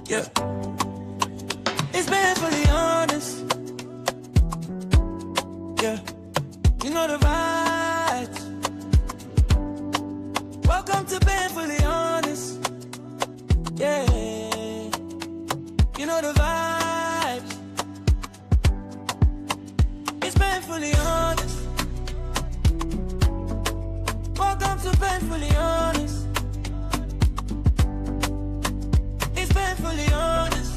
Yeah. It's painfully honest. Yeah. You know the vibes. Welcome to Painfully Honest. Yeah. You know the vibes. It's Painfully Honest. Welcome to Painfully Honest. It's Painfully Honest.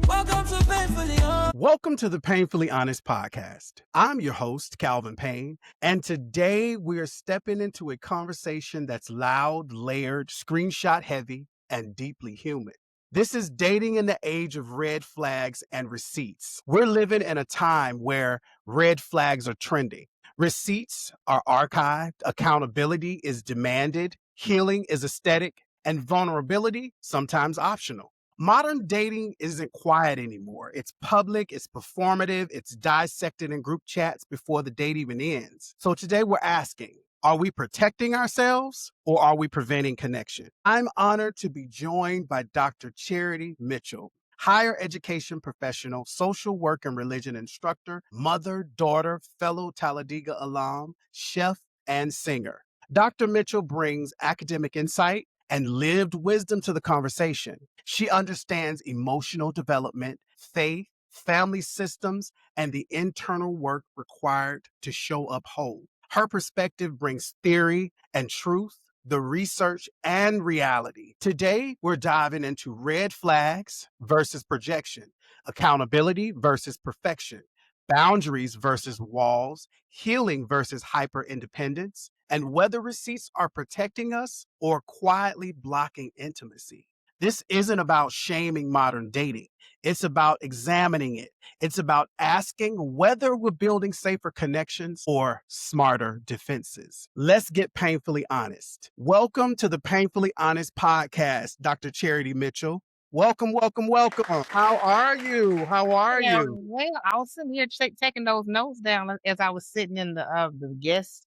Welcome to Painfully Honest. Welcome to the Paynefully Honest podcast. I'm your host, Calvin Payne, and today we are stepping into a conversation that's loud, layered, screenshot heavy, and deeply human. This is dating in the age of red flags and receipts. We're living in a time where red flags are trending. Receipts are archived, accountability is demanded, healing is aesthetic, and vulnerability sometimes optional. Modern dating isn't quiet anymore. It's public, it's performative, it's dissected in group chats before the date even ends. So today we're asking, are we protecting ourselves or are we preventing connection? I'm honored to be joined by Dr. Starr Mitchell, higher education professional, social work and religion instructor, mother, daughter, fellow Talladega alum, chef, and singer. Dr. Mitchell brings academic insight and lived wisdom to the conversation. She understands emotional development, faith, family systems, and the internal work required to show up whole. Her perspective brings theory and truth, the research and reality. Today, we're diving into red flags versus projection, accountability versus perfection, boundaries versus walls, healing versus hyper independence, and whether receipts are protecting us or quietly blocking intimacy. This isn't about shaming modern dating. It's about examining it. It's about asking whether we're building safer connections or smarter defenses. Let's get painfully honest. Welcome to the Painfully Honest podcast, Dr. Starr Mitchell. Welcome, welcome, welcome. How are you? How are Yeah, you? well, I was sitting here taking those notes down as I was sitting in the guest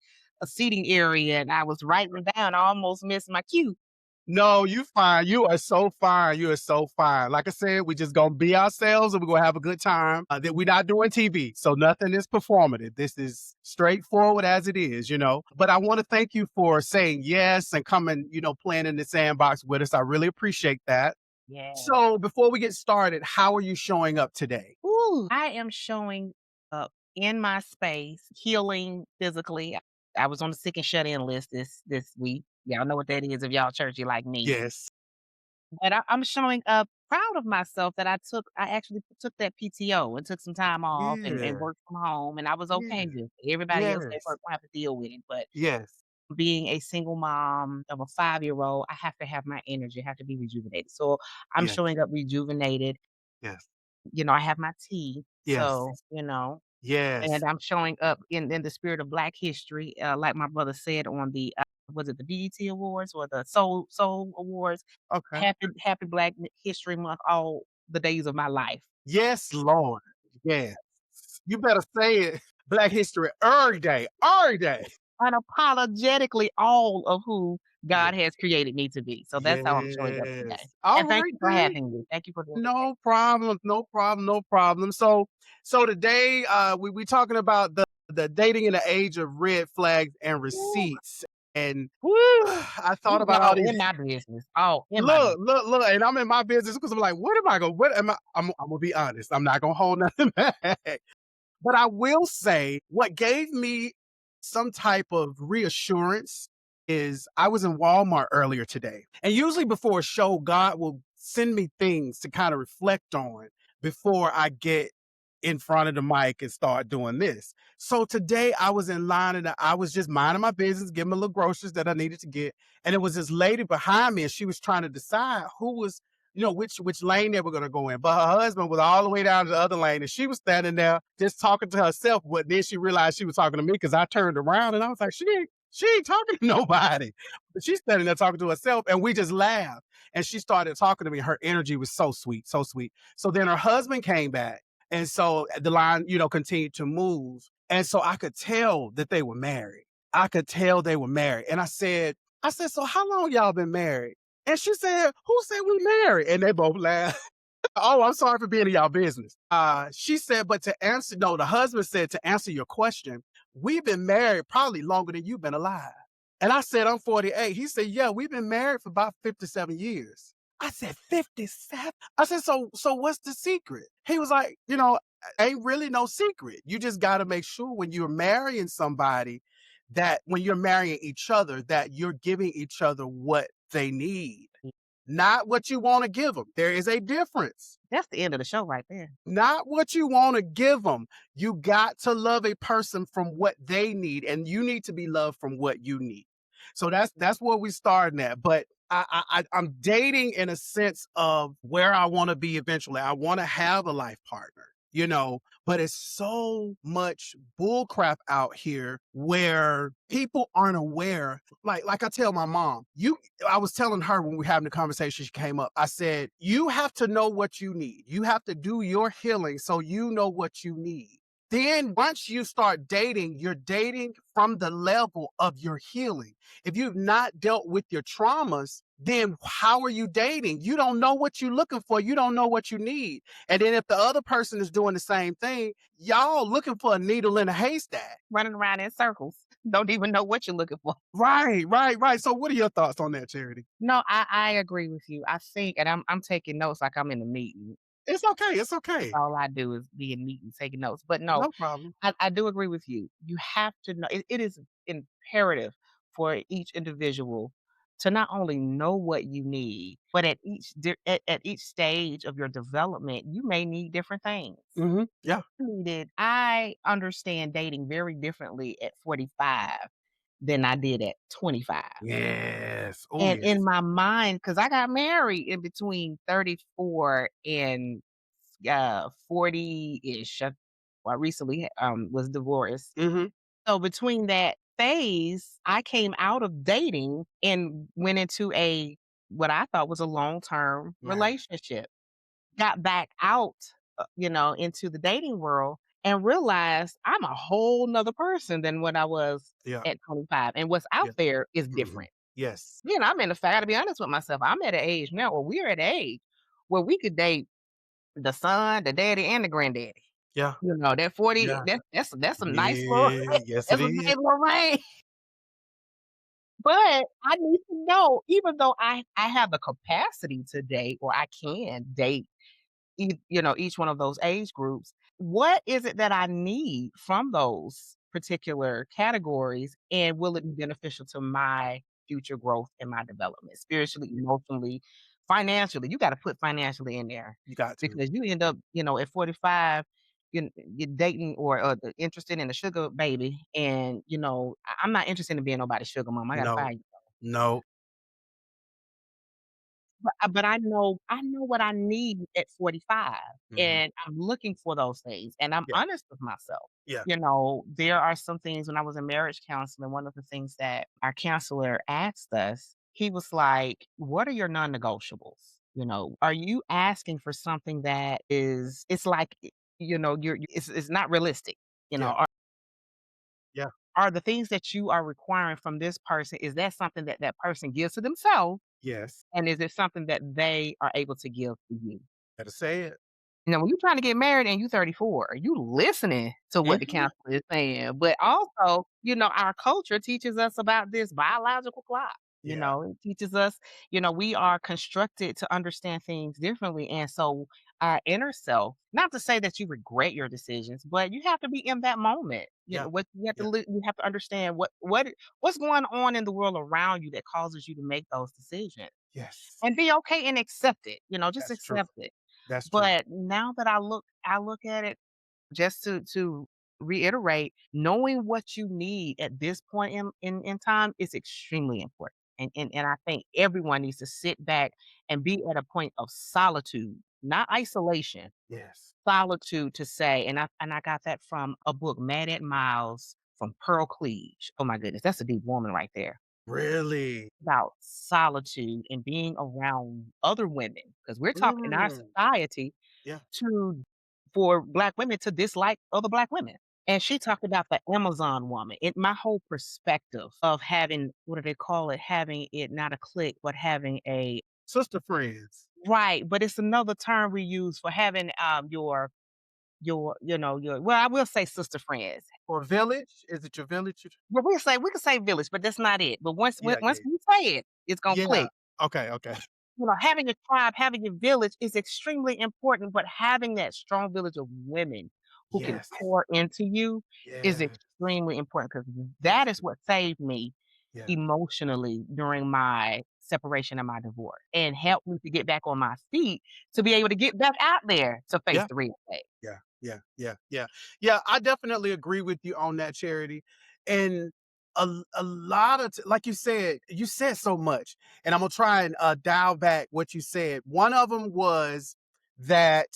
seating area, and I was writing down. I almost missed my cue. No, you fine. You are so fine. You are so fine. Like I said, we just gonna be ourselves and we're gonna have a good time. That we're not doing TV, so nothing is performative. This is straightforward as it is, you know. But I want to thank you for saying yes and coming, playing in the sandbox with us. I really appreciate that. Yeah. So before we get started, how are you showing up today? Ooh, I am showing up in my space, healing physically. I was on the sick and shut in list this week. Y'all know what that is if y'all churchy like me. Yes. But I'm showing up proud of myself that I actually took that PTO and took some time off and Yeah. worked from home, and I was okay Yeah. with it. Everybody else at Yes. work will have to deal with it, but Yes. being a single mom of a 5-year-old, I have to have my energy, I have to be rejuvenated. So I'm Yes. showing up rejuvenated. Yes. I have my tea. Yes. So, Yes. and I'm showing up in the spirit of Black history, like my brother said on the was it the BET Awards or the Soul Awards? Okay. Happy Black History Month all the days of my life. Yes, Lord. Yes. You better say it. Black History every day. Every day. Unapologetically all of who Yeah. God has created me to be. So that's how I'm showing up today. Yes. All And thank right you for then. having me. Thank you for the invitation. No problem. No problem. No problem. So today we talking about the dating in the age of red flags and Woo, receipts. And woo. I thought You about all all these. in my business. All in my business. Look, and I'm in my business because I'm like, what am I? I'm gonna be honest. I'm not gonna hold nothing back. But I will say what gave me some type of reassurance is I was in Walmart earlier today. And usually before a show, God will send me things to kind of reflect on before I get in front of the mic and start doing this. So today I was in line and I was just minding my business, getting my little groceries that I needed to get. And it was this lady behind me and she was trying to decide who was, which lane they were going to go in. But her husband was all the way down to the other lane and she was standing there just talking to herself. But then she realized she was talking to me because I turned around and I was like, she ain't talking to nobody. But she's standing there talking to herself and we just laughed. And she started talking to me. Her energy was so sweet, so sweet. So then her husband came back. And so the line, continued to move. And so I could tell that they were married. I could tell they were married. And I said, so how long y'all been married? And she said, "Who said we married?" And they both laughed. Oh, I'm sorry for being in y'all business. She said, but to answer, no, the husband said, to answer your question, we've been married probably longer than you've been alive. And I said, I'm 48. He said, yeah, we've been married for about 57 years. I said, 57? I said, so what's the secret? He was like, ain't really no secret. You just got to make sure when you're marrying somebody that when you're marrying each other, that you're giving each other what they need, not what you want to give them. There is a difference. That's the end of the show right there. Not what you want to give them. You got to love a person from what they need, and you need to be loved from what you need. So that's where we starting at. But I'm dating in a sense of where I want to be eventually. I want to have a life partner, but it's so much bullcrap out here where people aren't aware. Like I tell my mom, I was telling her when we were having the conversation, she came up. I said, you have to know what you need. You have to do your healing so you know what you need. Then once you start dating, you're dating from the level of your healing. If you've not dealt with your traumas, then how are you dating? You don't know what you're looking for. You don't know what you need. And then if the other person is doing the same thing, y'all looking for a needle in a haystack. Running around in circles. Don't even know what you're looking for. Right, right, right. So what are your thoughts on that, Charity? No, I agree with you. I think, and I'm taking notes like I'm in a meeting. It's okay. It's okay. All I do is be in meetings taking notes. But no, No problem. I do agree with you. You have to know it is imperative for each individual to not only know what you need, but at each stage of your development, you may need different things. Yeah. I understand dating very differently at 45 than I did at 25. Yes. Oh, And in yes. my mind, because I got married in between 34 and 40-ish. I recently was divorced. Mm-hmm. So between that phase, I came out of dating and went into a what I thought was a long-term Yeah. relationship. Got back out, into the dating world and realized I'm a whole nother person than what I was Yeah. at 25. And what's out Yeah. there is Mm-hmm. different. Yes. I'm in the I gotta be honest with myself. I'm at an age now, or we're at an age where we could date the son, the daddy, and the granddaddy. Yeah. That 40, Yeah. that's a nice little Yeah. Yes, it that's a is. nice little range. But I need to know, even though I have the capacity to date, or I can date each one of those age groups, what is it that I need from those particular categories, and will it be beneficial to my future growth and my development spiritually, emotionally, financially? You got to put financially in there You got to. because you end up, at 45, you're dating or interested in a sugar baby, and I'm not interested in being nobody's sugar mom. I got to No. find you. No. But I know what I need at 45, Mm-hmm. and I'm looking for those things, and I'm Yeah. honest with myself. Yeah. There are some things when I was in marriage counseling, one of the things that our counselor asked us, he was like, "What are your non-negotiables?" Are you asking for something that is it's like, it's not realistic, Yeah. are Yeah. the things that you are requiring from this person, is that something that that person gives to themselves? Yes. And is it something that they are able to give to you? Gotta say it. Now, when you're trying to get married and you 34, you listening to what the Mhm. counselor is saying, but also, our culture teaches us about this biological clock. Yeah. It teaches us, we are constructed to understand things differently. And so our inner self, not to say that you regret your decisions, but you have to be in that moment. Yeah. What you have to Yeah. you have to understand what's going on in the world around you that causes you to make those decisions. Yes. And be okay and accept it, just That's true. accept it. That's true. But now that I look at it, just to reiterate, knowing what you need at this point in time is extremely important. And I think everyone needs to sit back and be at a point of solitude, not isolation, Yes. solitude to say, and I got that from a book, Mad at Miles from Pearl Cleage. Oh my goodness, that's a deep woman right there Really? about solitude and being around other women, because we're talking in our Mm. society Yeah. to for Black women to dislike other Black women. And she talked about the Amazon woman. My whole perspective of having, what do they call it? Having it not a clique, but having a Sister friends right. But it's another term we use for having your well, I will say sister friends. or village. Is it your village? But we can say village, but that's not it. But Yeah, once yeah, we say it, it's gonna yeah. click. Okay, okay. Having a tribe, having a village is extremely important, but having that strong village of women who can Yes, pour into you is yes, extremely important because that yes, is what saved me yeah, emotionally during my separation and my divorce and helped me to get back on my feet to be able to get back out there to face yeah. the reality. Yeah, yeah, yeah, yeah. Yeah, I definitely agree with you on that, Charity. And a lot of like you said so much, and I'm gonna try and dial back what you said. One of them was that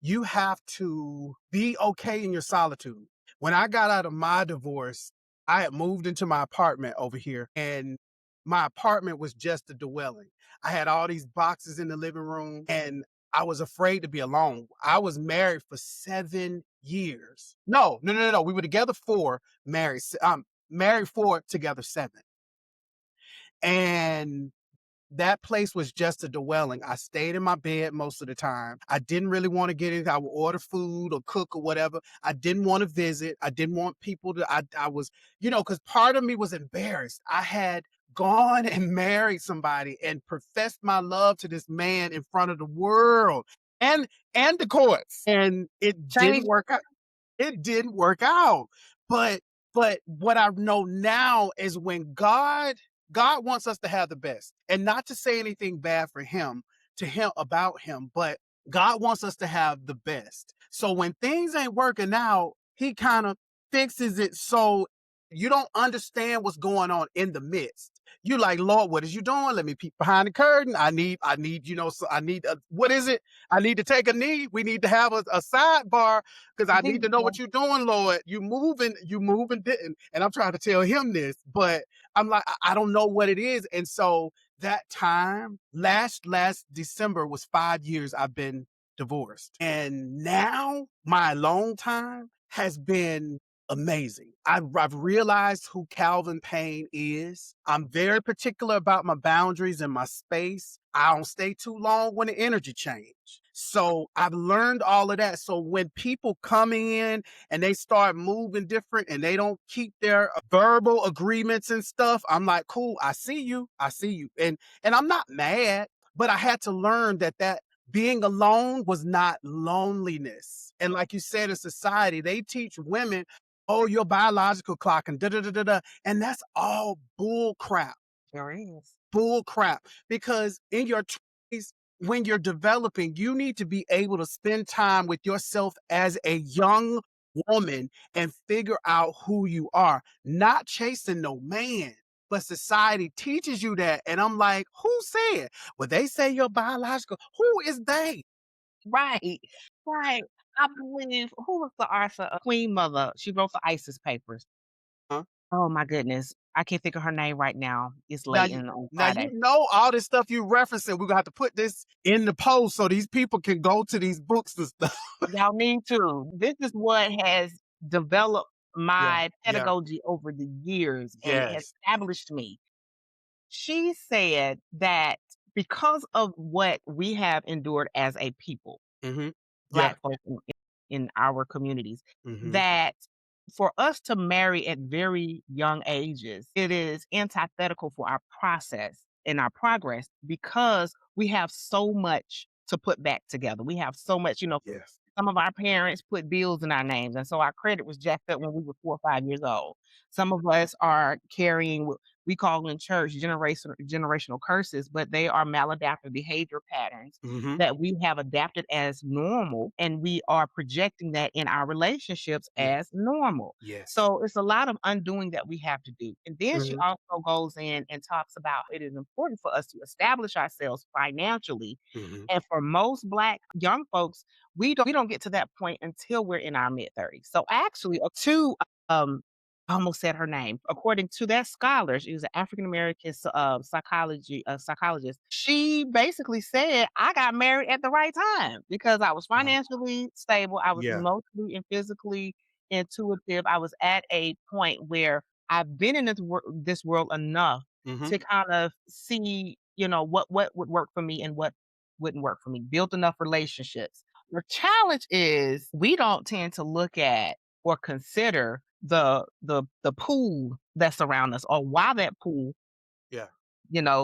you have to be okay in your solitude. When I got out of my divorce, I had moved into my apartment over here, and my apartment was just a dwelling. I had all these boxes in the living room, and I was afraid to be alone. I was married for 7 years. No, no, no, no, no. We were together four, married four, together seven. And that place was just a dwelling. I stayed in my bed most of the time. I didn't really want to get in. I would order food or cook or whatever. I didn't want to visit. I didn't want people to, I was, because part of me was embarrassed. I had gone and married somebody and professed my love to this man in front of the world and the courts. And it didn't Change work out. It didn't work out. But what I know now is when God wants us to have the best. And not to say anything bad for him, to him about him, but God wants us to have the best. So when things ain't working out, he kind of fixes it so you don't understand what's going on in the midst. You like, Lord, what is you doing? Let me peek behind the curtain. So I need, what is it? I need to take a knee. We need to have a sidebar because I need to know what you're doing, Lord. You moving, didn't. And I'm trying to tell him this, but I'm like, I don't know what it is. And so that time, last December was 5 years I've been divorced. And now my alone time has been amazing. I've realized who Calvin Payne is. I'm very particular about my boundaries and my space. I don't stay too long when the energy change. So I've learned all of that. So when people come in and they start moving different and they don't keep their verbal agreements and stuff, I'm like, cool, I see you. I see you. And I'm not mad, but I had to learn that being alone was not loneliness. And like you said, in society, they teach women, oh, your biological clock and da da da da da. And that's all bull crap. Sure is. Bull crap. Because in your 20s, when you're developing, you need to be able to spend time with yourself as a young woman and figure out who you are, not chasing no man. But society teaches you that. And I'm like, who said? Well, they say you're biological. Who is they? Right, right. I believe who was the author of Queen Mother? She wrote the ISIS papers. Huh? Oh my goodness. I can't think of her name right now. It's Now late you in on now you Friday. know all this stuff you referencing. We're gonna have to put this in the post so these people can go to these books and stuff. Y'all need to. This is what has developed Yeah, my yeah, pedagogy over the years, and it has yes. established me. She said that because of what we have endured as a people, Hmm. Yeah. Black folk in our communities, Hmm. that for us to marry at very young ages, it is antithetical for our process and our progress because we have so much to put back together. We have so much, Yes. some of our parents put bills in our names, and so our credit was jacked up when we were 4 or 5 years old. Some of us are carrying what we call in church generational curses, but they are maladaptive behavior patterns Hmm. that we have adapted as normal, and we are projecting that in our relationships Yeah. as normal. Yes. So it's a lot of undoing that we have to do. And then she Hmm. also goes in and talks about it is important for us to establish ourselves financially. Hmm. And for most Black young folks, we don't get to that point until we're in our mid-30s. So actually, I almost said her name. According to that scholar, she was an African American psychologist. She basically said, "I got married at the right time because I was Uh, financially stable. I was yeah. emotionally and physically intuitive. I was at a point where I've been in this world enough Mhm. to kind of see, what would work for me and what wouldn't work for me. Build enough relationships. The challenge is we don't tend to look at or consider the pool that's around us or why that pool, Yeah.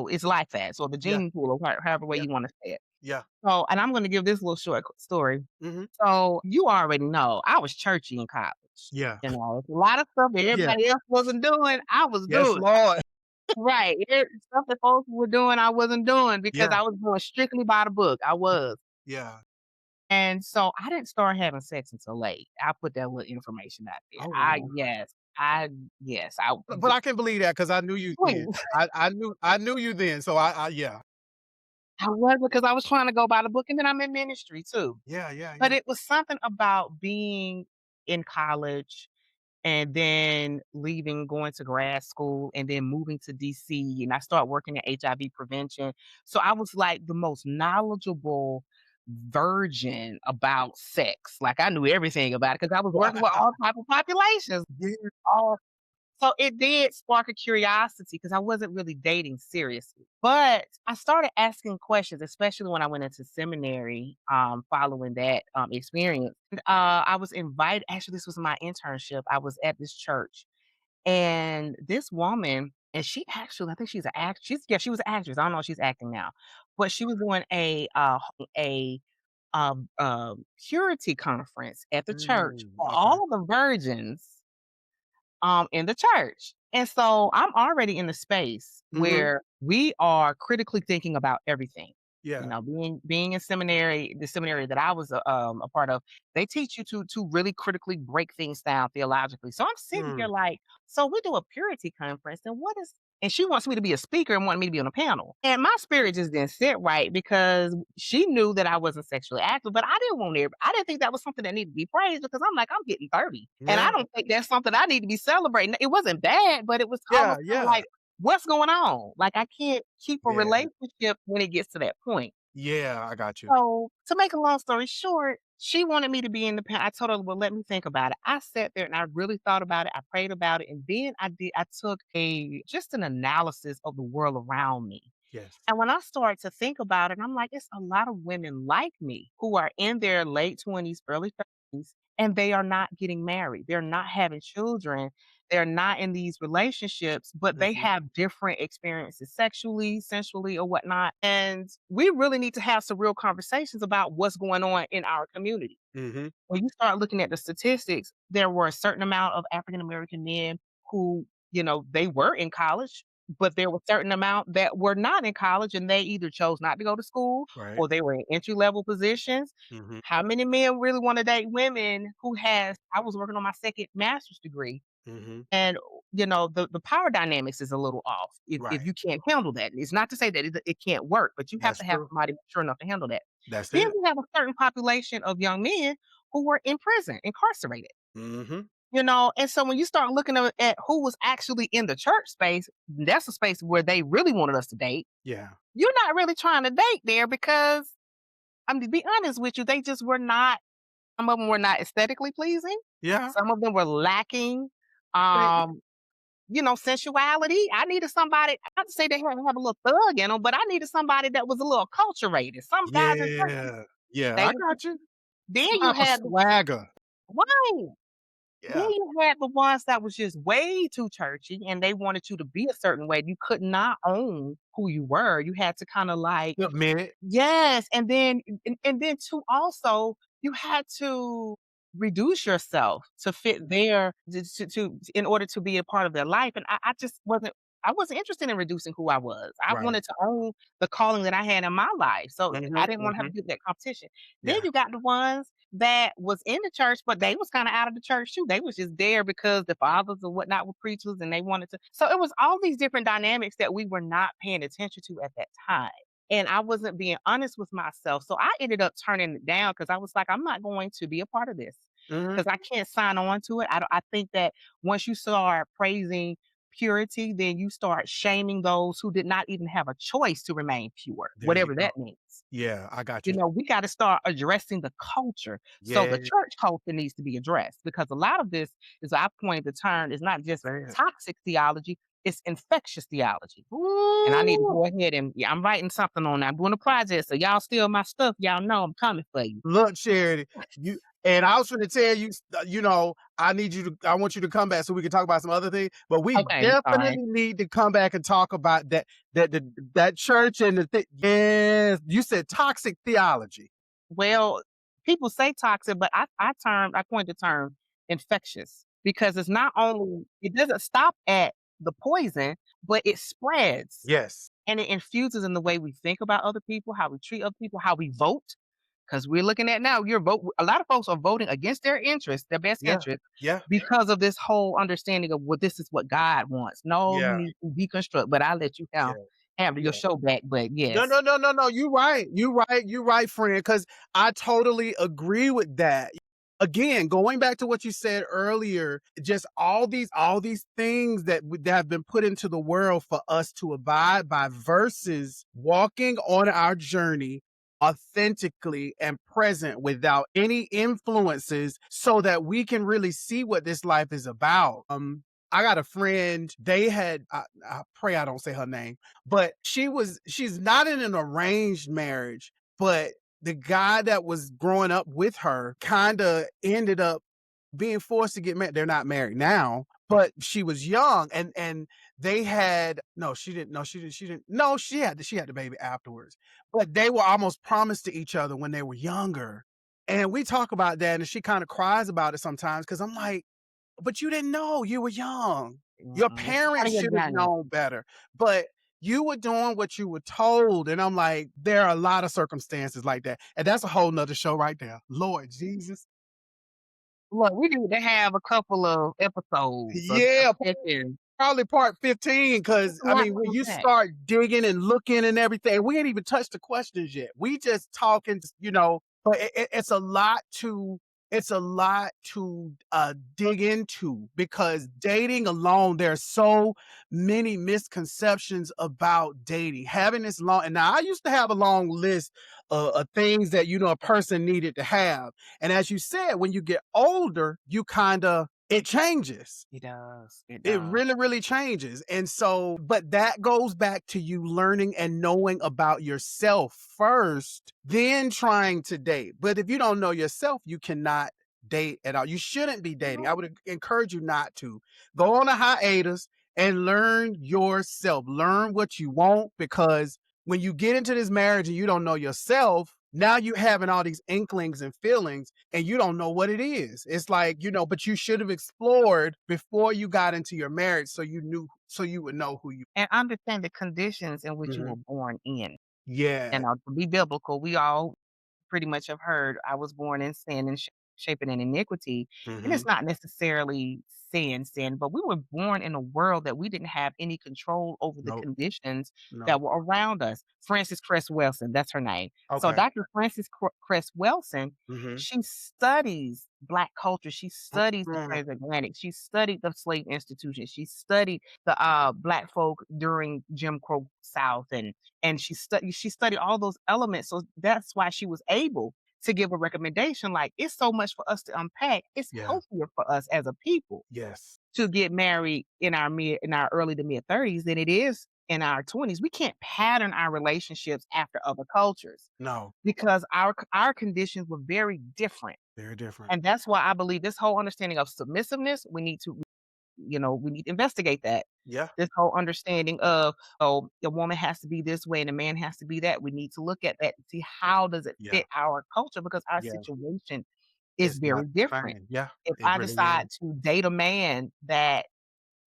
is like that. So the Yeah. gene pool or however way Yeah. you want to say it. Yeah. So, and I'm going to give this little short story. Mhm. So you already know I was churchy in college. Yeah. A lot of stuff that Yeah. everybody else wasn't doing, I was Yes, doing. Lord. Right. Stuff that folks were doing, I wasn't doing because Yeah. I was doing strictly by the book. I was. Yeah. And so I didn't start having sex until late. I put that little information out there. Oh, wow. Yes, I But I can believe that because I knew you then. wait, I knew you then, so I yeah. I was because I was trying to go by the book and then I'm in ministry too. Yeah, yeah, But yeah. it was something about being in college and then leaving, going to grad school, and then moving to DC, and I started working in HIV prevention. So I was like the most knowledgeable virgin about sex. Like I knew everything about it because I was working with all type of populations. Yeah. All so it did spark a curiosity because I wasn't really dating seriously. But I started asking questions, especially when I went into seminary, following that experience. I was invited, actually, this was my internship. I was at this church, and this woman, and she actually, I think she's an act. Yeah, she was an actress. I don't know if she's acting now, but she was doing a purity conference at the church for Okay. all the virgins in the church. And so I'm already in the space Mhm. where we are critically thinking about everything. Yeah. Being in seminary, the seminary that I was a part of, they teach you to really critically break things down theologically. So I'm sitting here Mm. like, so we do a purity conference, and what is and she wants me to be a speaker and wanted me to be on a panel. And my spirit just didn't sit right because she knew that I wasn't sexually active, but I didn't think that was something that needed to be praised because I'm like, I'm getting 30. And I Yeah. don't think that's something I need to be celebrating. It wasn't bad, but it was Yeah, almost kind of yeah. like, what's going on? Like I can't keep a Yeah. relationship when it gets to that point. Yeah, I got you. So, to make a long story short, she wanted me to be independent. I told her, "Well, let me think about it." I sat there and I really thought about it. I prayed about it, and then I took a just an analysis of the world around me. Yes. And when I started to think about it, I'm like, it's a lot of women like me who are in their late 20s, early 30s, and they are not getting married. They're not having children. They're not in these relationships, but they Mhm. have different experiences sexually, sensually, or whatnot. And we really need to have some real conversations about what's going on in our community. Mhm. When you start looking at the statistics, there were a certain amount of African American men who, they were in college, but there were a certain amount that were not in college and they either chose not to go to school Right. or they were in entry level positions. Mhm. How many men really want to date women who has I was working on my second master's degree Mhm. and the power dynamics is a little off if Right. you can't handle that. It's not to say that it can't work, but you have That's to have true. somebody mature enough to handle that. That's Then it. we have a certain population of young men who were in prison, incarcerated. Mhm. And so when you start looking at who was actually in the church space, that's a space where they really wanted us to date. Yeah. You're not really trying to date there because, I mean, to be honest with you, they just were not, some of them were not aesthetically pleasing. Yeah. Some of them were lacking, They um, sensuality. I needed somebody, not to say they had to have a little thug in them, but I needed somebody that was a little acculturated. Some guys in church, Yeah. Yeah, they I were just, got you. then Some you type of had the, swagger. right. Then Yeah. you had the ones that was just way too churchy and they wanted you to be a certain way. You could not own who you were. You had to kind of like, Submit it. yes, and then too also, you had to reduce yourself to fit there in order to be a part of their life, and I just wasn't interested in reducing who I was. I Right. wanted to own the calling that I had in my life, so I Mhm. didn't wanna have to Mhm. do that competition. Then Yeah. you got the ones that was in the church, but they was kinda out of the church too. They was just there because the fathers or whatnot were preachers and they wanted to, so it was all these different dynamics that we were not paying attention to at that time. And I wasn't being honest with myself. So I ended up turning it down because I was like, I'm not going to be a part of this Mhm. because I can't sign on to it. I think that once you start praising purity, then you start shaming those who did not even have a choice to remain pure, There you whatever go. that means. Yeah, I got You you. know, we got to start addressing the culture. So Yeah, the church culture needs to be addressed because a lot of this, as I pointed the term, is not just say it. toxic theology, it's infectious theology. And I need to Ooh. go ahead and yeah, I'm writing something on that. I'm doing a project. So y'all steal my stuff. Y'all know I'm coming for you. Look, Charity, you and I was gonna tell you, I want you to come back so we can talk about some other things, but we Okay, all right. definitely need to come back and talk about that church and yes, you said toxic theology. Well, people say toxic, but I coined the term infectious because it's not only it doesn't stop at the poison, but it spreads Yes. and it infuses in the way we think about other people, how we treat other people, how we vote. Because we're looking at now, your vote. A lot of folks are voting against their interest, their best Yeah. interest, Yeah. because of this whole understanding of what this is what God wants. No, you Yeah. need to deconstruct. But I'll let you Yeah. have your Yeah. show back. But No, yes, no, no, no, no. You right. You right. You right, friend. Because I totally agree with that. Again, going back to what you said earlier, just all these things that have been put into the world for us to abide by versus walking on our journey authentically and present without any influences so that we can really see what this life is about. I got a friend, I pray I don't say her name, but she's not in an arranged marriage, but the guy that was growing up with her kind of ended up being forced to get married. They're not married now, but she was young and they had no, she didn't no, she had the baby afterwards. But they were almost promised to each other when they were younger. And we talk about that and she kind of cries about it sometimes because I'm like, but you didn't know, you were young. Your it's part parents of your should have journey. known better, but you were doing what you were told. And I'm like, there are a lot of circumstances like that. And that's a whole nother show right there. Lord Jesus. Look, we need to have a couple of episodes of Yeah, sessions. probably part 15, It's because a I lot mean, to when you unpack. start digging and looking and everything, we ain't even touched the questions yet. We just talking, but it's a lot to dig into because dating alone, there's so many misconceptions about dating. Having this long, and now I used to have a long list of things that a person needed to have, and as you said, when you get older, you kind of it changes. It does. It It does. really, really changes. And so, but that goes back to you learning and knowing about yourself first, then trying to date. But if you don't know yourself, you cannot date at all. You shouldn't be dating. I would encourage you not to. Go on a hiatus and learn yourself. Learn what you want because when you get into this marriage and you don't know yourself, now you having all these inklings and feelings and you don't know what it is. It's like, but you should have explored before you got into your marriage so you would know who you. And understand the conditions in which you Mhm. were born in. Yeah. And to be biblical, we all pretty much have heard, "I was born in sin and shapen in iniquity." And it's Mhm. not necessarily sin, but we were born in a world that we didn't have any control over the Nope. conditions No. that were around us. Frances Cress Welsing, that's her name. So Okay. Dr. Frances Cress Welsing, Mhm. she studies Black culture. She studies the Mm. transatlantic. She studied the slave institution. She studied the Black folk during Jim Crow South and she studied all those elements. So that's why she was able to give a recommendation like it's so much for us to unpack. It's Yeah. healthier for us as a people Yes. to get married in our early to mid 30s than it is in our 20s. We can't pattern our relationships after other cultures No. because our conditions were very different. Very different. And that's why I believe this whole understanding of submissiveness, we need to investigate that. Yeah. This whole understanding of, oh, the woman has to be this way and the man has to be that. We need to look at that and see how does it Yeah. fit our culture because our Yeah. situation is It's not very the different. same. Yeah. If It I really is. decide to date a man that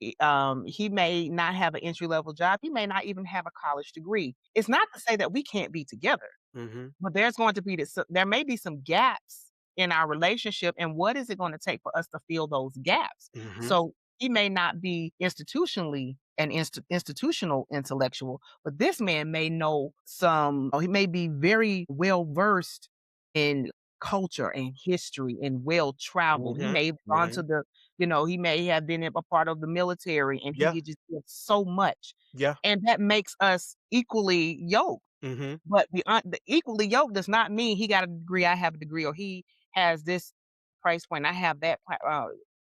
he may not have an entry level job, he may not even have a college degree. It's not to say that we can't be together. Mhm. But there's going to be there may be some gaps in our relationship, and what is it going to take for us to fill those gaps? Mhm. So he may not be institutionally an institutional intellectual, but this man may know some. He may be very well versed in culture and history and well traveled. He Mhm. may have gone to Mhm. he may have been a part of the military and he Yeah. could just give so much. Yeah. And that makes us equally yoked. Mhm. But the equally yoked does not mean he got a degree, I have a degree, or he has this price point, I have that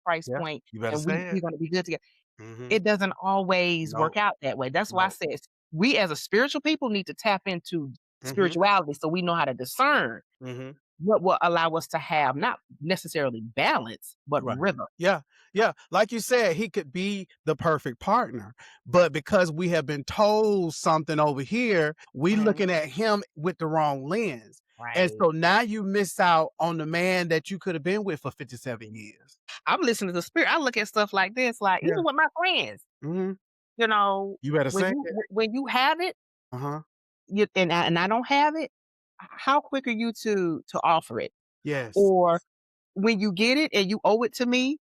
price Yeah. point, You better and say we're it. gonna be good together. Mhm. It doesn't always work No. out that way. That's why I No. said we as a spiritual people need to tap into Mhm. spirituality so we know how to discern Mhm. what will allow us to have not necessarily balance, but Right. rhythm. Yeah, yeah. Like you said, he could be the perfect partner, but because we have been told something over here, we Mhm. looking at him with the wrong lens. And Right. so now you miss out on the man that you could have been with for 57 years. I'm listening to the spirit. I look at stuff like this, like Yeah. even with my friends, Mhm. you know, You better say it. when you have it, Uh-huh. and I don't have it, how quick are you to offer it? Yes. Or when you get it and you owe it to me,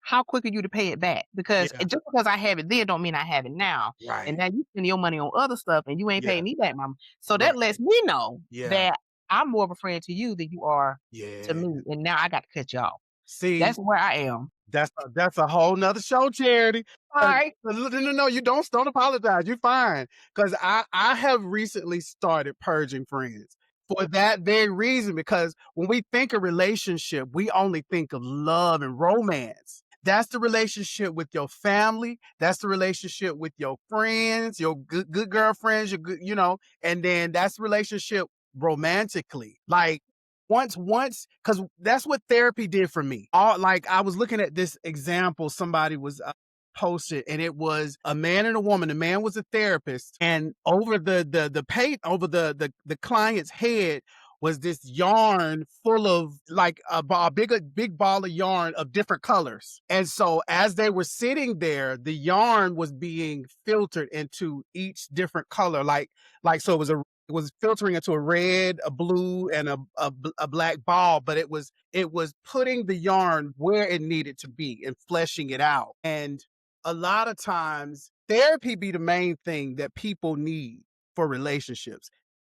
how quick are you to pay it back? Because Yeah. just because I have it then don't mean I have it now. And Right. now you spend your money on other stuff and you ain't Yeah. paying me back, mama. So Right. that lets me know Yeah. that I'm more of a friend to you than you are to Yeah. me. And now I got to cut you off. See, That's where I am. that's a whole nother show, Charity. All right. No, you don't apologize. You're fine. Because I have recently started purging friends for that very reason. Because when we think of relationship, we only think of love and romance. That's the relationship with your family. That's the relationship with your friends, your good girlfriends, your good, and then that's the relationship romantically. Like once because that's what therapy did for me. All like I was looking at this example somebody was posted, and it was a man and a woman. The man was a therapist, and over the pay over the client's head was this yarn full of like a big ball of yarn of different colors. And so as they were sitting there, the yarn was being filtered into each different color, like so it was filtering into a red, a blue, and a black ball, but it was putting the yarn where it needed to be and fleshing it out. And a lot of times, therapy be the main thing that people need for relationships.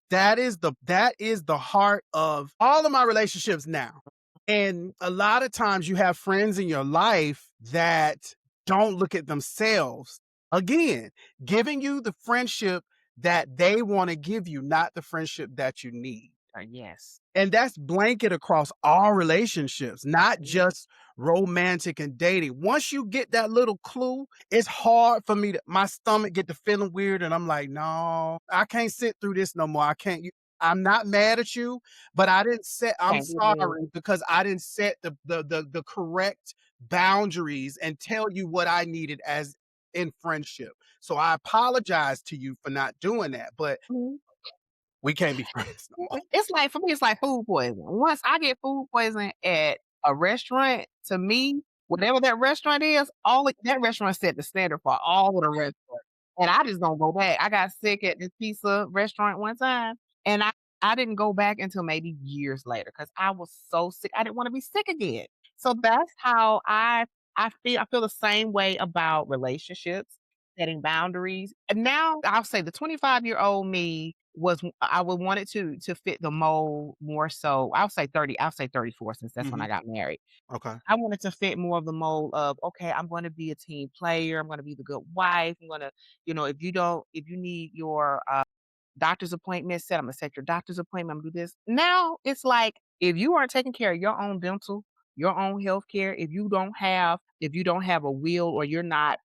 That is the heart of all of my relationships now. And a lot of times you have friends in your life that don't look at themselves. Again, giving you the friendship that they want to give you, not the friendship that you need. Yes. And that's blanket across all relationships, not Absolutely. just romantic and dating. Once you get that little clue, it's hard for me to my stomach get to feeling weird and I'm like, no, I can't sit through this no more. I can't. I'm not mad at you, but I didn't set I'm Can't do that. sorry because I didn't set the correct boundaries and tell you what I needed as in friendship. So I apologize to you for not doing that, but Mhm. we can't be friends no more. It's like for me, it's like food poisoning. Once I get food poisoning at a restaurant, to me, whatever that restaurant is, that restaurant set the standard for all of the restaurants. And I just don't go back. I got sick at this pizza restaurant one time, and I didn't go back until maybe years later because I was so sick. I didn't want to be sick again. So that's how I feel. I feel the same way about relationships, setting boundaries. And now I'll say the 25-year-old me I would want it to fit the mold more so. I'll say 34 since that's when I Mhm. got married. Okay. I wanted to fit more of the mold of, okay, I'm going to be a team player. I'm going to be the good wife. I'm going to, if you need your doctor's appointment set, I'm going to set your doctor's appointment. I'm going to do this. Now it's like, if you aren't taking care of your own dental, your own health care, if you don't have a will or you're not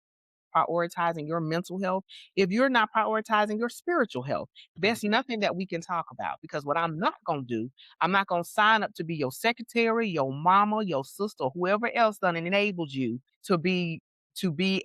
prioritizing your mental health, if you're not prioritizing your spiritual health, Mhm. there's nothing that we can talk about because what I'm not going to do, I'm not going to sign up to be your secretary, your mama, your sister, whoever else done enabled you to be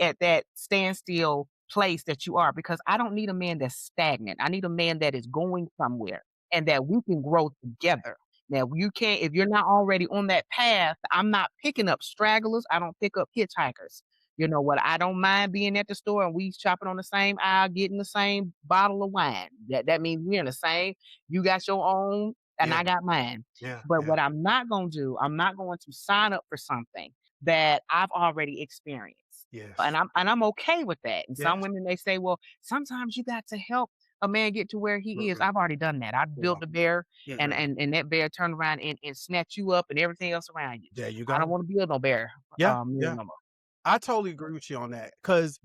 at that standstill place that you are because I don't need a man that's stagnant. I need a man that is going somewhere and that we can grow together. Now, you can't, if you're not already on that path, I'm not picking up stragglers. I don't pick up hitchhikers. You know what? I don't mind being at the store and we shopping on the same aisle, getting the same bottle of wine. That means we're in the same. You got your own, and Yeah, I got mine. yeah, But yeah. what I'm not going to do, I'm not going to sign up for something that I've already experienced. Yes. And I'm okay with that. And some Yes. women, they say, "Well, sometimes you got to help a man get to where he is." Mm-mm. I've already done that. I've Yeah. built a bear, and Mm-mm. that bear turned around and snatch you up and everything else around you. There you I don't go. wanna build no bear, Yeah. man Yeah. no more. I totally agree with you on that because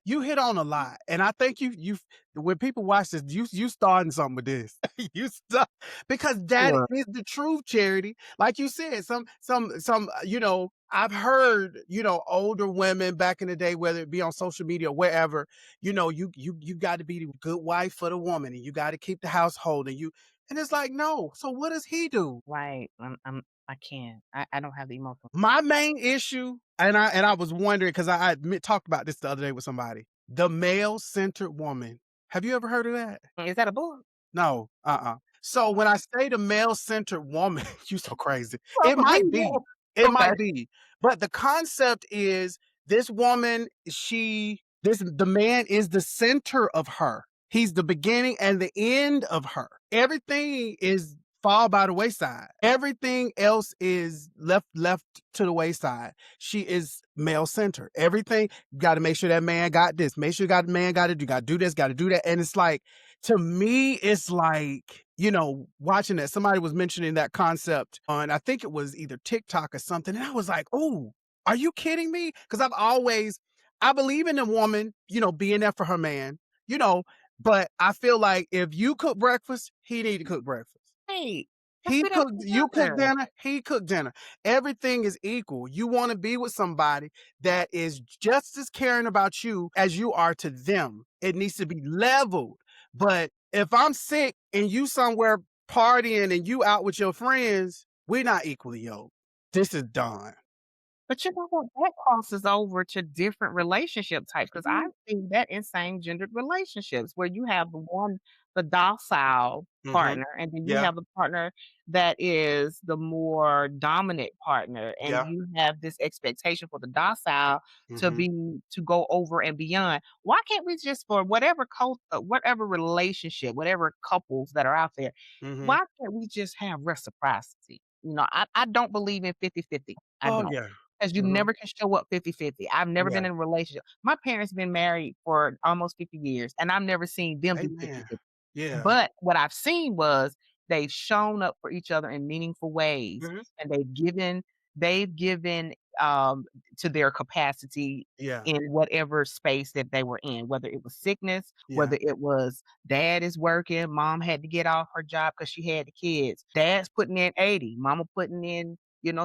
you hit on a lot, and I think you when people watch this, you starting something with this. You start because that Sure. is the truth, Charity. Like you said, I've heard older women back in the day, whether it be on social media or wherever, you got to be the good wife for the woman, and you got to keep the household, and it's like no. So what does he do? Right. I can't. I don't have the emotional. My main issue, and I was wondering because talked about this the other day with somebody. The male-centered woman. Have you ever heard of that? Is that a book? No, So when I say the male-centered woman, you so crazy. I It might believe be. that. It Okay. might be. But the concept is this woman, the man is the center of her. He's the beginning and the end of her. Everything is fall by the wayside. Everything else is left to the wayside. She is male centered. Everything, you got to make sure that man got this. Make sure man got it. You got to do this, got to do that. And it's like, to me, it's like, watching that, somebody was mentioning that concept on, I think it was either TikTok or something. And I was like, oh, are you kidding me? Because I believe in a woman, being there for her man, you know, but I feel like if you cook breakfast, he need to cook breakfast. Hey, let's be that for each You cook other. dinner, he cook dinner. Everything is equal. You want to be with somebody that is just as caring about you as you are to them. It needs to be leveled. But if I'm sick and you somewhere partying and you out with your friends, we're not equally yoked. This is done. But you know what? That crosses over to different relationship types because Mhm, I've seen that in same gendered relationships where you have the docile mhm. partner, and then you Yeah, have the partner that is the more dominant partner, and yeah. you have this expectation for the docile Mhm, to go over and beyond. Why can't we just for whatever relationship, whatever couples that are out there, mhm. why can't we just have reciprocity? I don't believe in 50-50. I Oh, don't. yeah. 'Cause you Mhm. never can show up 50-50. I've never Yeah. been in a relationship. My parents been married for almost 50 years, and I've never seen them do Amen. 50-50. Yeah. But what I've seen was they've shown up for each other in meaningful ways, Mhm. and they've given, um, to their capacity Yeah. in whatever space that they were in, whether it was sickness, Yeah. whether it was dad is working, mom had to get off her job because she had the kids. Dad's putting in 80, mama putting in,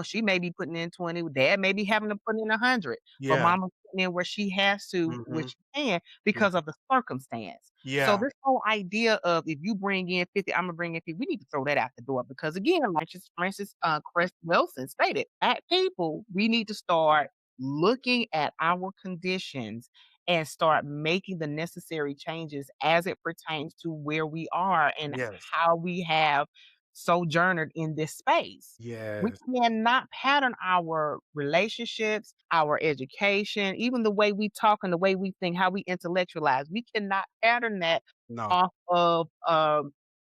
she may be putting in 20, dad may be having to put in 100, but Yeah. mama's putting in where she has to, where Mhm. she can because Mhm. of the circumstance. So Yeah. this whole idea of if you bring in 50, Imma bring in 50, we need to throw that out the door because again, like just Francis, Cress Wilson stated, "Black people, we need to start looking at our conditions and start making the necessary changes as it pertains to where we are and Yes. how we have sojourned in this space." We Yes. cannot pattern our relationships, our education, even the way we talk and the way we think, how we intellectualize. We cannot pattern that No. off of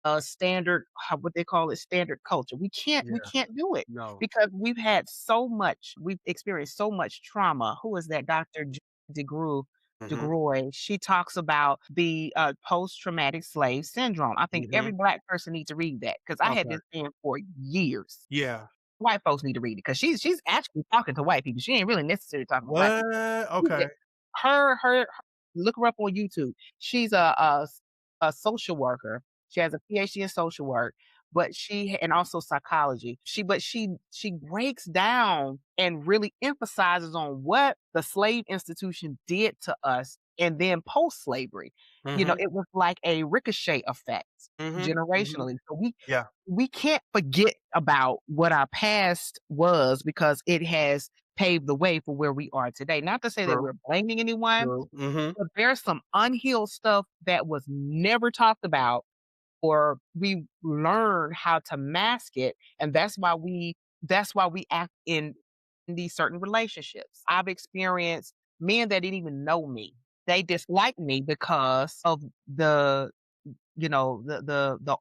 a standard, what they call it, standard culture. We Yeah. can't do it No. because we've experienced so much trauma. Who is that? Dr. DeGru Mhm. DeGroy, she talks about the post-traumatic slave syndrome. I think every Mhm. black person needs to read that because I had Okay. this in for years. Yeah. White folks need to read it because she's actually talking to white people. She ain't really necessarily talking to black What? people. She Okay. said her look her up on YouTube. She's a social worker. She has a PhD in social work, but and also psychology. She breaks down and really emphasizes on what the slave institution did to us and then post-slavery. Mhm. It was like a ricochet effect Mhm. Mhm. generationally. So Yeah. we can't forget about what our past was because it has paved the way for where we are today. Not to say that True. we're blaming anyone, True. Mhm. but there's some unhealed stuff that was never talked about or we learned how to mask it, and that's why we act in these certain relationships. I've experienced men that didn't even know me. They dislike me because of the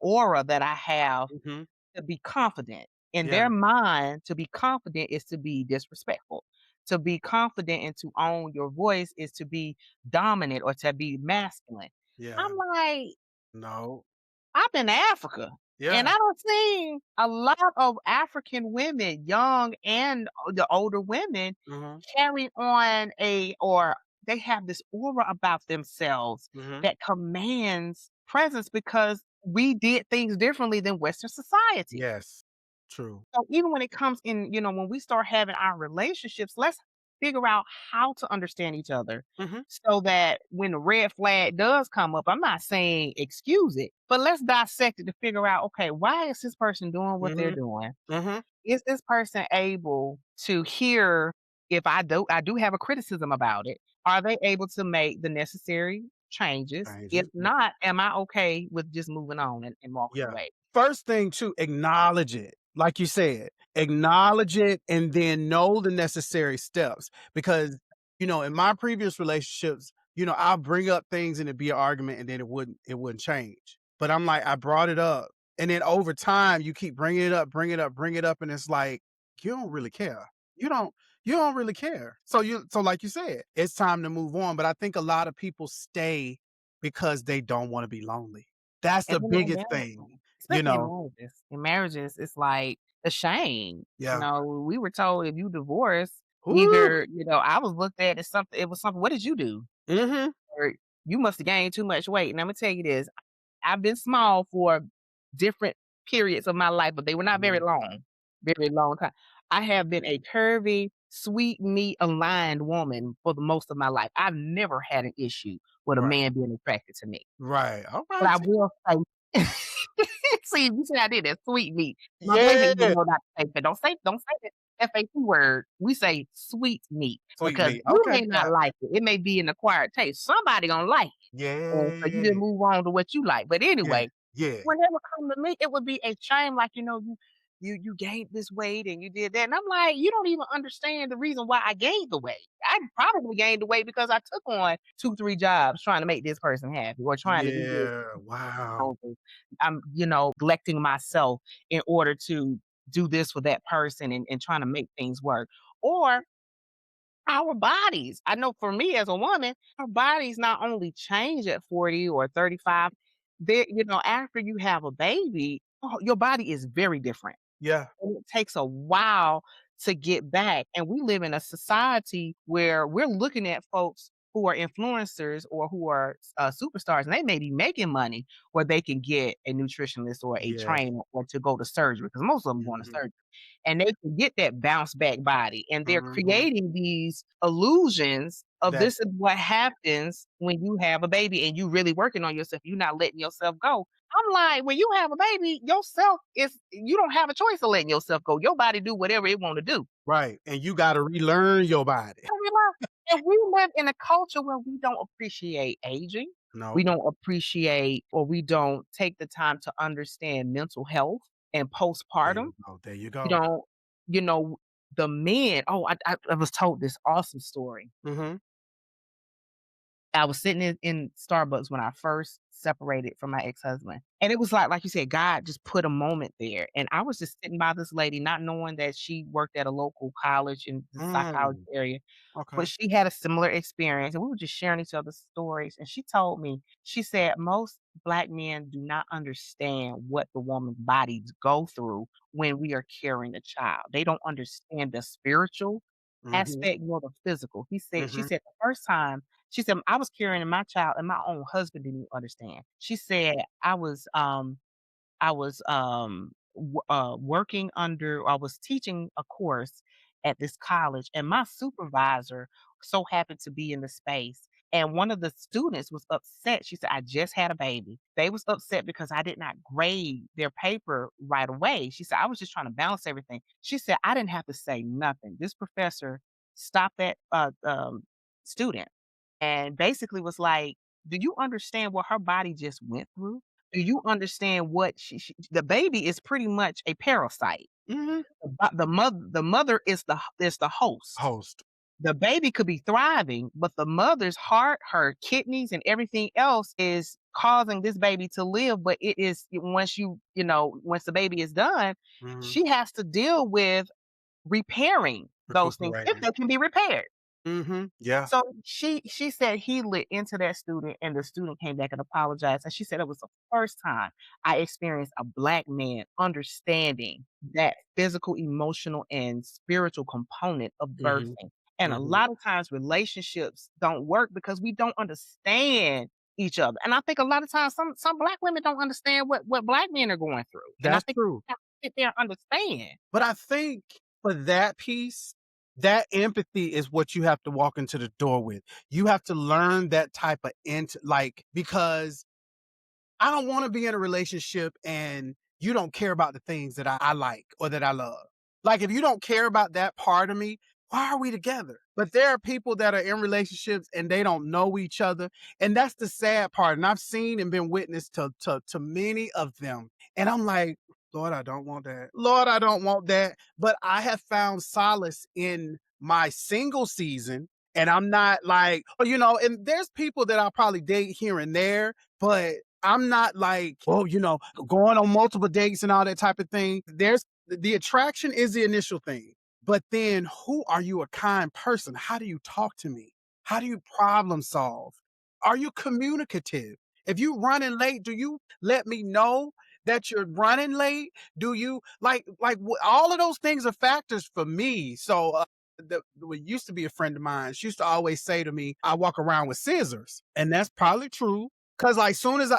aura that I have Mhm. to be confident. In Yeah. their mind, to be confident is to be disrespectful. to be confident and to own your voice is to be dominant or to be masculine. Yeah. I'm like, No. I've been to Africa, and Yeah. I don't see a lot of African women, young and the older women, Mhm. carry on or they have this aura about themselves Mhm. that commands presence because we did things differently than Western society. Yes. True. So even when it comes in, when we start having our relationships, let's figure out how to understand each other Mhm. so that when the red flag does come up, I'm not saying excuse it, but let's dissect it to figure out, okay, why is this person doing what they're Mhm. doing? Mhm. Is this person able to hear if I do have a criticism about it? Are they able to make the necessary changes? If Changes. not, am I okay with just moving on and walking Yeah. away? First thing to acknowledge it. Like you said, acknowledge it and then know the necessary steps. Because, in my previous relationships, I'll bring up things and it'd be an argument and then it wouldn't change. But I'm like, I brought it up. And then over time, you keep bringing it up, bring it up, bring it up. And it's like, you don't really care. You don't, you don't really care. So like you said, it's time to move on. But I think a lot of people stay because they don't want to be lonely. That's And the then in biggest marriage, thing, you especially in know? marriages. In marriages, it's like a shame. Yeah. We were told if you divorce, Ooh. either, I was looked at as something, it was something, what did you do? Mhm. Or you must have gained too much weight. And I'm gonna tell you this, I've been small for different periods of my life, but they were not Mhm. very long time. I have been a curvy, sweet meat aligned woman for the most of my life. I've never had an issue with a Right. man being attracted to me. Right. But Alright. I will say see, you see I did that, sweet meat. My boyfriend even Yeah. know not to say that. Don't say the FAT word. We say sweet meat Sweet because meat. you Okay, may not got like it. It may be an acquired taste. Somebody gonna like it. And so you just yeah. move on to what you like. But Yeah. anyway, Yeah. whenever it come to me, it would be a shame, like, you gained this weight and you did that. And I'm like, you don't even understand the reason why I gained the weight. I probably gained the weight because I took on 2, 3 jobs trying to make this person happy or trying to do this. Yeah. Wow. I'm, neglecting myself in order to do this for that person and trying to make things work. Or our bodies. I know for me as a woman, our bodies not only change at 40 or 35, after you have a baby, your body is very different. Yeah. And it takes a while to get back. And we live in a society where we're looking at folks who are influencers or who are superstars, and they may be making money where they can get a nutritionist or a Yes. trainer or to go to surgery because most of them going to Mhm. surgery and they can get that bounce back body. And they're Mhm. creating these illusions of That this is what happens when you have a baby and you really working on yourself. You're not letting yourself go. I'm like, when you have a baby, yourself is you don't have a choice of letting yourself go. Your body do whatever it want to do. right, and you gotta relearn your body. And we live in a culture where we don't appreciate aging. We No. don't appreciate or we don't take the time to understand mental health and There postpartum. you go. There you We go. don't, you know, the men. Oh, I was told this awesome story. Mhm. I was sitting in Starbucks when I first separated from my ex-husband. And it was like you said, God just put a moment there. And I was just sitting by this lady, not knowing that she worked at a local college in the psychology Mm. area. Okay. But she had a similar experience and we were just sharing each other's stories. And she told me, she said, most Black men do not understand what the woman's bodies go through when we are carrying a child. They don't understand the spiritual Mhm. aspect nor the physical. She Mhm. said the first time, she said, I was carrying my child and my own husband didn't even understand. She said, I was teaching a course at this college, and my supervisor so happened to be in the space. And one of the students was upset. She said, I just had a baby. They was upset because I did not grade their paper right away. She said, I was just trying to balance everything. She said, I didn't have to say nothing. This professor stopped that student and basically was like, do you understand what her body just went through? Do you understand what the baby is pretty much a parasite. Mhm. The mother is the host. Host. The baby could be thriving, but the mother's heart, her kidneys, and everything else is causing this baby to live. But it is once the baby is done, Mhm. she has to deal with repairing. those things if Recuperating. they can be repaired. Yeah. So she said he lit into that student, and the student came back and apologized. And she said it was the first time I experienced a black man understanding that physical, emotional, and spiritual component of Mhm. birthing. And a Mhm. lot of times relationships don't work because we don't understand each other. And I think a lot of times some black women don't understand what black men are going through. And I That's think true. we have to sit there and understand. But I think for that piece, that empathy is what you have to walk into the door with. You have to learn that type of like, because I don't want to be in a relationship and you don't care about the things that I like or that I love. Like, if you don't care about that part of me, why are we together? But there are people that are in relationships and they don't know each other. And that's the sad part. And I've seen and been witness to many of them. And I'm like, Lord, I don't want that. Lord, I don't want that. But I have found solace in my single season. And I'm not like, and there's people that I'll probably date here and there, but I'm not like, going on multiple dates and all that type of thing. There's the attraction is the initial thing. But then who are you a kind person? How do you talk to me? How do you problem solve? Are you communicative? If you running late, do you let me know that you're running late? Do you all of those things are factors for me. So what used to be a friend of mine, she used to always say to me, I walk around with scissors. And that's probably true. Cause like soon as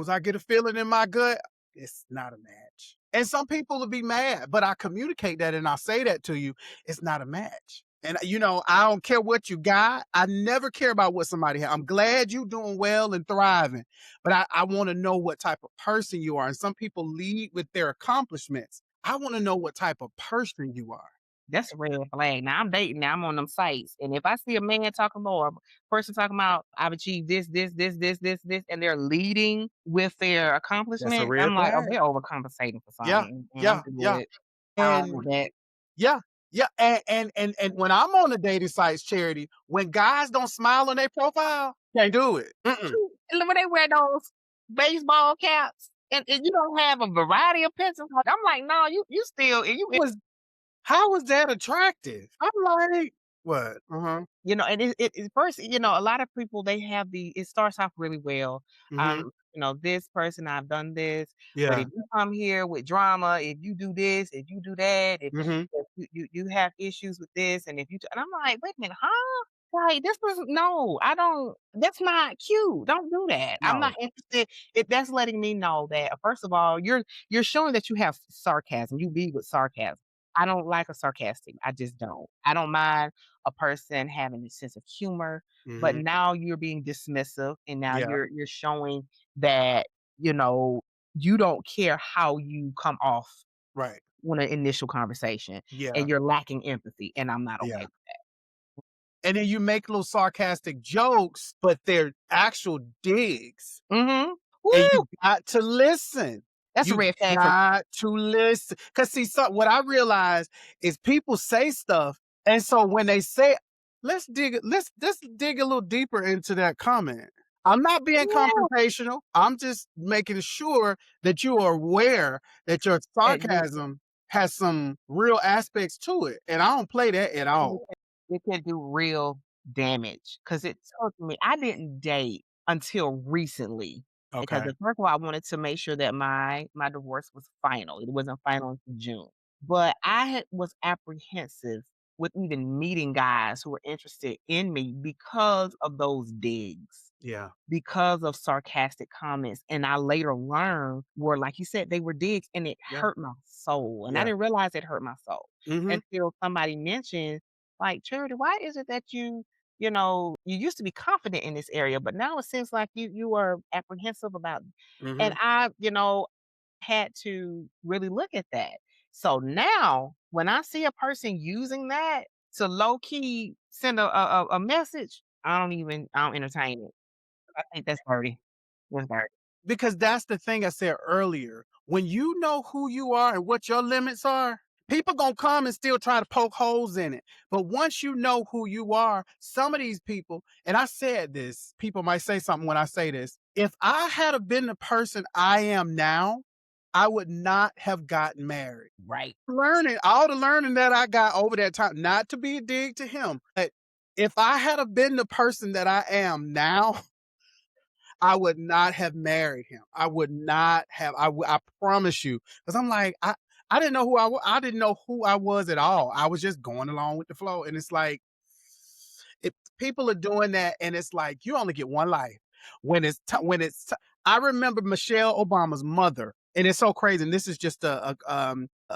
I get a feeling in my gut, it's not a match. And some people will be mad, but I communicate that and I say that to you, it's not a match. And I don't care what you got. I never care about what somebody has. I'm glad you doing well and thriving, but I want to know what type of person you are. And some people lead with their accomplishments. I want to know what type of person you are. That's a red flag. Now I'm dating, now I'm on them sites, and if I see a man talking or a person talking about, "I've achieved this," and they're leading with their That's a accomplishments, red I'm like, "Oh, flag. they're overcompensating for Yeah, something, and I'm yeah, yeah. good. I don't And want that." yeah, yeah, and when I'm on the dating sites, Charity, when guys don't smile on their profile, can't do it. Mm-mm. And when they wear those baseball caps and you don't have a variety of pencils, I'm like, "No, you still and you." Was How was that attractive? I'm like, what? Uh-huh. And it first, a lot of people, they have it starts off really well. Mhm. This person, I've done this, but Yeah. if you come here with drama, if you do this, if you do that, Mhm. if you have issues with this, and if and I'm like, wait a minute, huh? Like this person, no, I don't. That's not cute. Don't do that. I'm No. not interested. If that's letting me know that, first of all, you're showing that you have sarcasm. You lead with sarcasm. I don't like a sarcastic. I just don't. I don't mind a person having a sense of humor, but Mhm. now you're being dismissive and now Yeah. you're showing that, you know, you don't care how you come off Right. on an initial conversation Yeah. and you're lacking empathy, and I'm not okay Yeah. with that. And then you make little sarcastic jokes, but they're actual digs. Mhm. And Woo! you got to listen. That's a You red flag for got to listen. Cause see, what I realize is people say stuff, and so when they say, let's dig a little deeper into that comment. I'm not being yeah, confrontational. I'm just making sure that you are aware that your that you sarcasm has some real aspects to it. And I don't play that at all. it can do real damage because it took me I didn't date until recently because Okay. the first of all, I wanted to make sure that my divorce was final. It wasn't final until June. But was apprehensive with even meeting guys who were interested in me because of those digs, Yeah. because of sarcastic comments, and I later learned were, like you said, they were digs, and it Yeah. hurt my soul, and I Yeah. didn't realize it hurt my soul Hmm. until somebody mentioned, like, "Charity, why is it that you used to be confident in this area, but now it seems like you are apprehensive about." And Hmm. I, had to really look at that. So now, when I see a person using that to low key send a message, I don't entertain it. I think that's dirty. That's dirty. Because that's the thing I said earlier. When you know who you are and what your limits are, people gonna come and still try to poke holes in it. But once you know who you are, some of these people, and I said this, people might say something when I say this. If I had have been the person I am now, I would not have gotten married. Right. Learning all the learning that I got over that time, not to be a dig to him, but if I had have been the person that I am now, I would not have married him. I would not have. I promise you, because I'm like I didn't know who I didn't know who I was at all. I was just going along with the flow, and it's like if people are doing that, and it's like you only get one life. I remember Michelle Obama's mother, and it's so crazy. And this is just a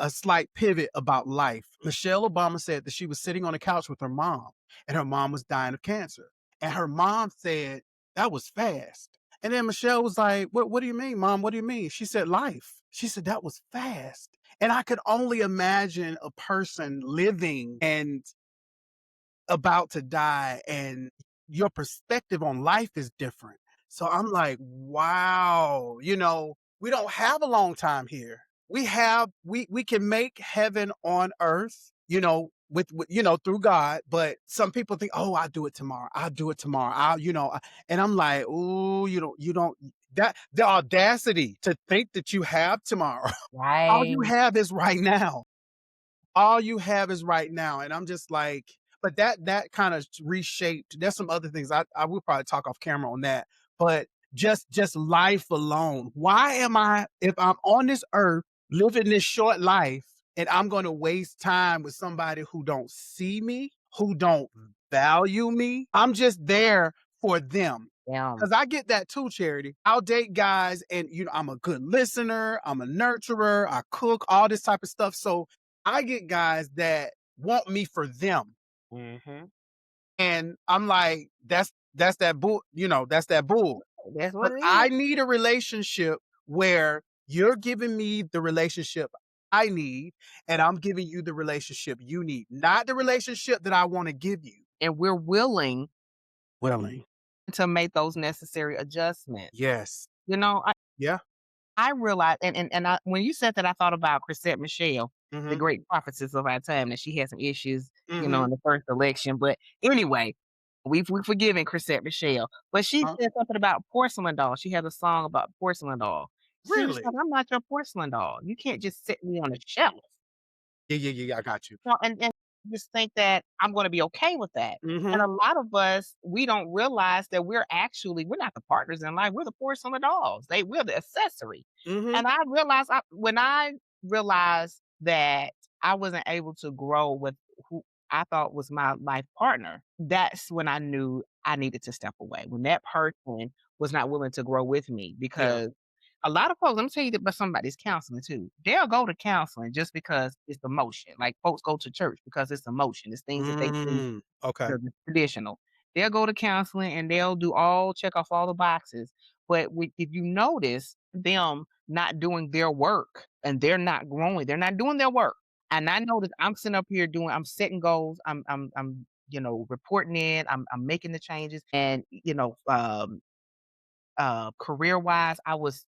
slight pivot about life. Michelle Obama said that she was sitting on a couch with her mom, and her mom was dying of cancer, and her mom said that was fast. And then Michelle was like, what do you mean, mom? What do you mean? She said, life. She said, that was fast. And I could only imagine a person living and about to die, and your perspective on life is different. So I'm like, wow, we don't have a long time here. We can make heaven on earth, with through God, but some people think, oh, I'll do it tomorrow. I'll do it tomorrow. And I'm like, oh, you don't that the audacity to think that you have tomorrow. All Right. you have is right now. All you have is right now. And I'm just like, but that kind of reshaped. There's some other things I will probably talk off camera on that, but just life alone. Why am I, if I'm on this earth living this short life, and I'm going to waste time with somebody who don't see me, who don't value me? I'm just there for them. Damn. Cause I get that too, Charity. I'll date guys, and I'm a good listener, I'm a nurturer, I cook, all this type of stuff. So I get guys that want me for them. Mhm. And I'm like, that's that bull, that's that bull. That's what But it I is. need a relationship where you're giving me the relationship I need, and I'm giving you the relationship you need, not the relationship that I want to give you. And we're willing Willing. to make those necessary adjustments. Yes. You know, Yeah. I realized, and I, when you said that, I thought about Chrisette Michelle, the Mm-hmm. great prophetess of our time, that she had some issues, Mm-hmm. in the first election. But anyway, we've forgiven Chrisette Michelle. But she Huh? said something about porcelain doll. She had a song about porcelain doll. She was Really? like, "I'm not your porcelain doll. You can't just sit me on a shelf." Yeah, yeah, yeah, yeah. I got you. No, and just think that I'm gonna be okay with that. And Mm-hmm. a lot of us, we don't realize that we're not the partners in life. We're the porcelain dolls. We're the accessory. Mm-hmm. And I realized when I realized that I wasn't able to grow with who I thought was my life partner, that's when I knew I needed to step away. When that person was not willing to grow with me, Yeah. because a lot of folks, let me tell you about somebody's counseling too. They'll go to counseling just because it's emotion. Like folks go to church because it's emotion. It's things that they do Okay. that are traditional. They'll go to counseling and they'll check off all the boxes. But if you notice them not doing their work and they're not growing, they're not doing their work. And I notice I'm sitting up here I'm setting goals. I'm reporting in. I'm making the changes, and career wise, I was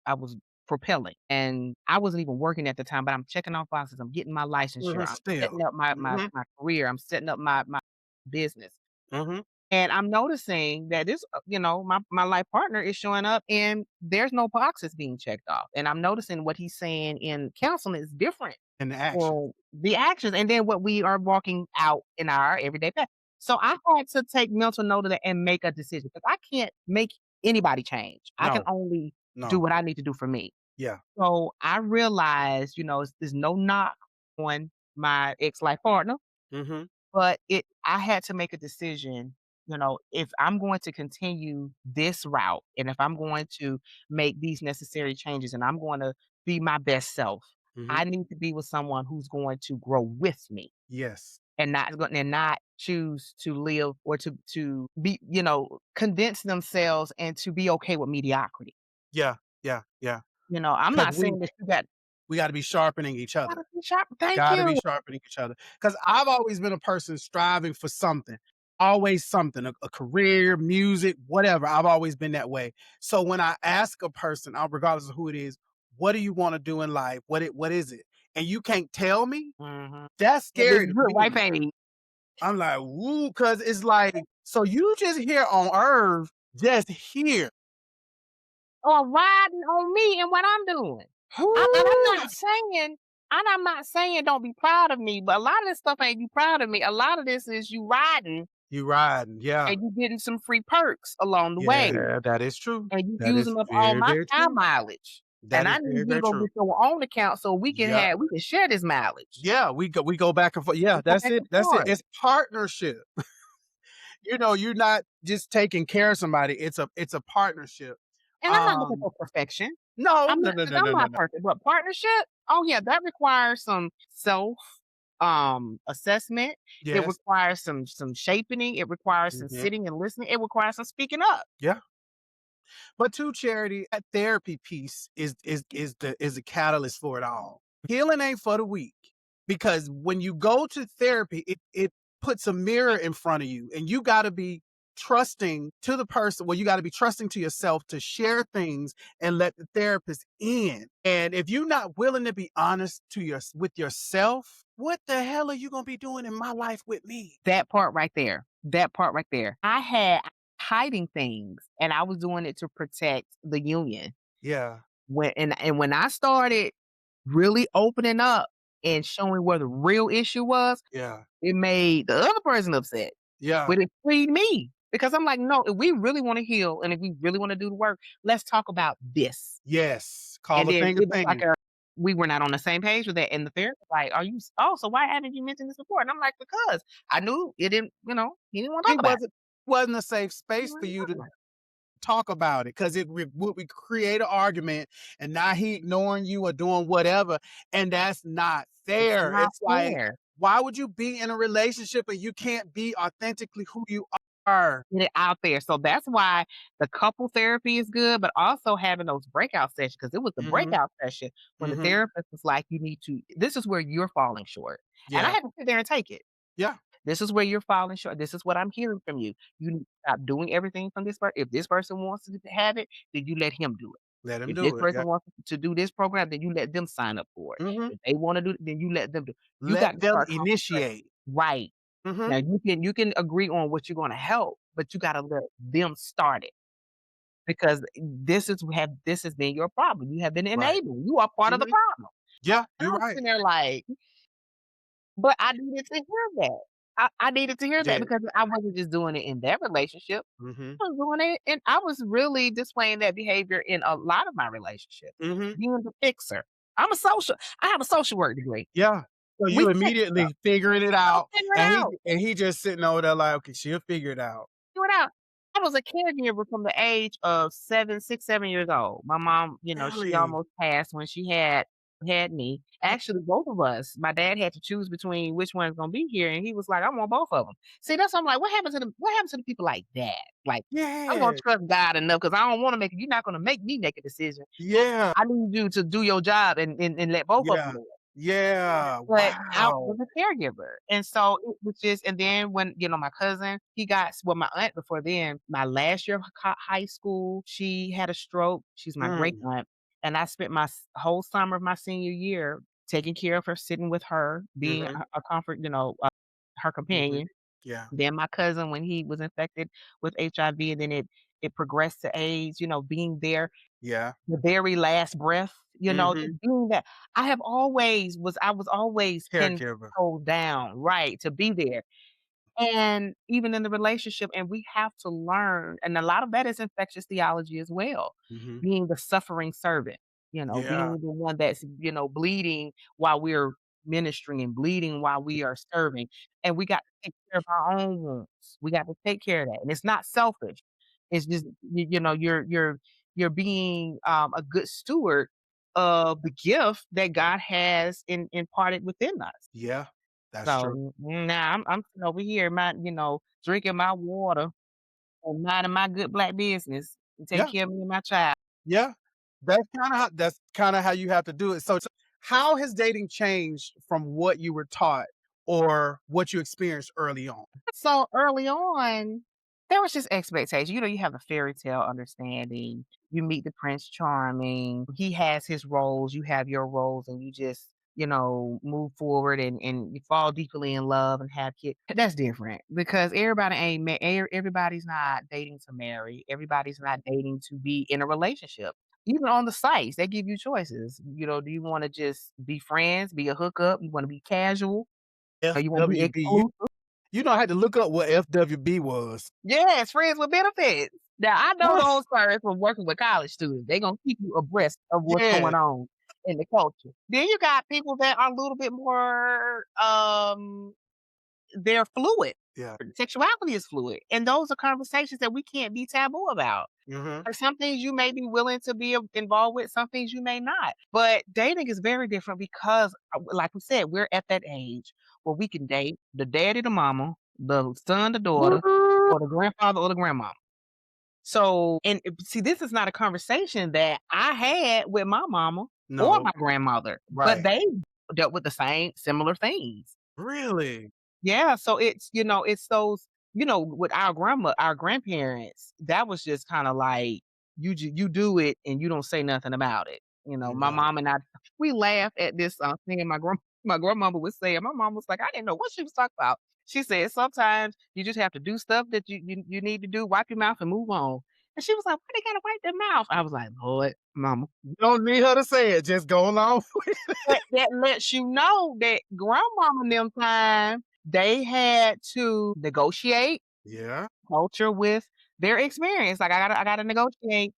propelling, and I wasn't even working at the time, but I'm checking off boxes. I'm getting my licensure. Mhm, I'm still. setting up Mhm, my career. I'm setting up my business. mhm. And I'm noticing that my life partner is showing up and there's no boxes being checked off. And I'm noticing what he's saying in counseling is different And the action. for the actions and then what we are walking out in our everyday path. So I had to take mental note of that and make a decision because I can't make anybody change. I can No, only do no. what I need to do for me. Yeah. So I realized, there's no knock on my ex-life partner, Mhm. but I had to make a decision, if I'm going to continue this route and if I'm going to make these necessary changes and I'm going to be my best self, Mhm. I need to be with someone who's going to grow with me Yes. and not choose to live or to be, condense themselves and to be okay with mediocrity. Yeah, yeah, yeah. I'm 'Cause not saying that you we gotta be sharpening each gotta other. be sharp. Thank Gotta be you. sharpening each other. Because 'Cause I've always been a person striving for something. Always something, a career, music, whatever. I've always been that way. So when I ask a person, regardless of who it is, "What do you wanna do in life? What is it?" And you can't tell me, Mhm. that's At this scary to good white me. page. I'm like, "Woo," because it's like, so you just here on earth, just here. Or riding on me and what I'm doing. And I'm Whoo! not saying don't be proud of me, but a lot of this stuff ain't you proud of me. A lot of this is you riding You riding, yeah. and you getting some free perks along the way, Yeah, that is true. and you That is using up all very, my very car true. mileage. That And is I need very, you to very go true. get your own account so Yeah. we can share this mileage. Yeah, we go back and forth. Yeah, We go that's back it, and that's it. forth. It's partnership. You're not just taking care of somebody, it's a partnership. And I'm not looking Um, for perfection. no, I'm no, not no, because no, 'cause I'm no, no, not no. perfect, but partnership, oh, yeah, that requires some assessment. It Yes. requires some shaping. It requires some Mhm. sitting and listening. It requires some speaking up. Yeah. But to Charity, that therapy piece is the catalyst for it all. Healing ain't for the weak because when you go to therapy, it puts a mirror in front of you, and you got to be trusting to the person. Well, you got to be trusting to yourself to share things and let the therapist in. And if you're not willing to be honest to your with yourself, what the hell are you gonna be doing in my life with me? That part right there. That part right there. I had hiding things and I was doing it to protect the union. Yeah, When I started really opening up and showing where the real issue was, yeah, it made the other person upset, yeah. but it freed me because I'm like, no, if we really want to heal and if we really want to do the work, let's talk about this. Yes. Call And a then thing a it was like thing. we were not on the same page with that. And the therapist like, are you? Oh, so why haven't you mentioned this before? And I'm like, because I knew it didn't. He didn't want to talk It about it. wasn't a safe He didn't space for want to you talk to about it. talk about it because would create an argument, and now he ignoring you or doing whatever, and that's not It's fair. not It's like, fair. why would you be in a relationship and you can't be authentically who you are? Get it out there. So that's why the couple therapy is good, but also having those breakout sessions because it was the Mhm, breakout session when the mhm. therapist was like, you need to. This is where you're falling short, and I Yeah, had to sit there and take it. yeah. This is where you're falling short. This is what I'm hearing from you. You need to stop doing everything from this person. If this person wants to have it, then you let him do it. Let him If this do it. Yeah. person wants to do this program, then you let them sign up for it. Mhm. If they want to do it, then you let them do it. You got Let to them start concentrating. initiate. Right. Now Mhm. you can agree on what you're gonna help, but you gotta let them start it because this has been your problem. You have been Right. enabling. You are part of the Mhm. problem. Yeah, And you're I'm right. sitting there like, but I needed to hear that. I needed to hear that Did. because I wasn't just doing it in that relationship. Mhm. I was doing it and I was really displaying that behavior in a lot of my relationships, Mhm. being the fixer. I have a social work degree. Yeah. So We you fix stuff. immediately figuring it I was out, figuring it and out. he just sitting over there like, "Okay, she'll figure it out." Figure it out. I was a caregiver from the age of 7 years old. My mom, she Really? almost passed when she had me. Actually, both of us. My dad had to choose between which one's gonna be here, and he was like, "I want both of them." See, that's why I'm like, what happens to the people like that? Like, I'm gonna Yeah. trust God enough because I don't wanna make you're not gonna make me make a decision. Yeah. I need you to do your job and let both of them Yeah. do it. Yeah. But I was Wow. a caregiver, and so it was just and then when, my cousin, my aunt before then, my last year of high school, she had a stroke. She's my great Mm. aunt, and I spent my whole summer of my senior year taking care of her, sitting with her, being Mhm. a comfort, her Mhm. companion. Yeah. Then my cousin, when he was infected with HIV, and then it progressed to AIDS, being there Yeah. the very last breath, Mhm. just doing that. I was always 10 Caregiver. toes down, right, to be there. And even in the relationship, and we have to learn, and a lot of that is infectious theology as well, Mhm. being the suffering servant, Yeah. being the one that's, bleeding while we're ministering and bleeding while we are serving. And we got to take care of our own wounds. We got to take care of that. And it's not selfish. It's just you're being a good steward of the gift that God has imparted within us. Yeah. That's true. So, now I'm sitting over here, drinking my water and minding my good black business and taking Yeah. care of me and my child. Yeah. That's kinda how you have to do it. So how has dating changed from what you were taught or what you experienced early on? So early on, there was just expectation. You have a fairy tale understanding. You meet the Prince Charming. He has his roles, you have your roles, and you just, move forward and you fall deeply in love and have kids. That's different because everybody's not dating to marry. Everybody's not dating to be in a relationship. Even on the sites, they give you choices. Do you wanna just be friends, be a hookup? You wanna be casual? Or you wanna be FWB. exclusive? I had to look up what FWB was. Yes, friends with benefits. Now, I know What? those first from working with college students. They gonna keep you abreast of what's Yeah. going on in the culture. Then you got people that are a little bit more, they're fluid. Yeah. Sexuality is fluid, and those are conversations that we can't be taboo about. Mhm. Or some things you may be willing to be involved with, some things you may not. But dating is very different because, like we said, we're at that age where we can date the daddy, the mama, the son, the daughter, What? or the grandfather or the grandmama. So, and see, this is not a conversation that I had with my mama or No. my grandmother, but Right. they dealt with the same similar things. Really? Yeah, so it's those, with our grandparents, that was just kinda like, you do it and you don't say nothing about it. My No. mom and I, we laugh at this, thing my grandmother was saying. My mom was like, I didn't know what she was talking about. She said, "Sometimes you just have to do stuff that you need to do, wipe your mouth and move on." And she was like, "Why they gotta wipe their mouth?" I was like, "Lord, mama." You don't need her to say it, just go along with it. That lets you know that grandmama and them time, they had to negotiate Yeah. culture with their experience. Like, I gotta negotiate,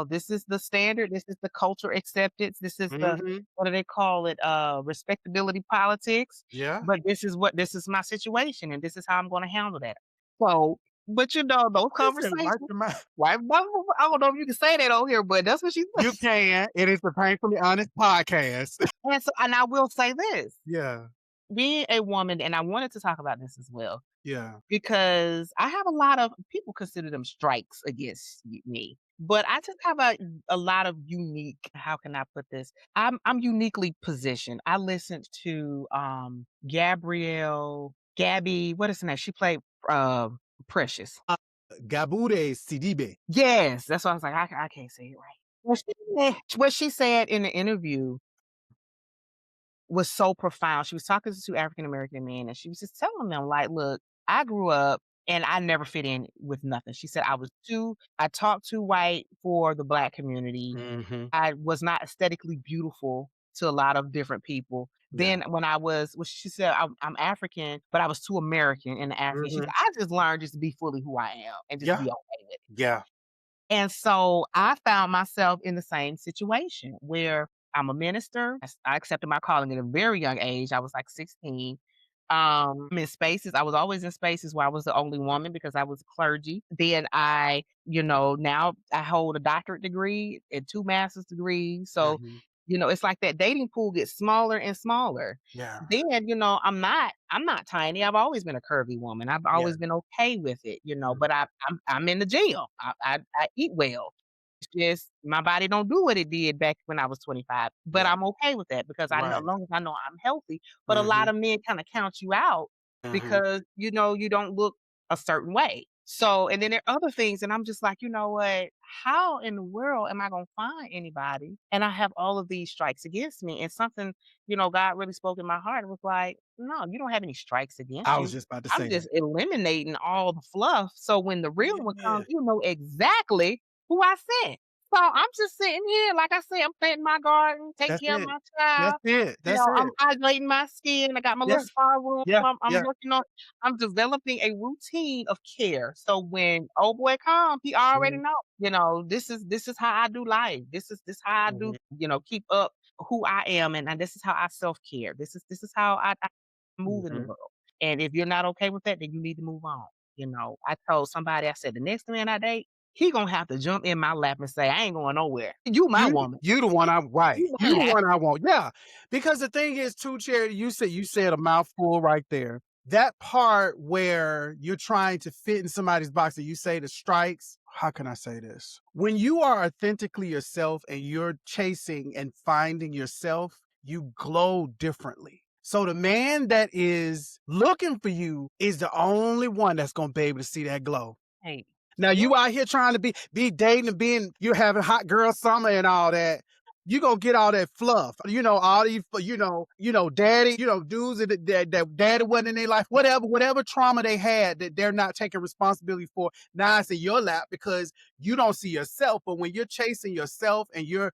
this is the standard, this is the culture acceptance, this is the, Mhm. what do they call it, respectability politics, Yeah. but this is my situation, and this is how I'm gonna handle that. So, but, those She said, conversations, "Wipe your mouth." right? I don't know if you can say that on here, but that's what she said. You can. It is the Painfully Honest podcast. And I will say this, Yeah. being a woman, and I wanted to talk about this as well, Yeah. because I have a lot of people consider them strikes against me. But I just have a lot of unique, how can I put this? I'm uniquely positioned. I listened to Gabby, what is her name? She played Precious. Uh, Gabourey Sidibe. Yes, that's why I was like, I can't say it right. What she said in the interview was so profound. She was talking to 2 African American men, and she was just telling them, like, "Look, I grew up and I never fit in with nothing." She said, I talked too white for the Black community. Mhm. I was not aesthetically beautiful to a lot of different people. Yeah. Then she said, I'm African, but I was too American in the African. She said, Mhm. I just learned just to be fully who I am and just Yeah. be okay with it. Yeah. And so I found myself in the same situation where I'm a minister. I accepted my calling at a very young age. I was like 16. I'm in spaces. I was always in spaces where I was the only woman because I was clergy. Then now I hold a doctorate degree and 2 master's degrees. So, Mhm. it's like that dating pool gets smaller and smaller. Yeah. Then, I'm not tiny. I've always been a curvy woman. I've Yeah. always been okay with it, Mhm. but I'm in the gym. I eat well. It's just my body don't do what it did back when I was 25, but Yeah. I'm okay with that because I know, as Right. long as I know I'm healthy. But a lot Mhm. of men kinda count you out Mhm. because, you don't look a certain way. So, and then there are other things, and I'm just like, "You know what? How in the world am I gonna find anybody?" And I have all of these strikes against me, and something, God really spoke in my heart. It was like, "No, you don't have any strikes against I was you. just about to I'm say that. just eliminating all the fluff, so when the real one Yeah. comes, you know exactly who I sent." So I'm just sitting here, like I said, I'm planting my garden, taking That's care of it. my That's child. it. That's I'm it. hydrating my skin. I got my little Yeah. spa room. Yeah. I'm Yeah. working on. I'm developing a routine of care. So when old boy comes, he already Mhm. know. This is how I do life. This how I do. Mhm. Keep up who I am, and this is how I self care. This is how I move in the Mhm. world. And if you're not okay with that, then you need to move on. I told somebody, I said, the next man I date, he gonna have to jump in my lap and say, I ain't going nowhere. You my woman. You the one I right. You my You the man. one I want. Yeah. Because the thing is too, Charity, you said a mouthful right there. That part where you're trying to fit in somebody's box that you say the strikes, how can I say this? When you are authentically yourself and you're chasing and finding yourself, you glow differently. So the man that is looking for you is the only one that's gonna be able to see that glow. Hey, Now yeah. you out here trying to be dating and you're having hot girl summer and all that. you gonna get all that fluff, all these, daddy, dudes that daddy wasn't in their life, whatever trauma they had that they're not taking responsibility for. Now it's in your lap because you don't see yourself. But when you're chasing yourself and you're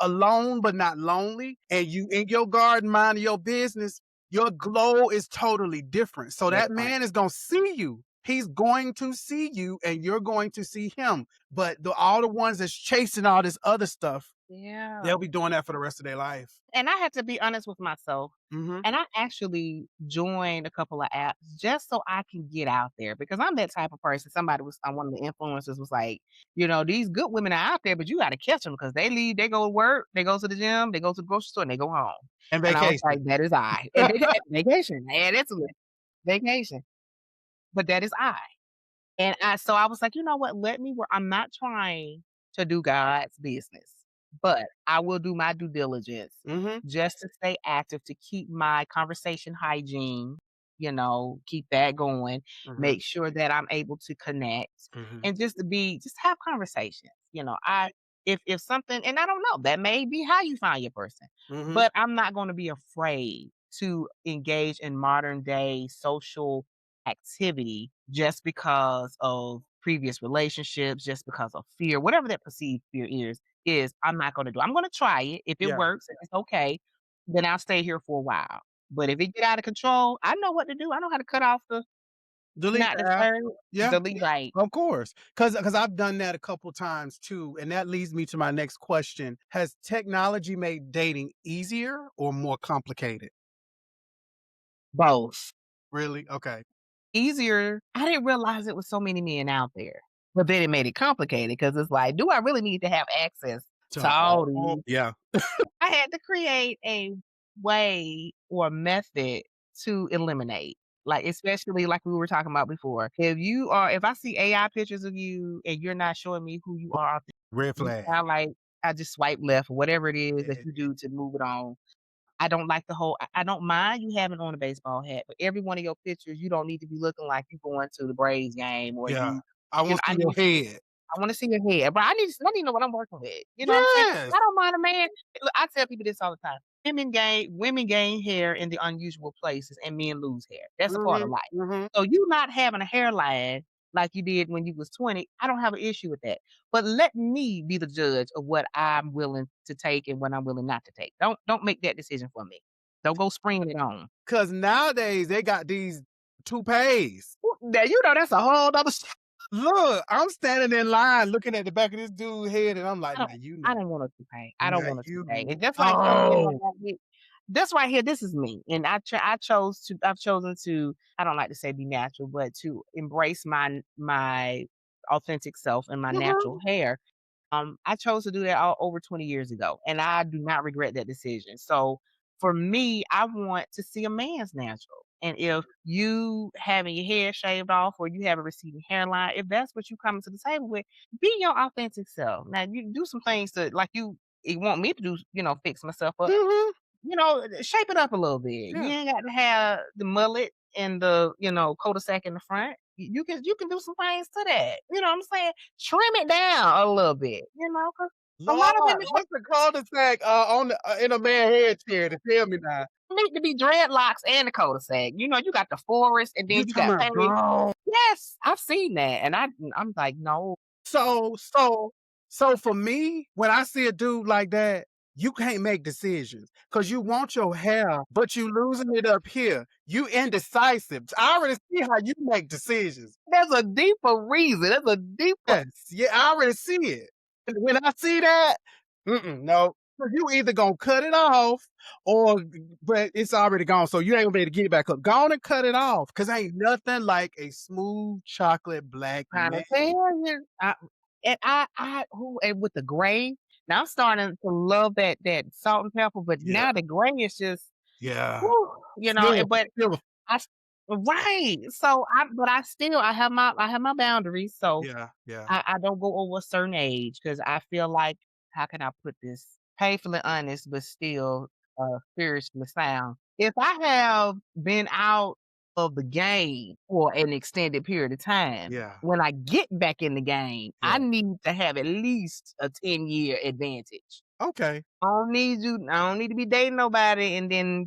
alone but not lonely, and you in your garden minding your business, your glow is totally different. So That's that right. man is gonna see you. He's going to see you, and you're going to see him. But all the ones that's chasing all this other stuff, Yeah. they'll be doing that for the rest of their life. And I had to be honest with myself. Mm-hmm. And I actually joined a couple of apps just so I can get out there because I'm that type of person. Somebody was one of the influencers was like, these good women are out there, but you got to catch them because they leave, they go to work, they go to the gym, they go to the grocery store, and they go home. And And I was vacation. like, that is I. And vacation, man, that's a vacation. But that is I. And I was like, "You know what? Let me work." I'm not trying to do God's business, but I will do my due diligence Mm-hmm. just to stay active, to keep my conversation hygiene, keep that going, Mm-hmm. make sure that I'm able to connect Mm-hmm. and just have conversations. If something, and I don't know, that may be how you find your person, Mm-hmm. but I'm not going to be afraid to engage in modern day social activity just because of previous relationships, just because of fear, whatever that perceived fear is I'm not going to do. I'm going to try it. If it Yeah. works and it's okay, then I'll stay here for a while. But if it get out of control, I know what to do. I know how to cut off the Delete not the app. disturb, Yeah. delete, right. Of course. Because I've done that a couple times too. And that leads me to my next question. Has technology made dating easier or more complicated? Both. Really? Okay. Easier. I didn't realize it was so many men out there. But then it made it complicated because it's like, do I really need to have access to all these? Yeah. I had to create a way or method to eliminate. Like, especially like we were talking about before. If I see AI pictures of you and you're not showing me who you are, Red you flag. sound like I just swipe left or whatever it is that Yeah. you do to move it on. I don't like the whole I don't mind you having on a baseball hat, but every one of your pictures, you don't need to be looking like you going to the Braves game or Yeah. I want to I see need your to see head. I wanna see your head, but I need to know what I'm working with. You know what I'm saying? Yes. I don't mind a man. Look, I tell people this all the time. Women gain hair in the unusual places and men lose hair. That's a part of Mhm, life. mhm. So you not having a hairline like you did when you was 20, I don't have an issue with that. But let me be the judge of what I'm willing to take and what I'm willing not to take. Don't make that decision for me. Don't go springing it on. 'Cause nowadays they got these toupees. Now, that's a whole other Look, I'm standing in line looking at the back of this dude's head, and I'm like, I don't "Now you I know. don't want a toupee. I don't Now want a you toupee. And just like some men know." don't like it, this right here, this is me. And I've chosen to, I don't like to say be natural, but to embrace my authentic self and my natural Mhm. hair. I chose to do that all over 20 years ago, and I do not regret that decision. So for me, I want to see a man's natural. And if you having your hair shaved off or you have a receding hairline, if that's what you coming to the table with, be your authentic self. Now you do some things to like you want me to do, fix myself up, Mhm. shape it up a little bit. You Yeah. ain't got to have the mullet and the, cul-de-sac in the front. You can do some things to that. You know what I'm saying? Trim it down a little bit, 'cause a Lord, lot of women what's the cul-de-sac, on the in a man head chair to tell me now? need to be dreadlocks and a cul-de-sac. You got the forest and You then you talking got about paved. grown. Yes, I've seen that, and I'm like, "No." So so so for me, when I see a dude like that, you can't make decisions because you want your hair, but you losing it up here. You indecisive. I already see how you make decisions. There's a deeper reason. There's a deeper Yes, yeah, I already see it. And when I see that, no. 'Cause you either gonna cut it off or but it's already gone, so you ain't gonna be able to get it back up. Go on and cut it off, cause ain't nothing like a smooth chocolate black kind man. of thing. And with the gray, now I'm starting to love that salt and pepper, but Yeah, now the gray is just, yeah. whew, Still, but still, I s right. So I have my boundaries, so yeah, yeah, I don't go over a certain age because I feel like, how can I put this? Painfully honest, but still, spiritually sound. If I have been out of the game for an extended period of time, yeah, when I get back in the game, I yeah. need to have at least a 10-year advantage. Okay. I don't need to be dating nobody, and then,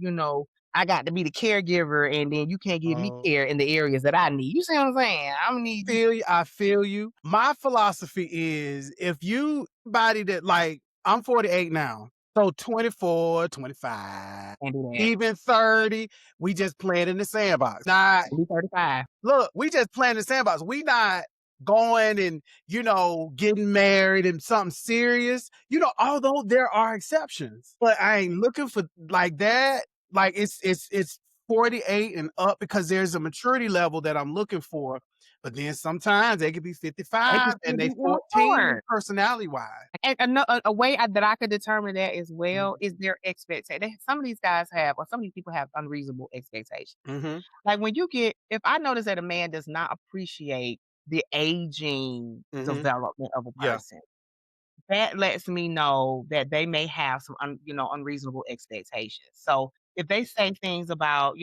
I got to be the caregiver, and then you can't give me Oh. care in the areas that I need. You see what I'm saying? I don't need you Feel you. I feel you. My philosophy is if you body that like I'm 48 now. So 24, 25, can't do that. even 30, we just playing in the sandbox. Not Be 35. look, we just playing in the sandbox. We not going and getting married and something serious. Although there are exceptions, but I ain't looking for like that. Like it's 48 and up because there's a maturity level that I'm looking for. But then sometimes they could be They 55 can still and be they 14 immature. personality wise. And a way that I could determine that as well Mhm. is their expectation. Some of these guys have, or some of these people have unreasonable expectations. Mhm. Like if I notice that a man does not appreciate the aging Mhm. development of a Yeah. person, that lets me know that they may have some unreasonable expectations. So if they say things about,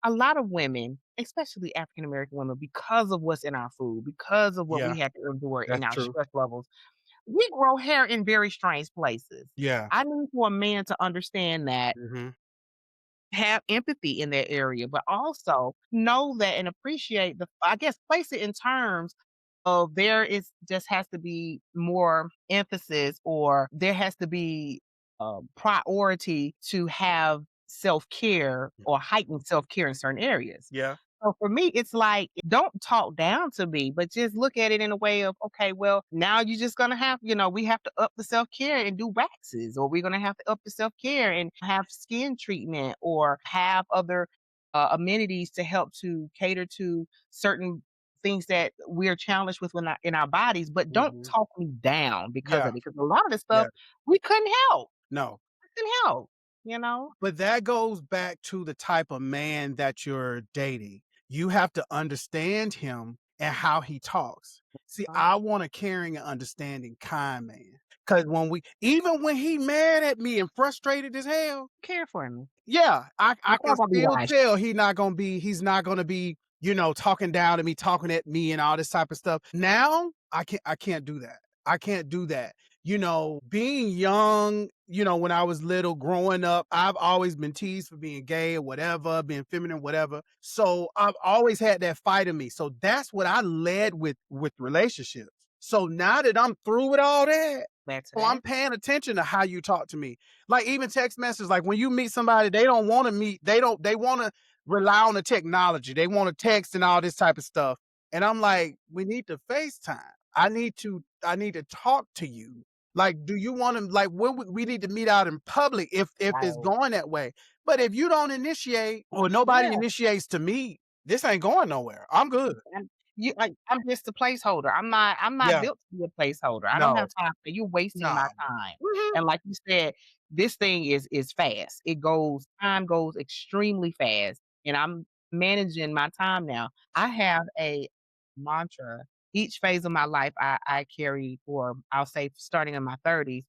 a lot of women, especially African American women, because of what's in our food, because of what Yeah. we had to endure in That's our true. stress levels, we grow hair in very strange places. Yeah. I need for a man to understand that, Mhm. have empathy in that area, but also know that and appreciate I guess, place it in terms of there is just has to be more emphasis, or there has to be priority to have self-care or heightened self-care in certain areas. Yeah. So for me, it's like, don't talk down to me, but just look at it in a way of, okay, well, now you're just gonna have, we have to up the self-care and do waxes, or we're gonna have to up the self-care and have skin treatment, or have other amenities to help to cater to certain things that we're challenged with in our bodies, but don't Mhm. talk me down because of Yeah. it. Because a lot of the Yeah. stuff we couldn't help. No. We couldn't help, you know? But that goes back to the type of man that you're dating. You have to understand him and how he talks. See, I want a caring and understanding kind man. Cause even when he mad at me and frustrated as hell, Care for me. yeah, I My can car gonna be still washed. tell he's not gonna be, talking down to me, talking at me and all this type of stuff. Now I can't do that. I can't do that. Being young, when I was little growing up, I've always been teased for being gay or whatever, being feminine, whatever. So I've always had that fight in me. So that's what I led with relationships. So now that I'm through with all that, Back to oh, I'm that. paying attention to how you talk to me. Like even text messages, like when you meet somebody, they don't want to meet, they want to rely on the technology. They want to text and all this type of stuff. And I'm like, we need to FaceTime. I need to talk to you. Like, do you want to like when we need to meet out in public if it's Right. going that way. But if you don't initiate or nobody Yeah. initiates to me, this ain't going nowhere. I'm good. And I'm just a placeholder. I'm not Yeah. built to be a placeholder. I don't have No. time for you wasting No. my time. Mhm. And like you said, this thing is fast. Time goes extremely fast. And I'm managing my time now. I have a mantra. Each phase of my life I carry for, I'll say, starting in my 30s,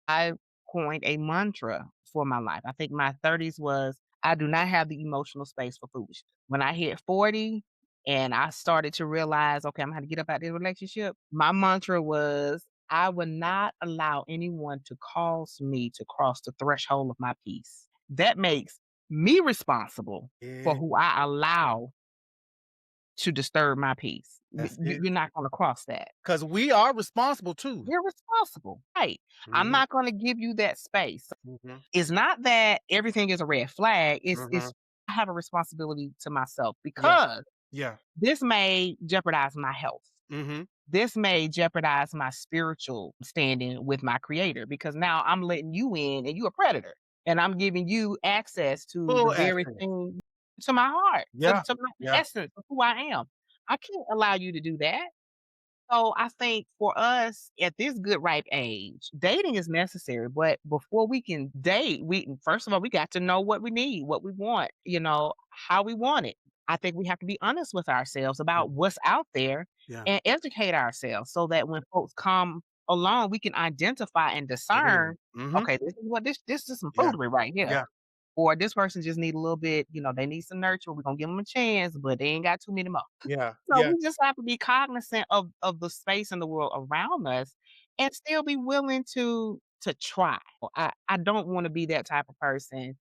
I coined a mantra for my life. I think my 30s was, I do not have the emotional space for foolishness. When I hit 40 and I started to realize, okay, I'm gonna have to get up out this relationship, my mantra was, I will not allow anyone to cause me to cross the threshold of my peace. That makes me responsible for Yeah, who I allow to disturb my peace. that's it. You're not gonna cross that. Because we are responsible too. You're responsible. Right. I'm Mhm, not gonna give you that space. mhm, It's not that everything is a red flag. It's mhm. I have a responsibility to myself, Yeah, because yeah. this may jeopardize my health. Mhm. This may jeopardize my spiritual standing with my creator, because now I'm letting you in and you a predator. And I'm giving you access to the Full very access. thing, to my heart, Yeah, to my yeah. essence of who I am. I can't allow you to do that. So I think for us at this good ripe age, dating is necessary. But before we can date, we first of all we got to know what we need, what we want, how we want it. I think we have to be honest with ourselves Mm, about what's out there yeah. and educate ourselves so that when folks come along, we can identify and Mhm, discern, mhm. okay, this is some Yeah, foolery right here. yeah, Or this person just need a little bit, they need some nurture. We're gonna give them a chance, but they ain't got too many more. yeah, So yeah, we just have to be cognizant of the space and the world around us, and still be willing to to try. I don't wanna be that type of person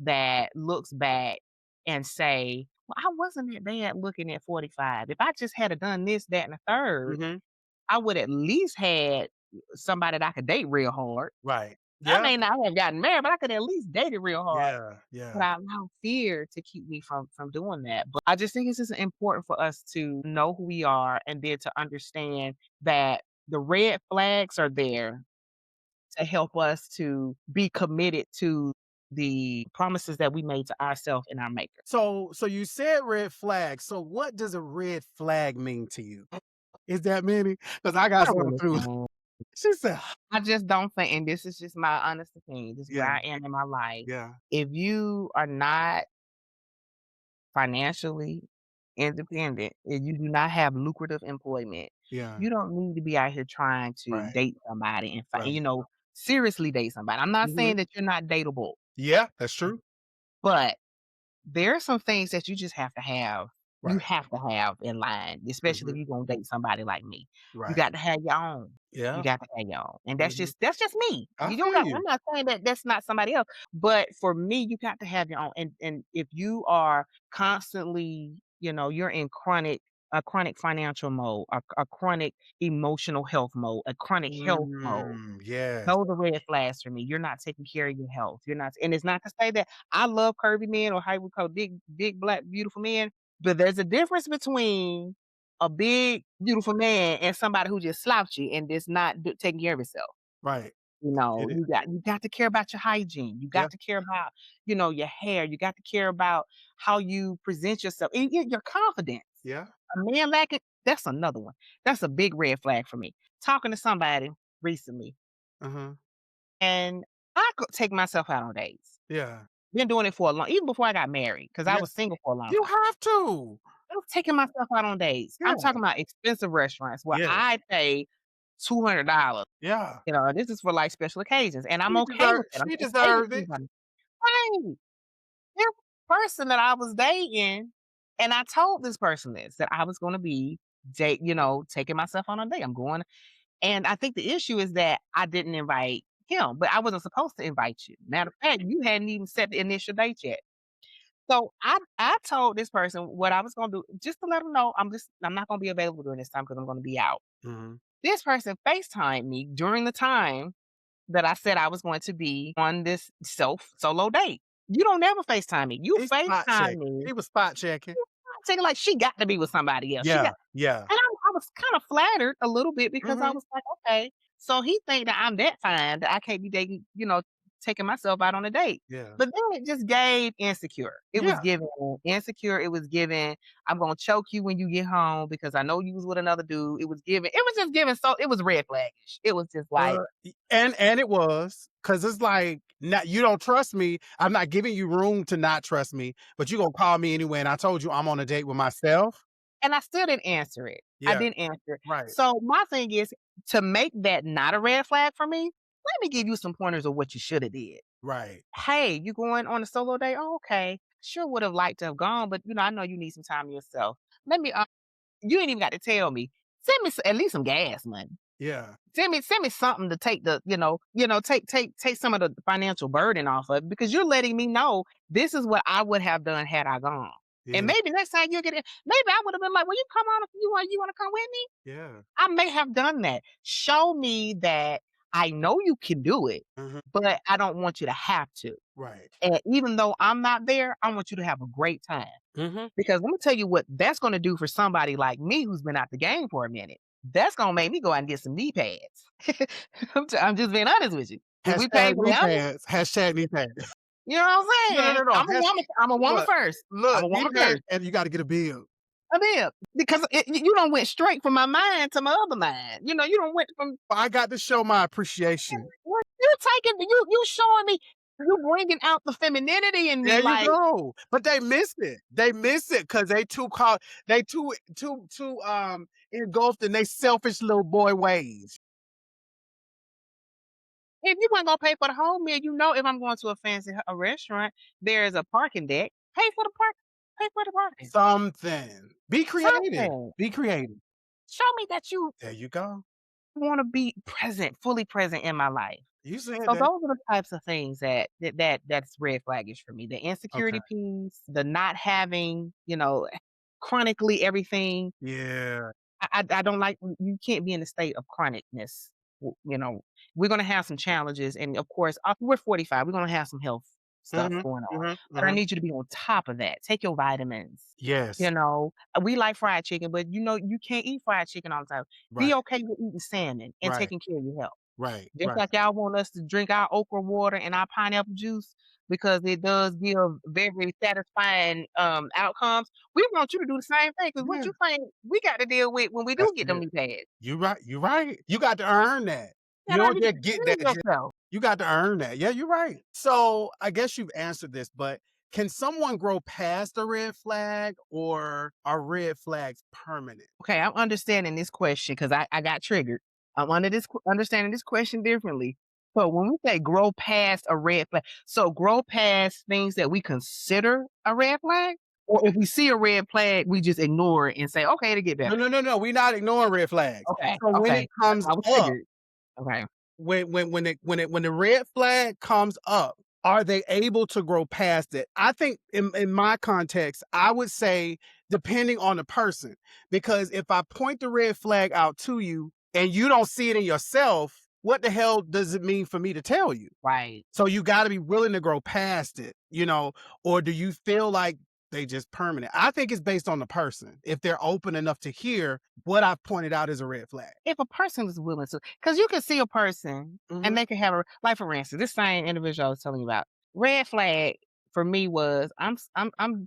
that looks back and say, "Well, I wasn't that bad looking at 45. If I just had a done this, that, and the third, Mhm. I would at least had somebody that I could date real hard. Right. I Yeah. may not have gotten married, but I could at least date it real hard." Yeah. But Yeah. I allow fear to keep me from doing that. But I just think it's just important for us to know who we are and then to understand that the red flags are there to help us to be committed to the promises that we made to ourselves and our maker. So you said red flag. So what does a red flag mean to you? Is that many? Because I I got don't some too. understand. She said, I just don't think, and this is just my honest opinion, this is where yeah, I am in my life. yeah, If you are not financially independent and you do not have lucrative employment, yeah. you don't need to be out here trying to Right. date somebody and Right. seriously date somebody. I'm not Mhm. saying that you're not dateable, Yeah, that's true. but there are some things that you just have to have. You Right. have to have in line, especially if Mhm. you're gonna date somebody like me. You Right. got to have your own. You Yeah. got to have your own. And Mhm. that's just me. I You don't feel got you. I'm not saying that that's not somebody else, but for me, you got to have your own. And if you are constantly, you're in chronic financial mode, a chronic emotional health mode, a chronic health mode, Yes. those are red flags for me. You're not taking care of your health. You're not, and it's not to say that I love curvy men or how we call big, black, beautiful men, but there's a difference between a big, beautiful man and somebody who just slouchy and just not taking care of himself. Right. It is. You got to care about your hygiene. You Yeah. got to care about, your hair. You got to care about how you present yourself and your confidence. Yeah. A man lacking, that's another one. That's a big red flag for me. Talking to somebody recently, Uh-huh. and I could take myself out on dates. Yeah. Been doing it for a long even before I got married, because I Yeah. was single for a long You time. have to. I was taking myself out on dates. I'm Yeah. talking about expensive restaurants where Yes. I pay $200. Yeah. This is for, like, special occasions, and I'm okay with it. I'm She okay with deserved it. anybody. Right. This person that I was dating, and I told this person this, that I was gonna be taking myself on a date. I'm going, and I think the issue is that I didn't invite him, but I wasn't supposed to invite you. Matter of fact, you hadn't even set the initial date yet. So I told this person what I was gonna do just to let them know I'm not gonna be available during this time because I'm gonna be out. Mhm. This person FaceTimed me during the time that I said I was going to be on this solo date. You don't never FaceTime me. You He spot FaceTime check. me. He was spot checking. I'm thinking like she got to be with somebody else. She Yeah. got Yeah. and I was kind of flattered a little bit because I Mhm. was like, okay, so he think that I'm that fine that I can't be dating, taking myself out on a date. Yeah. But then it just gave insecure. It was Yeah. given insecure. It was given, I'm gonna choke you when you get home because I know you was with another dude. It was just given so it was red flagish. It was just like, And it was, cause it's like, not you don't trust me. I'm not giving you room to not trust me, but you gonna call me anyway. And I told you I'm on a date with myself. and I still didn't answer it. I Yeah. didn't answer it. Right. So my thing is to make that not a red flag for me, let me give you some pointers of what you should have did. Right. "Hey, you going on a solo date? Oh, okay. Sure would have liked to have gone, but, I know you need some time to yourself. Let me, you ain't even got to tell me. Send me at least some gas money. Yeah. Send me something to take take some of the financial burden off of it because you're letting me know this is what I would have done had I gone. And Yeah. maybe next time you get it, maybe I would have been like, well, you come on if you want to come with me? Yeah. I may have done that. Show me that I know you can do it, Mhm. but I don't want you to have to. Right. And even though I'm not there, I want you to have a great time. Mhm. Because let me tell you what that's gonna do for somebody like me who's been out the game for a minute. That's gonna make me go out and get some knee pads. I'm just being honest with you. If we Hashtag painfully knee honest, pads. Hashtag knee pads. you know what I'm No, no, saying? no, no. I'm a woman Look, first. I'm look, a knee woman pads, first. and you got to get a bill. I did. Because you don't went straight from my mind to my other mind. You don't went from I got to show my appreciation. what you taking you showing me you bringing out the femininity in me There you like go. But they miss it. They miss it because they too caught. They too engulfed in they selfish little boy ways. if you weren't gonna pay for the whole meal, if I'm going to a fancy a restaurant, there's a parking deck. Pay for the parking. Something. Be creative. Something. Be creative. Show me that you There you go. want to be present, fully present in my life. You said So that. those are the types of things that's red flaggish for me. The Okay. insecurity piece, the not having, chronically everything. Yeah. I don't like you can't be in a state of chronicness. We're gonna have some challenges, and of course, we're 45. We're gonna have some health stuff Mhm. going on, Mhm. but I Mhm. need you to be on top of that. Take your vitamins. Yes. We like fried chicken, but you can't eat fried chicken all the time. Be Right. okay with eating salmon and Right. taking care of your health. Right. Just Right. like y'all want us to drink our okra water and our pineapple juice because it does give very satisfying, outcomes, we want you to do the same thing. Because what Yeah. you think we got to deal with when we do That's get them it. knee pads? You right. You right. You got to earn that. You You know, don't you got just to get that. prove yourself. You got to earn that. Yeah, you're right. So I guess you've answered this, but can someone grow past a red flag or are red flags permanent? Okay, I'm understanding this question because I got triggered. I'm understanding this question differently. So when we say grow past a red flag, so grow past things that we consider a red flag, or if we see a red flag, we just ignore it and say, okay, to get No, better. no, no, no. We're not ignoring red flags. Okay, So when it okay. comes I was up, triggered. Okay. when the red flag comes up, are they able to grow past it? I think in my context, I would say depending on the person, because if I point the red flag out to you and you don't see it in yourself, what the hell does it mean for me to tell you? Right. So you got to be willing to grow past it, or do you feel like they just permanent? I think it's based on the person. If they're open enough to hear what I've pointed out as a red flag. If a person is willing to, because you can see a person and Mhm. they can have like for instance, this same individual I was telling you about, red flag for me was I'm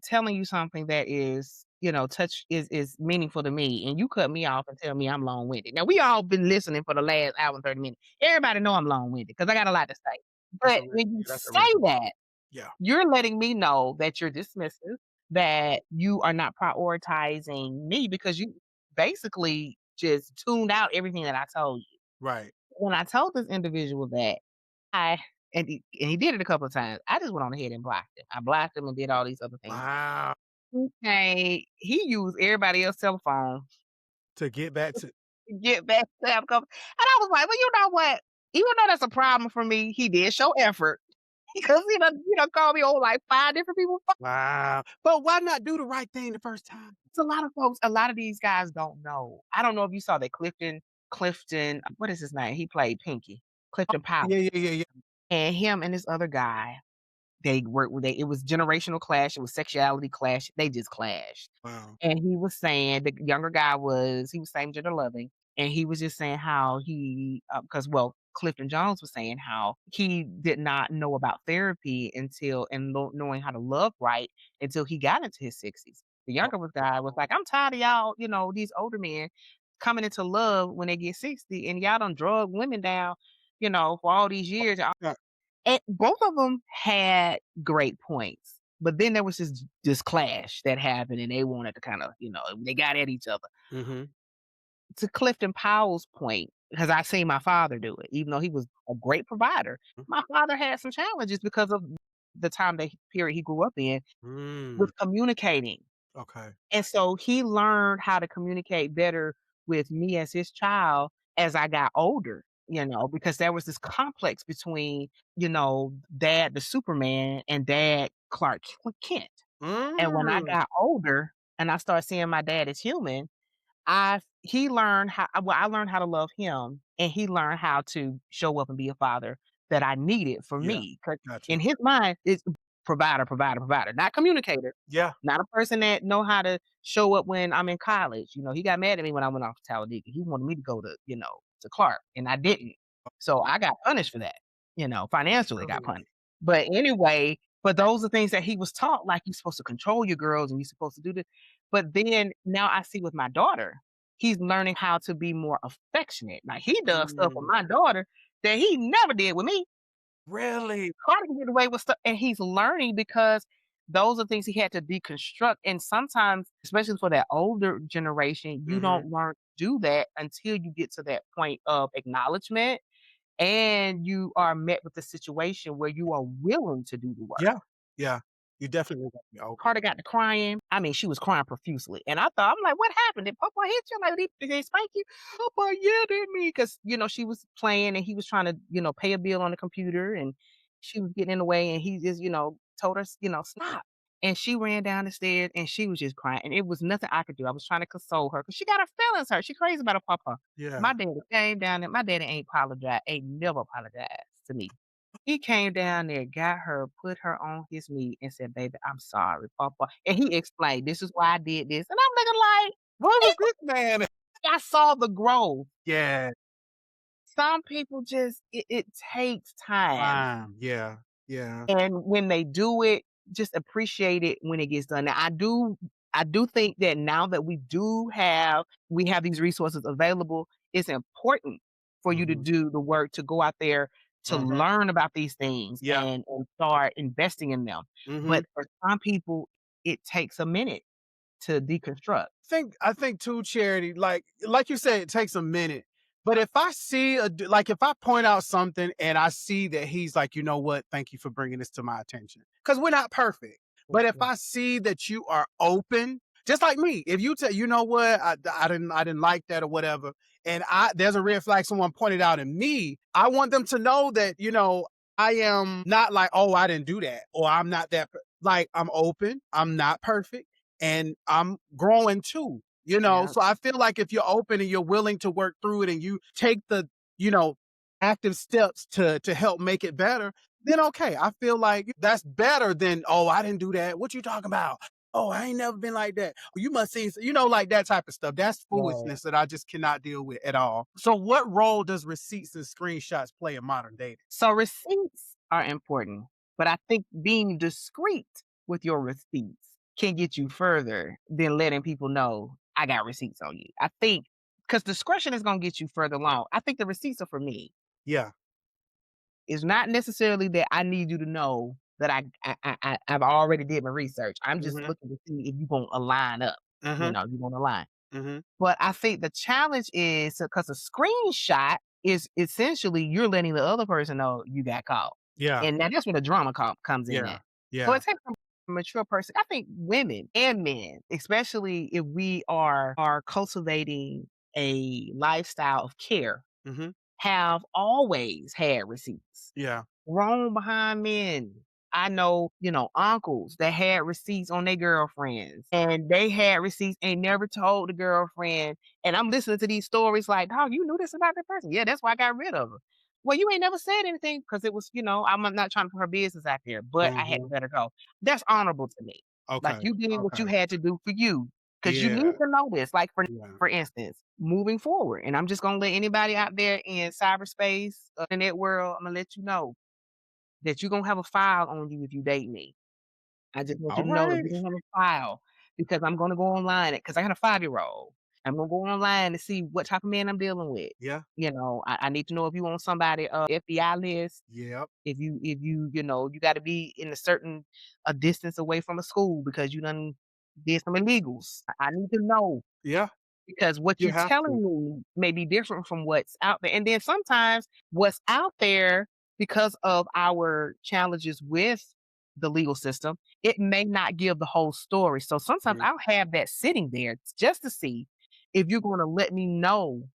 telling you something that is, touch is meaningful to me, and you cut me off and tell me I'm long winded. Now we all been listening for the last hour and 30 minutes. Everybody know I'm long winded because I got a lot to say. That's But a red. when you That's a red say flag. that, Yeah. you're letting me know that you're dismissive, that you are not prioritizing me because you basically just tuned out everything that I told you. Right. When I told this individual that I and he did it a couple of times, I just went on ahead and blocked him. I blocked him and did all these other things. Wow. Okay, he used everybody else's telephone To get back to to get back to have a couple, and I was like, "Well, you know what? Even though that's a problem for me, he did show effort because he done called me on like 5 different people. wow. But why not do the right thing the first time? It's a lot of folks, a lot of these guys don't know. I don't know if you saw that Clifton, what is his name? He played Pinky, Clifton Powell, Yeah, yeah, yeah, yeah. and him and this other guy, they worked with it was generational clash, it was sexuality clash, they just clashed. Wow. And he was saying the younger guy he was same gender loving, and he was just saying how Clifton Jones was saying how he did not know about therapy until and knowing how to love right until he got into his 60s. The Oh, younger guy was like, "I'm tired of y'all, these older men coming into love when they get 60 and y'all done drug women down, for all these years." yeah. And both of them had great points, but then there was this clash that happened, and they wanted to kinda, they got at each other. Mhm. To Clifton Powell's point, because I seen my father do it, even though he was a great provider, my father had some challenges because of the period he grew up in Mm. with communicating. Okay. And so he learned how to communicate better with me as his child as I got older, because there was this complex between, dad, the Superman, and dad, Clark Kent. And when I Mm. got older and I started seeing my dad as human, I learned how to love him, and he learned how to show up and be a father that I needed for Yeah. me. 'Cause Gotcha. in his mind, it's provider, provider, provider, not communicator, Yeah. not a person that know how to show up when I'm in college. He got mad at me when I went off to Talladega. He wanted me to go to Clark, and I didn't. So I got punished for that, financially got Really? punished. But anyway, those are things that he was taught, like you're supposed to control your girls and you're supposed to do this. But then now I see with my daughter, he's learning how to be more affectionate. Like he does stuff with Mm. my daughter that he never did with me. Really? Carter can get away with stuff, and he's learning because those are things he had to deconstruct. And sometimes, especially for that older generation, you Mhm. don't learn to do that until you get to that point of acknowledgement and you are met with a situation where you are willing to do the work. Yeah. Yeah. You definitely want to be open. Carter got to crying. I mean, she was crying profusely. And I'm like, what happened? Did Papa hit you? Like, did they spank you? Papa yelled at me. Cause, she was playing and he was trying to, pay a bill on the computer and she was getting in the way and he just, told her, stop. And she ran down the stairs and she was just crying. And it was nothing I could do. I was trying to console her because she got her feelings hurt. She crazy about her papa. Yeah. My daddy came down and my daddy ain't never apologized to me. He came down there, got her, put her on his knee, and said, "Baby, I'm sorry, Papa." And he explained, "This is why I did this." And I'm looking like, What was this man? I saw the growth. Yeah. Some people just it takes time. Fine. Yeah. Yeah. And when they do it, just appreciate it when it gets done. Now, I do think that now that we have these resources available, it's important for you to Hmm. do the work to go out there to Hmm. learn about these things Yeah. and start investing in them. Hmm. But for some people, it takes a minute to deconstruct. I think too, Charity, like you said, it takes a minute. But if I see like if I point out something and I see that he's like, you know what, thank you for bringing this to my attention, because we're not perfect. But if Mhm. I see that you are open, just like me, if you tell, you know what, I didn't like that or whatever, and there's a red flag someone pointed out in me, I want them to know that I am not like, oh, I didn't do that, or I'm not that. Like, I'm open. I'm not perfect and I'm growing too, Yeah. So I feel like if you're open and you're willing to work through it and you take the, you know, active steps to help make it better, then okay. I feel like that's better than, oh, I didn't do that. What you talking about? Oh, I ain't never been like that. You must see, like that type of stuff. That's Yeah. foolishness that I just cannot deal with at all. So what role does receipts and screenshots play in modern dating? So receipts are important, but I think being discreet with your receipts can get you further than letting people know I got receipts on you. I think because discretion is going to get you further along. I think the receipts are for me. Yeah. It's not necessarily that I need you to know that I've already did my research. I'm just Mm-hmm. looking to see if you're going to align up. Mm-hmm. You're going to align. Mm-hmm. But I think the challenge is because a screenshot is essentially you're letting the other person know you got caught. Yeah. And now that's where the drama comes in Yeah. at. So Yeah. it takes a mature person. I think women and men, especially if we are cultivating a lifestyle of care, Mm-hmm. have always had receipts. Yeah. Grown behind men. I know, uncles that had receipts on their girlfriends and they had receipts and never told the girlfriend. And I'm listening to these stories like, dog, you knew this about that person. Yeah, that's why I got rid of her. Well, you ain't never said anything because it was, I'm not trying to put her business out there, but I had to Mm-hmm. let her go. That's honorable to me. Like Okay. you did what you Okay. had to do for you because you need Yeah. to know this. Like Yeah. for instance, moving forward, and I'm just gonna let anybody out there in cyberspace, in that world, I'm gonna let you know that you're gonna have a file on you if you date me. I just want you All to know that right. you're gonna have a file because I'm gonna go online because I got a 5-year-old. I'm gonna go online to see what type of man I'm dealing with. Yeah. I need to know if you want somebody FBI list, Yep. if you gotta be in a distance away from a school because you done did some illegals. I need to know Yeah. because what You you're have to. telling me may be different from what's out there. And then sometimes what's out there, because of our challenges with the legal system, it may not give the whole story. So sometimes Mhm. I'll have that sitting there just to see if you're going to let me know,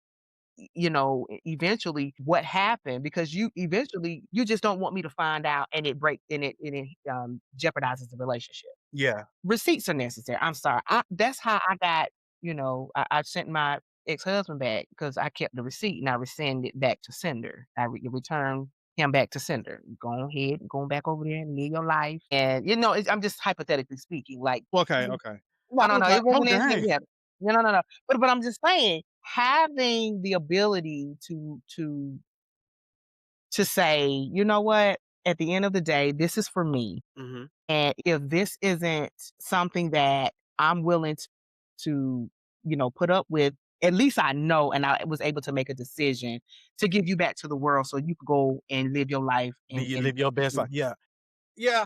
eventually what happened because you just don't want me to find out and it jeopardizes the relationship. Yeah. Receipts are necessary. I'm sorry. That's how I got, I sent my ex-husband back because I kept the receipt and I resend it back to sender. I returned him back to sender. Go ahead, going back over there and live your life. And I'm just hypothetically speaking. Like, Okay. Okay. no, no, no, Okay. it Oh, wasn't anything. dang. Yeah, no, no, no, no. But I'm just saying, having the ability to say, you know what, at the end of the day, this is for me. Mhm. And if this isn't something that I'm willing to put up with, at least I know and I was able to make a decision to give you back to the world so you could go and live your life Be and you and live your best life. Yeah. Yeah.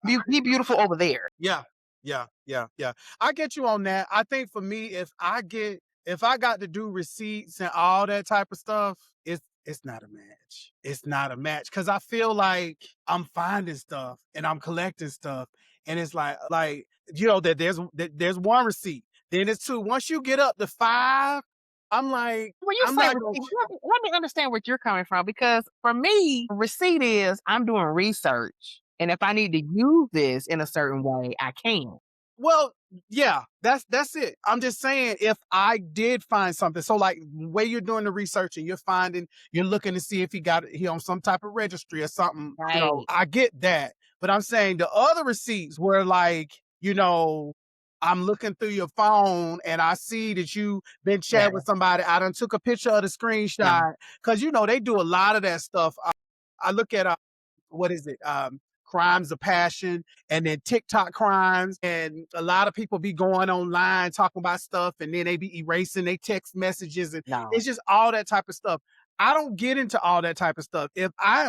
be beautiful over there. Yeah. Yeah. Yeah. Yeah. I get you on that. I think for me, if I got to do receipts and all that type of stuff, It's not a match. It's not a match because I feel like I'm finding stuff and I'm collecting stuff, and it's that there's one receipt, then it's two. Once you get up to five, I'm like, When you I'm say not gonna. receipt, let me understand where you're coming from because for me, receipt is I'm doing research. And if I need to use this in a certain way, I can. Well, yeah, that's it. I'm just saying if I did find something. So like way you're doing the research and you're looking to see if he on some type of registry or something, Right. I get that. But I'm saying the other receipts where I'm looking through your phone and I see that you been Yeah. chatting with somebody. I done took a picture of the No. screenshot because they do a lot of that stuff. I look at what is it? Crimes of passion and then TikTok crimes. And a lot of people be going online talking about stuff and then they be erasing their text messages. And No. it's just all that type of stuff. I don't get into all that type of stuff. If I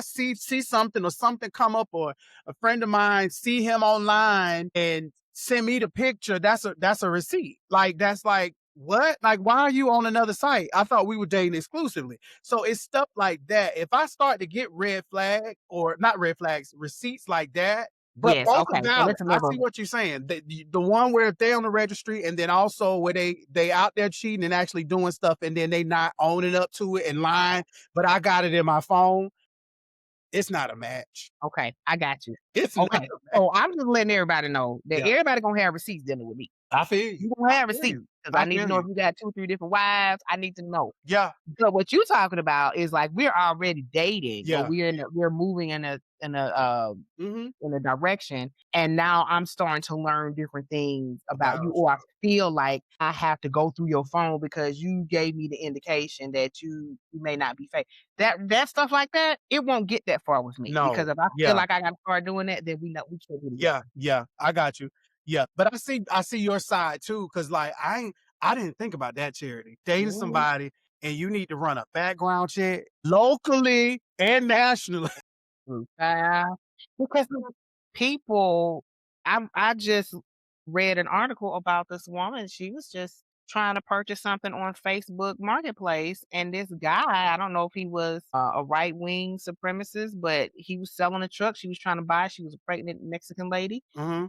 see something or something come up or a friend of mine see him online and send me the picture, that's a receipt. Like that's like what? Like why are you on another site? I thought we were dating exclusively. So it's stuff like that. If I start to get red flag or not red flags, receipts like that, but Yes. both are Okay. So valid. let's I never. see what you're saying. The one where they on the registry and then also where they out there cheating and actually doing stuff and then they not owning up to it and lying, but I got it in my phone. It's not a match. Okay. I got you. It's not Okay. a match. So I'm just letting everybody know that Yeah. everybody gonna have receipts dealing with me. I feel you. You gonna I have feel receipts you. because I I need to feel know if you. you got 2, 3 different wives. I need to know. Yeah. But what you talking about is like we're already dating or Yeah. we're moving Hmm. in a direction, and now I'm starting to learn different things about you, About or I feel like I have to go through your phone because you gave me the indication that you may not be fake. That stuff like that, it won't get that far with me because no. if I feel Yeah. like I gotta start doing that, then we know we can't be together. Yeah, yeah, I got you. Yeah, but I see your side too, because like I didn't think about that charity. Dating Mhm. somebody and you need to run a background check locally and nationally. Child. Because the people I just read an article about this woman. She was just trying to purchase something on Facebook Marketplace, and this guy, I don't know if he was a right wing supremacist, but he was selling a truck she was trying to buy. She was a pregnant Mexican lady. Hmm.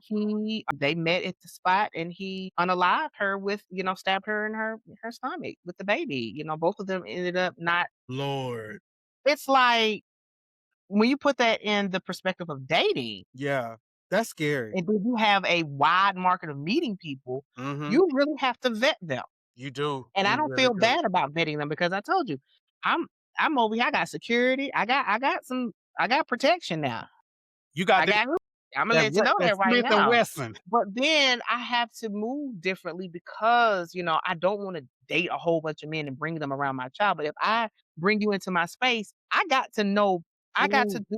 They met at the spot, and he unalived her with, stabbed her in her stomach with the baby. Both of them ended up not. Lord, It's like when you put that in the perspective of dating, yeah, that's scary. and then you have a wide market of meeting people, Hmm. you really have to vet them. You do, And I you don't really feel do. bad about vetting them because I told you, I'm I'm over here. I got security. I got protection now. You got I got Imma that let you know that that right Smith and now. Wesson. But then I have to move differently because, I don't wanna date a whole bunch of men and bring them around my child. But if I bring you into my space, I got to Who do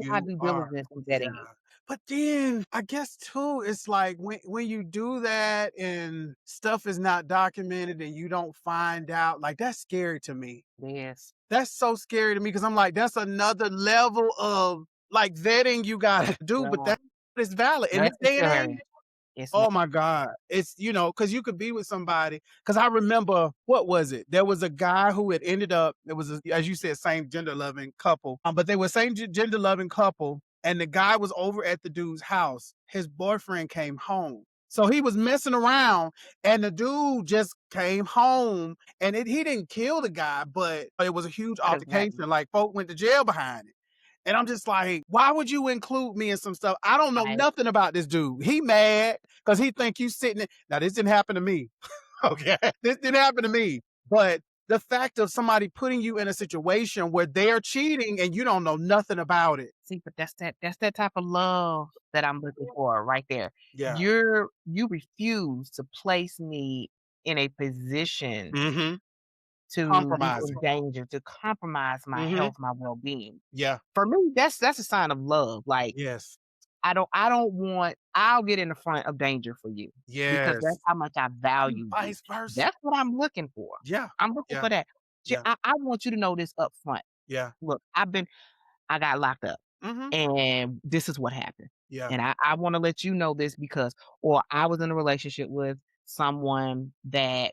my you due are. diligence in Yeah. vetting you. But then I guess too, it's like when you do that and stuff is not documented and you don't find out, like that's scary to me. Yes. That's so scary to me because I'm like, that's another level of like vetting you gotta do, but Yeah. that is valid in this day and age. Necessary. It's not Oh my God. It's, because you could be with somebody. Because I remember, what was it? There was a guy who had ended up, it was, as you said, same gender loving couple, but they were same gender loving couple. And the guy was over at the dude's house. His boyfriend came home. So he was messing around and the dude just came home and he didn't kill the guy, but it was a huge not exactly altercation. Like folk went to jail behind it. And I'm just like, why would you include me in some stuff? I don't know right. nothing about this dude. He mad because he think you sitting. Now this didn't happen to me. Okay, this didn't happen to me. But the fact of somebody putting you in a situation where they're cheating and you don't know nothing about it. See, but that's that type of love that I'm looking for right there. Yeah. You refuse to place me in a position Mm-hmm. to be in Compromising. danger, to compromise my Mm-hmm. health, my well-being. Yeah. For me, that's a sign of love. Like Yes. I don't want I'll get in the front of danger for you because that's Yes. how much I And value you. vice versa. That's what I'm looking for. Yeah. I'm looking Yeah. for that. Yeah. I want you to know this up front. Yeah. Look, I got locked up. Mm-hmm. And this is what happened. Yeah. And I wanna let you know this because or I was in a relationship with someone that,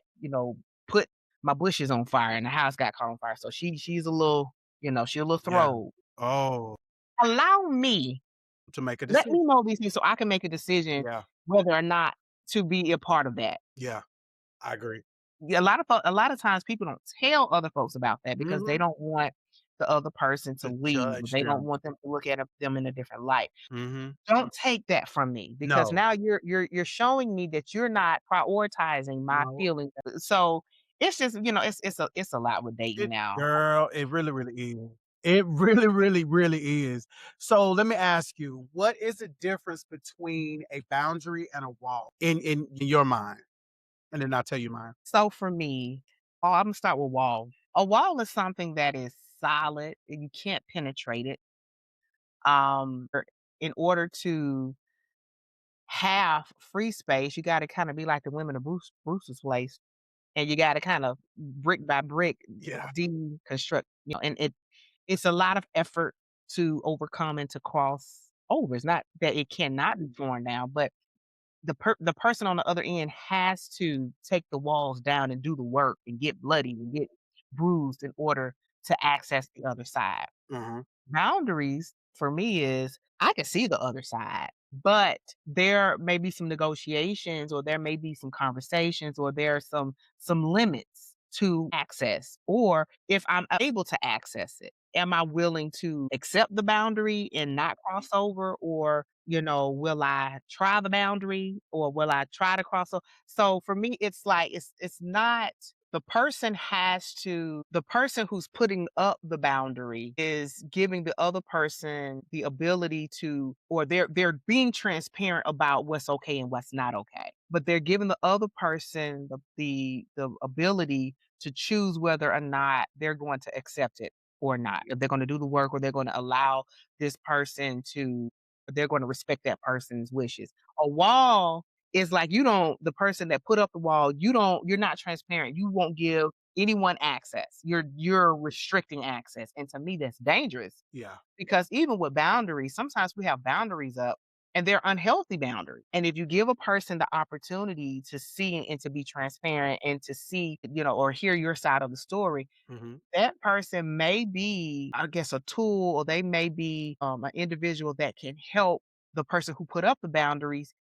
put my bush is on fire and the house got caught on fire. So she's a little, she a little Yeah. throw. Oh, Allow me, to make a let decision. me know these things so I can make a decision Yeah. whether or not to be a part of that. Yeah. I agree. Yeah, a lot of times people don't tell other folks about that because they Mhm. don't want the other person to To leave. judge They don't them. want them to look at them in a different light. Mhm. Don't take that from me because No. now you're showing me that you're not prioritizing my No. feelings. So it's just, it's a lot with dating It now. girl, it really, really is. It really, really, really is. So let me ask you, what is the difference between a boundary and a wall in your mind? And then I'll tell you mine. So for me, I'm gonna start with wall. A wall is something that is solid and you can't penetrate it. In order to have free space, you got to kind of be like the women of Bruce's place, and you got to kind of brick by brick Yeah. deconstruct. And it's a lot of effort to overcome and to cross over. It's not that it cannot be torn down, but the person on the other end has to take the walls down and do the work and get bloody and get bruised in order to access the other side. Mhm. Boundaries for me is I can see the other side, but there may be some negotiations or there may be some conversations or there are some limits to access. Or if I'm able to access it, am I willing to accept the boundary and not cross over? Or, will I try the boundary or will I try to cross over? So for me, it's like it's not the person who's putting up the boundary is giving the other person the ability to, or they're being transparent about what's okay and what's not okay. But they're giving the other person the ability to choose whether or not they're going to accept it or not. If they're going to do the work or they're going to allow this person to they're going to respect that person's wishes. A wall is like the person that put up the wall, you're not transparent. You won't give anyone access. You're restricting access. And to me, that's dangerous Yeah. because even with boundaries, sometimes we have boundaries up and they're unhealthy boundaries. And if you give a person the opportunity to see and to be transparent and to see, or hear your side of the story, Mhm. that person may be, I guess, a tool, or they may be an individual that can help the person who put up the boundaries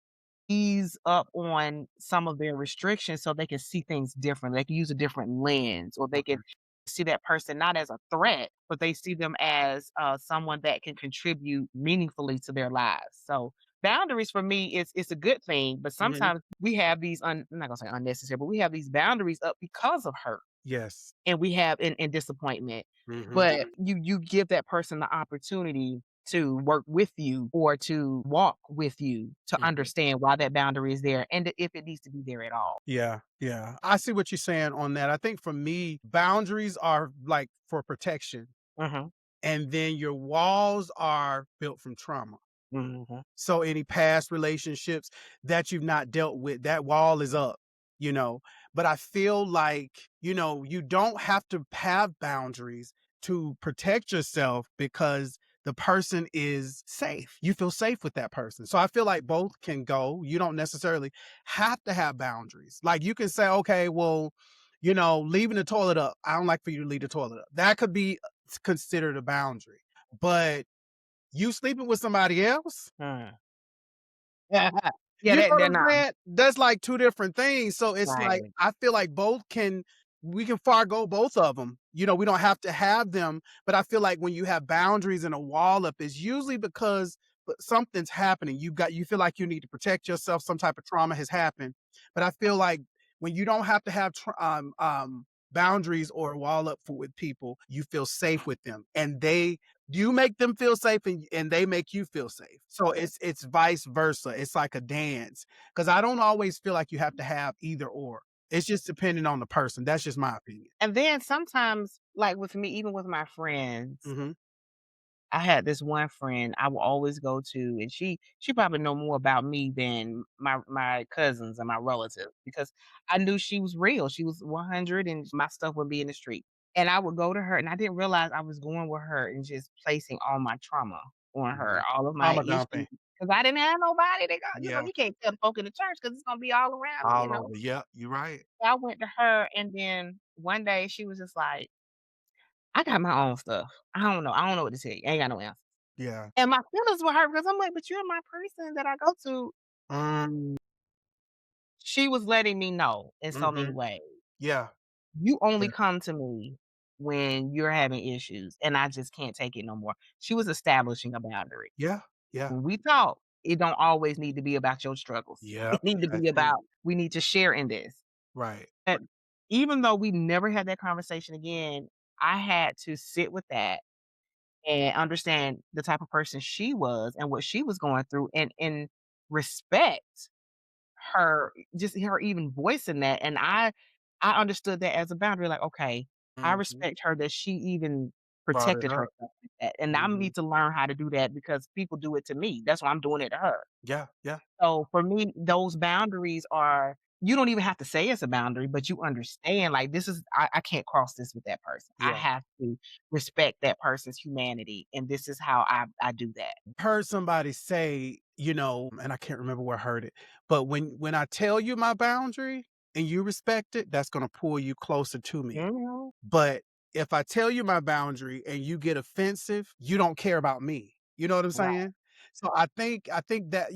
ease up on some of their restrictions so they can see things differently. They can use a different lens, or they can Okay. see that person not as a threat, but they see them as someone that can contribute meaningfully to their lives. So boundaries for me is it's a good thing, but Mhm. sometimes we have these I'm not gonna say unnecessary, but we have these boundaries up because of hurt Yes. and we have in disappointment. Mhm. But you give that person the opportunity to work with you or to walk with you to Mhm. understand why that boundary is there and if it needs to be there at all. Yeah, yeah. I see what you're saying on that. I think for me, boundaries are like for protection, Mhm, and then your walls are built from trauma. mhm. So any past relationships that you've not dealt with, that wall is up, you know. But I feel like, you don't have to have boundaries to protect yourself because the person is safe. You feel safe with that person. So I feel like both can go. You don't necessarily have to have boundaries. Like you can say, okay, well, leaving the toilet up. I don't like for you to leave the toilet up. That could be considered a boundary. But you sleeping with somebody else, Mm. Yeah, you know what they're I'm not saying? That's like 2 different things, so it's like, right. I feel like we can forego both of them. We don't have to have them, but I feel like when you have boundaries and a wall up, it's usually because something's happening. You feel like you need to protect yourself, some type of trauma has happened, but I feel like when you don't have to have boundaries or a wall up with people, you feel safe with them, and you make them feel safe and they make you feel safe. So it's vice versa. It's like a dance. Because I don't always feel like you have to have either or. It's just depending on the person. That's just my opinion. And then sometimes, like with me, even with my friends, Hmm. I had this one friend I will always go to, and she probably know more about me than my cousins and my relatives because I knew she was real. She was 100, and my stuff would be in the street. And I would go to her, and I didn't realize I was going with her and just placing all my trauma on her, Hmm. all of my Trauma issues, dumping. because I didn't have nobody to go. Yeah. You can't tell folk in the church because it's gonna be all around me. All over. Yeah, you're right. I went to her, and then one day she was just like, "I got my own stuff. I don't know what to tell you. I ain't got no answer." Yeah. And my feelings were hurt because I'm like, "But you're my person that I go to." Mm, She was letting me know in so many mhm. ways. Yeah. You Yeah. only come to me when you're having issues, and I just can't take it no more. She was establishing a boundary. Yeah. Yeah. When we talk, it don't always need to be about your struggles. Yeah. It need to That's be it. about, we need to share in this. Right. And even though we never had that conversation again, I had to sit with that and understand the type of person she was and what she was going through and respect her, just her even voicing that, and I understood that as a boundary, like, okay, I Mhm. respect her that she even Brought it protected up. herself like that, and I Mhm. need to learn how to do that because people do it to me. That's why I'm doing it to her. Yeah. Yeah. So, for me, those boundaries are, you don't even have to say it's a boundary, but you understand, like, this is, I can't cross this with that person. I Yeah. have to respect that person's humanity, and this is how I do that. Heard somebody say, and I can't remember where I heard it, but when I tell you my boundary and you respect it, that's gonna pull you closer to me. Mhm. But if I tell you my boundary and you get offensive, you don't care about me. You know what I'm Right. saying? So I think that,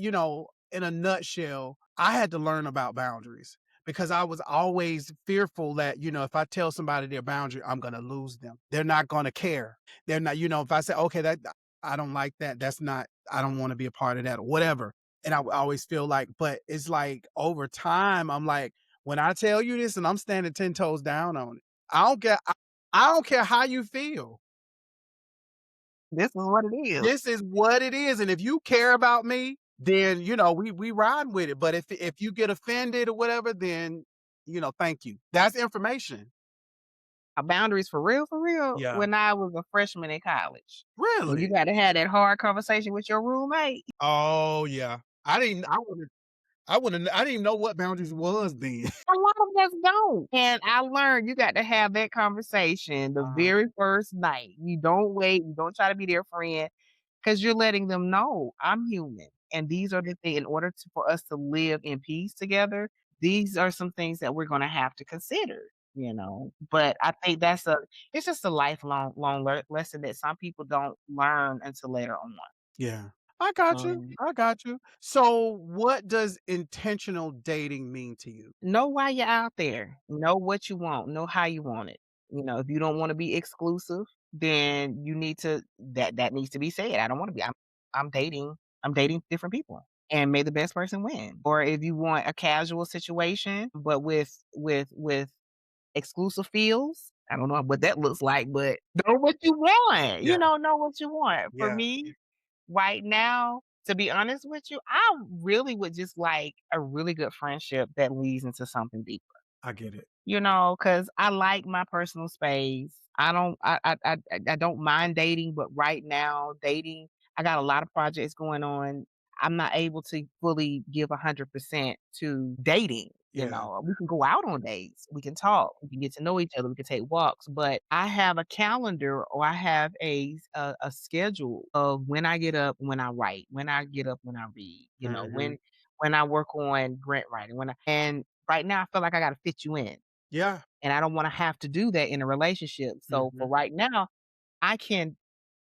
in a nutshell, I had to learn about boundaries because I was always fearful that, if I tell somebody their boundary, I'm gonna lose them. They're not gonna care. They're not, if I say, okay, that I don't like that, that's not, I don't want to be a part of that or whatever. And I would always feel like, but it's like over time, I'm like, when I tell you this and I'm standing 10 toes down on it, I don't care. I don't care how you feel. This is what it is. This is what it is, and if you care about me, then, we ride with it, but if you get offended or whatever, then, thank you. That's information. Boundaries for real, Yeah. when I was a freshman in college. When you Really? gotta have that hard conversation with your roommate. Oh, yeah. I didn't even know what boundaries was then. A lot of us don't. And I learned you got to have that conversation the Uh-huh. very first night. You don't wait, you don't try to be their friend, because 'cause you're letting them know, "I'm human, and these are the things, in order for us to live in peace together, these are some things that we're gonna have to consider," you know? But I think it's just a lifelong lesson that some people don't learn until later on. Yeah. I got you. Mhm. I got you. So, what does intentional dating mean to you? Know why you're out there. Know what you want. Know how you want it. If you don't wanna be exclusive, then you need to, that needs to be said. I don't wanna be, I'm dating I'm dating different people, and may the best person win. Or if you want a casual situation, but with exclusive feels, I don't know what that looks like, but know what you want. Yeah. Know what you want. For Yeah. me, right now, to be honest with you, I really would just like a really good friendship that leads into something deeper. I get it. Because I like my personal space. I don't mind dating, but right now, dating, I got a lot of projects going on. I'm not able to fully give 100% to dating. Yeah. We can go out on dates, we can talk, we can get to know each other, we can take walks, but I have a calendar, or I have a schedule of when I get up, when I write, when I get up, when I read, Mhm. when I work on grant writing, and right now I feel like I gotta fit you in, Yeah. and I don't wanna have to do that in a relationship. So for Mhm. right now, I can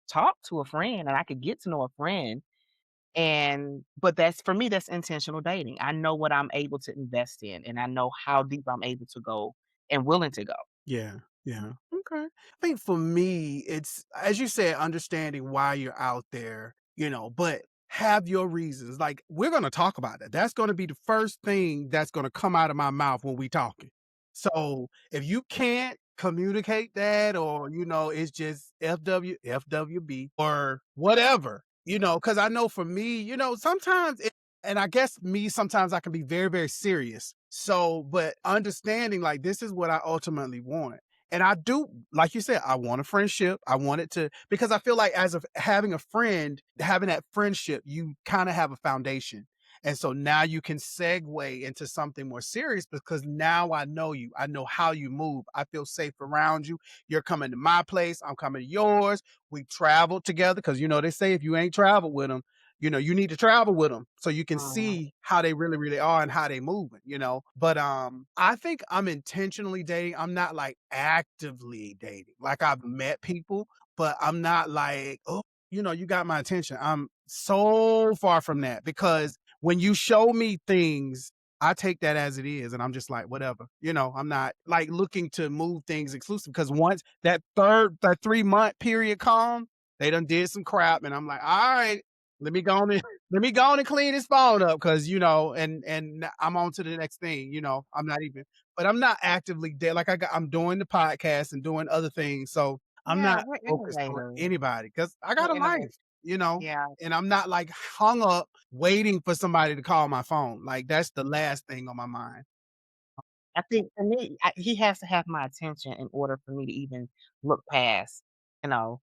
talk to a friend and I could get to know a friend, but that's, for me, that's intentional dating. I know what I'm able to invest in, and I know how deep I'm able to go and willing to go. Yeah. Yeah. Okay. I think for me, it's, as you said, understanding why you're out there, but have your reasons. Like, we're going to talk about that. That's going to be the first thing that's going to come out of my mouth when we talking. So if you can't communicate that, or, it's just FWB or whatever, because I know for me, sometimes and I guess me, sometimes I can be very, very serious. So, but understanding, like, this is what I ultimately want. And I do, like you said, I want a friendship. I want it to, because I feel like as of having a friend, having that friendship, you kind of have a foundation. And so now you can segue into something more serious because now I know you. I know how you move. I feel safe around you. You're coming to my place. I'm coming to yours. We traveled together because, they say if you ain't traveled with them, you need to travel with them so you can Mhm. see how they really, really are and how they moving. But I think I'm intentionally dating. I'm not like actively dating. Like I've met people, but I'm not like, oh, you got my attention. I'm so far from that because when you show me things, I take that as it is, and I'm just like, whatever. I'm not like looking to move things exclusive because once that 3-month period come, they done did some crap, and I'm like, all right, let me go on and let me go on and clean this phone up because and I'm on to the next thing. I'm not even, but I'm not actively there. Like I'm doing the podcast and doing other things, so I'm Yeah, not we're focused on innovators. anybody because I We're got a life. innovators. You know, Yeah. and I'm not like hung up waiting for somebody to call my phone. Like that's the last thing on my mind. I think for me, he has to have my attention in order for me to even look past.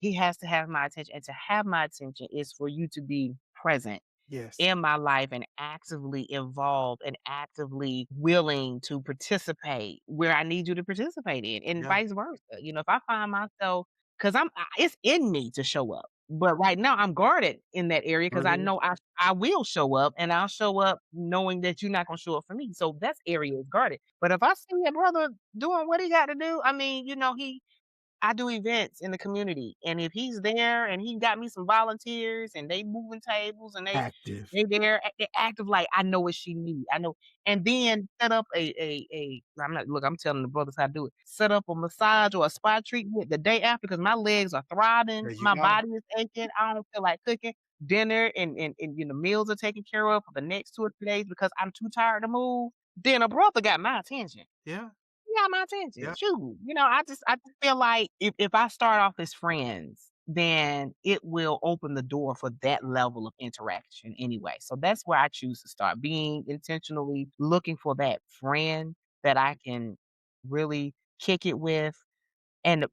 He has to have my attention, and to have my attention is for you to be present Yes. in my life and actively involved and actively willing to participate where I need you to participate in, and Yeah. vice versa. If I find myself, because it's in me to show up, but right now I'm guarded in that area because I Mhm. know I will show up, and I'll show up knowing that you're not gonna show up for me. So that's area is guarded. But if I see a brother doing what he got to do, I mean, I do events in the community, and if he's there and he got me some volunteers and they moving tables and Active. they there they active like I know what she need. I know, and then set up a I'm not look. I'm telling the brothers how to do it. Set up a massage or a spa treatment the day after because my legs are throbbing, There you my go. body is aching. I don't feel like cooking dinner, and meals are taken care of for the next 2 or 3 days because I'm too tired to move. Then a brother got my attention. Yeah. He got my attention. Yeah. Shoot, I just feel like if I start off as friends, then it will open the door for that level of interaction anyway. So that's where I choose to start, being intentionally looking for that friend that I can really kick it with. And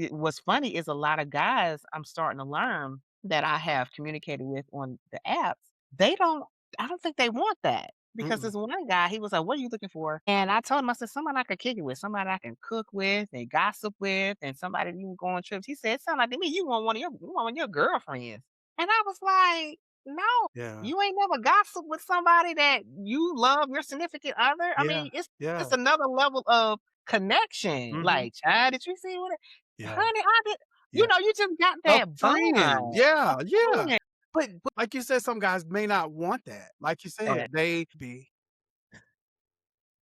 what's funny is a lot of guys I'm starting to learn that I have communicated with on the apps, they don't, I don't think they want that. Because Mm-mm. this one guy, he was like, "What are you looking for?" And I told him, I said, "Somebody I can kick it with, somebody I can cook with and gossip with, and somebody you can go on trips." He said, "It sounds like to me you want one of your girlfriends." And I was like, "No, Yeah. you ain't never gossip with somebody that you love, your significant other. I Yeah. mean, it's Yeah. just another level of connection. Mhm. Like, child, did you see what Yeah. honey, I did Yeah. you just got A that friend. bond. A Yeah. Yeah. friend But like you said, some guys may not want that. Like you that said, they be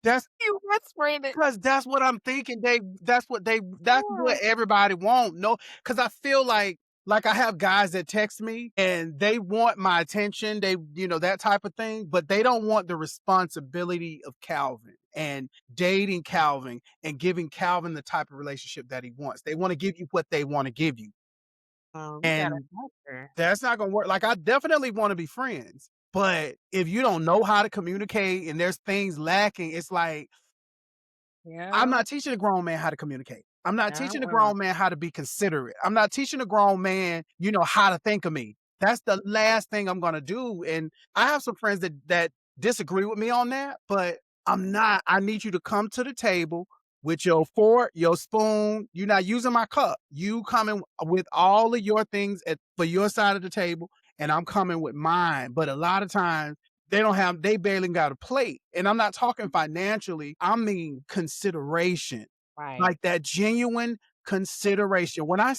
that's you whispering it. because that's what I'm thinking. That's Yeah. what everybody want. No, because I feel like I have guys that text me and they want my attention. That type of thing, but they don't want the responsibility of Calvin and dating Calvin and giving Calvin the type of relationship that he wants. They want to give you what they want to give you. You gotta And help her. that's not gonna work. Like I definitely want to be friends. But if you don't know how to communicate and there's things lacking, it's like I'm Yeah. not teaching a grown man how to communicate. I'm not Yeah, teaching a well, grown man how to be considerate. I'm not teaching a grown man, how to think of me. That's the last thing I'm gonna do. And I have some friends that disagree with me on that, but I'm not. I need you to come to the table with your fork, your spoon. You're not using my cup. You coming with all of your things for your side of the table, and I'm coming with mine. But a lot of times they barely got a plate. And I'm not talking financially, I mean consideration. right. Like that genuine consideration. When I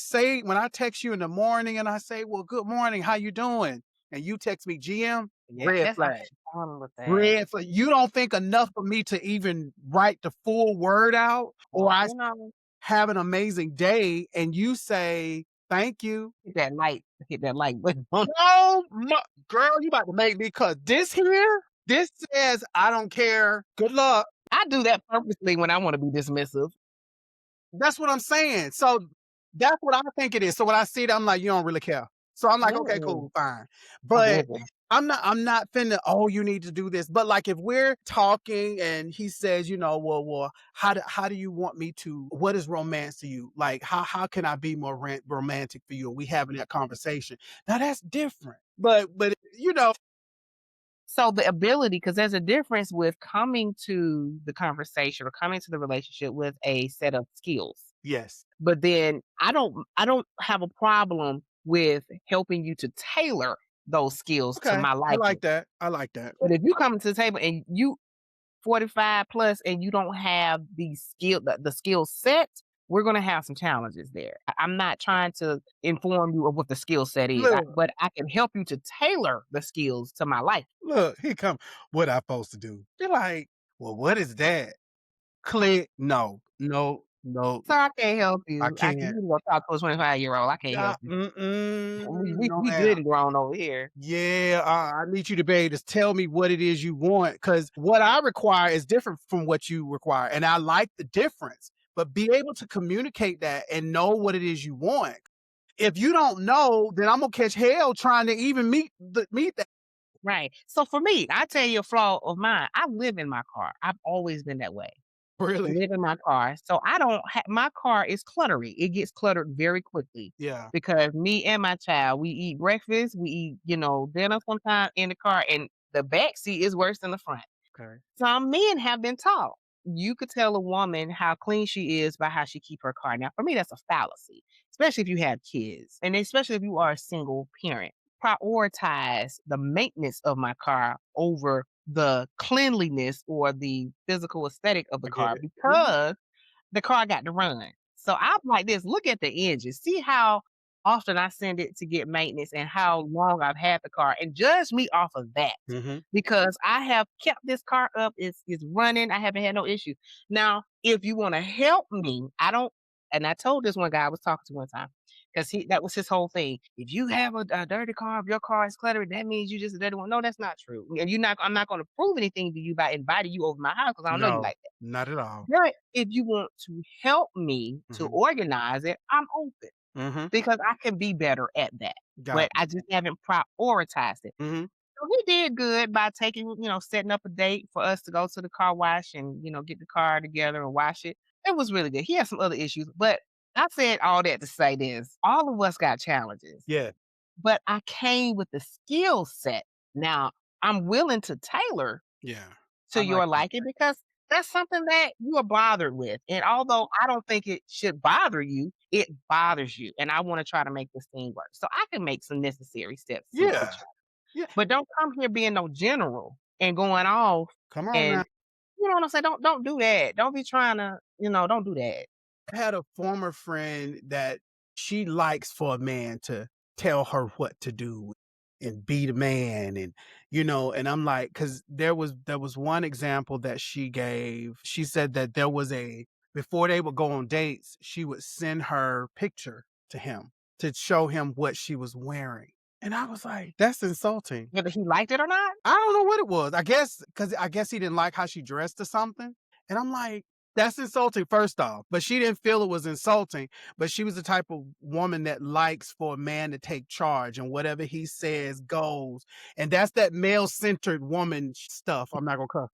text you in the morning and I say, "Well, good morning, how you doing?" And you text me GM, red Yes, I flag. have fun with that. Red flag. You don't think enough of me to even write the full word out, or Well, I have an amazing day and you say, "Thank you." hit that light button on. No, girl, you about to make me cause this says I don't care. Good luck. I do that purposely when I wanna be dismissive. That's what I'm saying. So that's what I think it is. So when I see that, I'm like, you don't really care. So I'm like, okay, Mm-mm. cool, fine. I'm But living. I'm not finna, oh, you need to do this. But like if we're talking and he says, well, how do you want me to, what is romance to you? Like how can I be more romantic for you? Are we having that conversation? Now that's different. But So the ability, because there's a difference with coming to the conversation or coming to the relationship with a set of skills. yes. But then I don't have a problem with helping you to tailor those skills to Okay. my I like liking. that. I like that. But if you come to the table and you 45 plus and you don't have the skill set, we're gonna have some challenges there. I'm not trying to inform you of what the skill set is, Look, but I can help you to tailor the skills to my life. look, here come what I supposed to do. They're like, well, what is that? Click. No, no, no, So I can't help I you. You can't. need to go talk to a 25-year-old. I can't help you. No, We ma'am. good and grown over here. Yeah, I need you to be able to tell me what it is you want because what I require is different from what you require. And I like the difference, but be able to communicate that and know what it is you want. If you don't know, then I'm gonna catch hell trying to even meet that. Right. So for me, I tell you a flaw of mine. I live in my car. I've always been that way. Really? Live in my car. So I don't my car is cluttery. It gets cluttered very quickly Yeah. because me and my child, we eat breakfast, we eat, dinner sometime in the car, and the back seat is worse than the front. Okay. Some men have been taught you could tell a woman how clean she is by how she keep her car. Now, for me, that's a fallacy, especially if you have kids, and especially if you are a single parent. Prioritize the maintenance of my car over the cleanliness or the physical aesthetic of the I get car it. Mhm. because the car got to run. So I'm like this, look at the engine, see how often I send it to get maintenance and how long I've had the car and judge me off of that Mhm. because I have kept this car up. It's running. I haven't had no issue. Now, if you want to help me, I don't and I told this one guy I was talking to one time, because that was his whole thing. If you have a dirty car, if your car is cluttered, that means you just a dirty one. No, that's not true. And I'm not gonna prove anything to you by inviting you over my house because I don't know you No, like that. not at all. But if you want to help me to Mhm. organize it, I'm open Mhm. because I can be better at that. Got But it. I just haven't prioritized it. Mhm. So he did good by setting up a date for us to go to the car wash and, get the car together and wash it. It was really good. He had some other issues, but I said all that to say this. All of us got challenges, Yeah. but I came with the skill set. Now I'm willing to tailor Yeah. I to like your that. liking because that's something that you are bothered with. And although I don't think it should bother you, it bothers you. And I want to try to make this thing work. So I can make some necessary steps to Yeah. try. Yeah. But don't come here being no general and going off Come on now. and you know what I'm saying? Don't do that. Don't be trying to, don't do that. I had a former friend that she likes for a man to tell her what to do and be the man and I'm like cuz there was one example that she gave. She said that there was a before they would go on dates, she would send her picture to him to show him what she was wearing. And I was like, that's insulting. Whether he liked it or not. I don't know what it was. I guess he didn't like how she dressed or something. And I'm like, that's insulting, first off. But she didn't feel it was insulting. But she was the type of woman that likes for a man to take charge and whatever he says goes. And that's that male centered woman stuff. I'm not gonna cuss.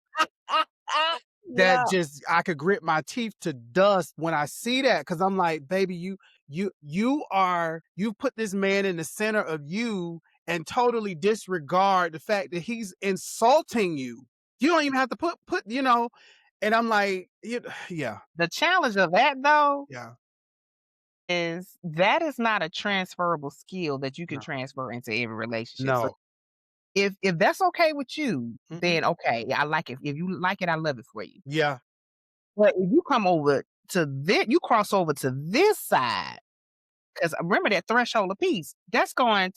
That Yeah. just I could grit my teeth to dust when I see that because I'm like, baby, you put this man in the center of you and totally disregard the fact that he's insulting you. You don't even have to put. And I'm like, yeah, The challenge of that though yeah, is that is not a transferable skill that you can no, transfer into every relationship. So no, if that's okay with you, mm-mm, then okay, I like it. If you like it, I love it for you. yeah, But if you come over to this, you cross over to this side, because remember that threshold of peace, that's gonna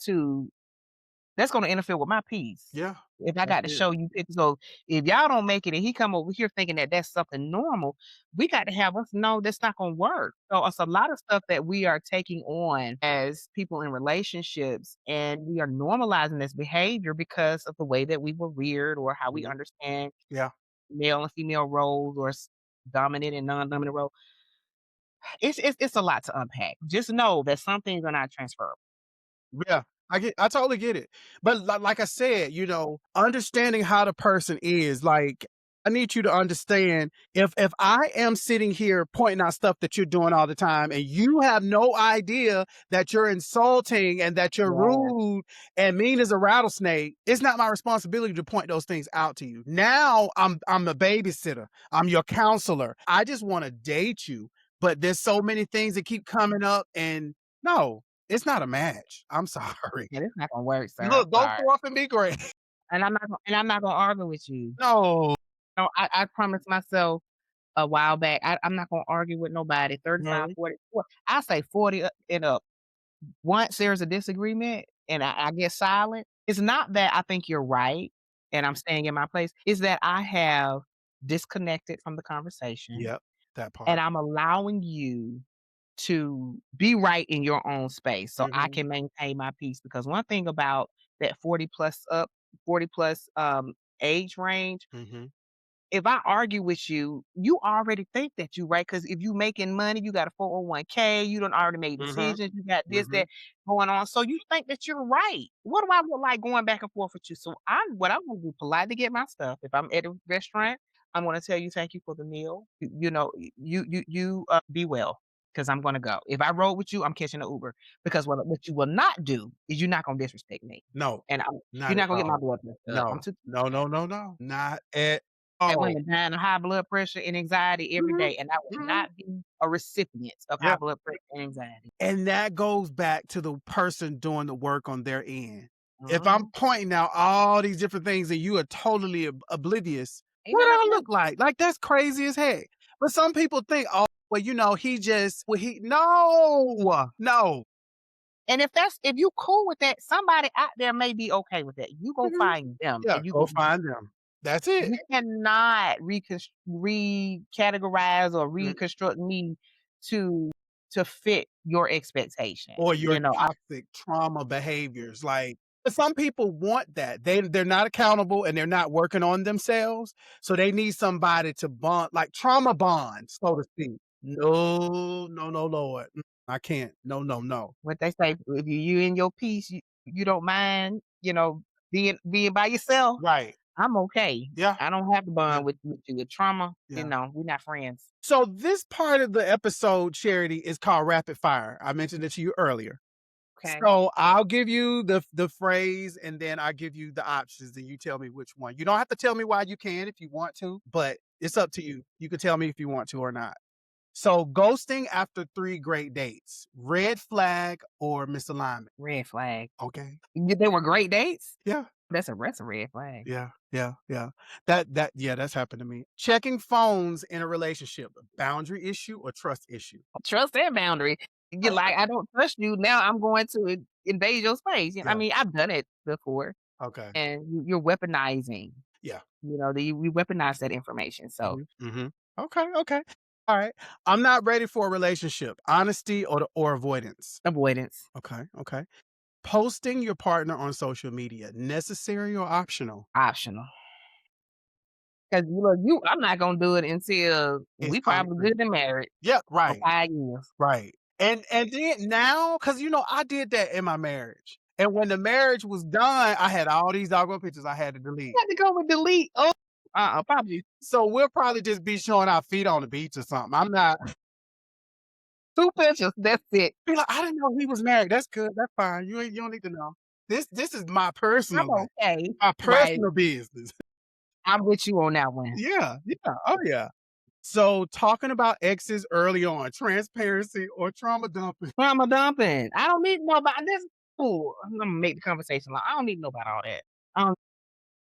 interfere with my peace. yeah, If I that's got to it. show you pictures, so if y'all don't make it and he come over here thinking that that's something normal, we got to have us know that's not gonna work. So it's a lot of stuff that we are taking on as people in relationships, and we are normalizing this behavior because of the way that we were reared or how we Mhm, understand yeah, male and female roles or dominant and non-dominant role. It's a lot to unpack. Just know that some things are not transferable. yeah. I totally get it. But like I said, understanding how the person is, like I need you to understand if I am sitting here pointing out stuff that you're doing all the time and you have no idea that you're insulting and that you're Yeah. rude and mean as a rattlesnake, it's not my responsibility to point those things out to you. Now I'm a babysitter. I'm your counselor. I just want to date you, but there's so many things that keep coming up and no. It's not a match. I'm sorry. Yeah, it's not gonna work, sir. I'm Look, go sorry. forth and be great. And I'm not gonna argue with you. No. No, I promised myself a while back, I'm not gonna argue with nobody, 35, Mhm. 40, I say 40 and up. Once there's a disagreement and I get silent, it's not that I think you're right and I'm staying in my place, it's that I have disconnected from the conversation Yep, that and part. I'm allowing you to be right in your own space so I Mhm, can maintain my peace. Because one thing about that 40 plus age range, mhm, if I argue with you, you already think that you right. Because if you making money, you got a 401k, you done already made mhm, decisions, you got this, mhm. that going on. So you think that you're right. What do I look like going back and forth with you? So I'm gonna do politely get my stuff. If I'm at a restaurant, I'm gonna tell you thank you for the meal. You be well. Because I'm gonna go. If I roll with you, I'm catching an Uber. Because what you will not do is you're not gonna disrespect me. No, And you're not at not gonna get my all. blood pressure up. I'm No, too no, no, no, no, not at had all. women dying of high blood pressure and anxiety every Mhm, day, and I will mhm. not be a recipient of high Yep, blood pressure and anxiety. and that goes back to the person doing the work on their end. If I'm Mhm. pointing out all these different things and you are totally oblivious, Ain't what do nothing I I can do. look like? Like, that's crazy as heck. But some people think, "Oh, well, he just well, he" No, no. And if you cool with that, somebody out there may be okay with that. You go Mhm. find them Yeah, and you go go find them. That's it. you cannot recategorize or Mm. reconstruct me to to fit your expectation. Or your You know, toxic trauma behaviors, like but some people want that. They're not accountable and they're not working on themselves, so they need somebody to bond like trauma bond, so to speak. No, no, no, Lord. I can't. No, no, no. what they say, if you in your peace, you don't mind, being by yourself. Right. I'm okay. Yeah, I don't have to yeah, bond with you. With trauma, yeah. we're not friends. So this part of the episode, Charity, is called rapid fire. I mentioned it to you earlier. Okay. So I'll give you the phrase and then I give you the options and you tell me which one. You don't have to tell me why you can if you want to, but it's up to you. You can tell me if you want to or not. So ghosting after 3 great dates, red flag or misalignment. Red flag. Okay. They were great dates? Yeah. That's a red flag. Yeah. Yeah. Yeah. Yeah, that's happened to me. Checking phones in a relationship, boundary issue or trust issue. Trust and boundary. You're like, I don't trust you. Now I'm going to invade your space. I Yeah. mean, I've done it before, Okay. and you're weaponizing. Yeah. We weaponize that information. So Hmm. Okay. Okay. All right. I'm not ready for a relationship. Honesty or avoidance. avoidance, Okay. Okay. Posting your partner on social media, necessary or optional? optional. Because I'm not gonna do it until It's we probably concrete. good and married Yeah. for Right. 5 years. Right. And then now, because I did that in my marriage. And when the marriage was done, I had all these doggone pictures I had to delete. Had to go with delete. Oh, probably So we'll probably just be showing our feet on the beach or something. I'm not 2 pictures. That's it. be like, I didn't know he was married. That's good. That's fine. You don't need to know. This is my I'm personal life, okay. my Right. personal business. I'm with you on that one. Yeah, yeah, oh yeah. So talking about exes early on, transparency or trauma dumping. Trauma dumping. I don't need to know about this. Ooh, I'm gonna make the conversation long. I don't need to know about all that.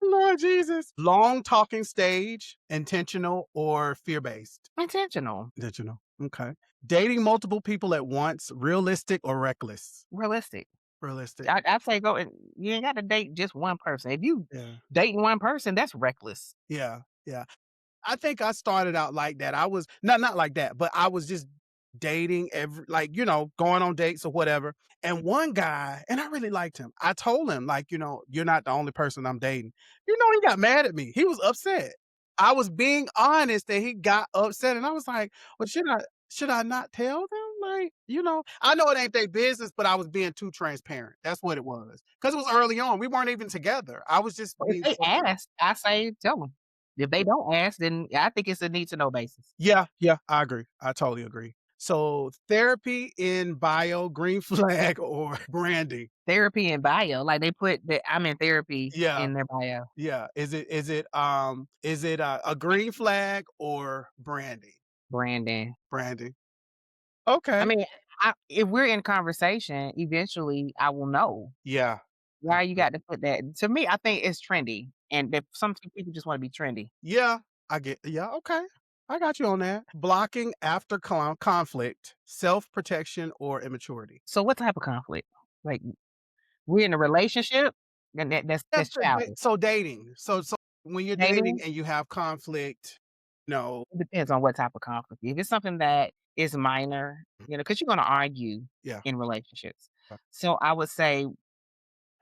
Lord Jesus. Long talking stage, intentional or fear-based? Intentional, Intentional. Okay. Dating multiple people at once, realistic or reckless? realistic. Realistic. I say go and you ain't got to date just one person. If you Yeah. dating one person, that's reckless. Yeah. Yeah. I think I started out like that. I was not like that, but I was just dating going on dates or whatever. And one guy, and I really liked him. I told him, like, you're not the only person I'm dating. He got mad at me. He was upset. I was being honest and he got upset. And I was like, well, should I not tell them? Like, I know it ain't their business, but I was being too transparent. That's what it was. Because it was early on. We weren't even together. I was just If being they so ask, I say tell them. If they don't ask, then I think it's a need to know basis. Yeah, yeah, I agree. I totally agree. So therapy in bio, green flag or branding. Therapy and bio, like they put that I'm in therapy Yeah, in their bio. yeah. Is it a green flag or branding? Branding. Branding. I Okay. mean, if we're in conversation, eventually I will know. Yeah. Why you got to put that? To me, I think it's trendy, and that some people just want to be trendy. Yeah, yeah, okay. I got you on that. Blocking after conflict, self-protection, or immaturity. So what type of conflict? Like we're in a relationship, then that's childish. So dating. So when you're dating Dating, and you have conflict, no. it depends on what type of conflict. If it's something that is minor, because you're gonna argue Yeah. in relationships. So I would say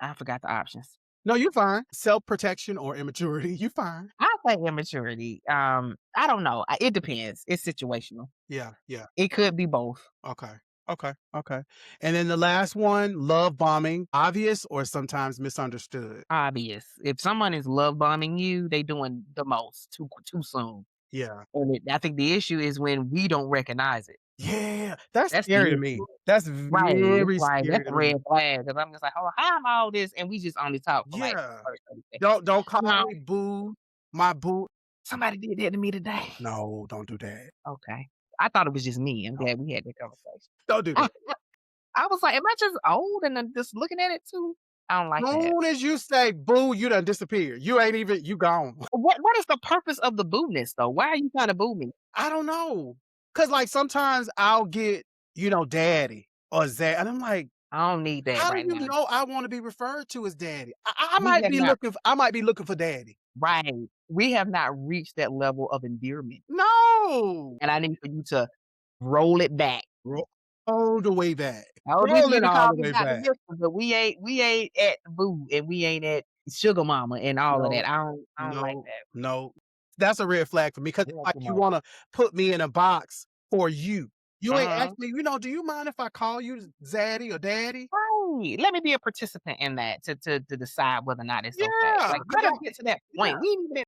I forgot the options. No, you're fine. Self-protection or immaturity, you fine. I say immaturity. I don't know. It depends. It's situational. Yeah, yeah. It could be both. Okay. Okay. Okay. And then the last one, love bombing, obvious or sometimes misunderstood. Obvious. If someone is love bombing you, they doing the most too soon. Yeah. And I think the issue is when we don't recognize it. Yeah. That's That's scary the to issue. me. That's Right. It's very like, scary that's to a me. red flag because 'cause I'm just like, "Oh, how am all this?" And we just only talk for like Yeah. first 30 seconds. Don't call No, me boo, my boo. somebody did that to me today. No, don't do that. Okay. I thought it was just me. I'm No, glad we had that conversation. don't do that. I was like, "Am I just old and then just looking at it too?" I don't like that. Soon as you say boo, you done disappeared. You ain't even you gone. What is the purpose of the boo-ness though? Why are you trying to boo me? I don't know. Cause like sometimes I'll get, daddy or Zach, and I'm like, I don't need that how do right you now. know I want to be referred to as daddy? I We might have be not looking for daddy. right. We have not reached that level of endearment, No. and I need for you to roll it back. Roll all the way back. I don't need Roll you it to all call the me way Dr. back. Mister, but we ain't at the boo, and we ain't at sugar mama and all of No, that. I don't like no, that. no. That's a red flag for me because Hell like to you no. wanna put me in a box for you. You ain't Mhm. actually, do you mind if I call you Zaddy or Daddy? Right. Let me be a participant in that to decide whether or not it's okay. Yeah, Like, let us get to that yeah. point. We ain't even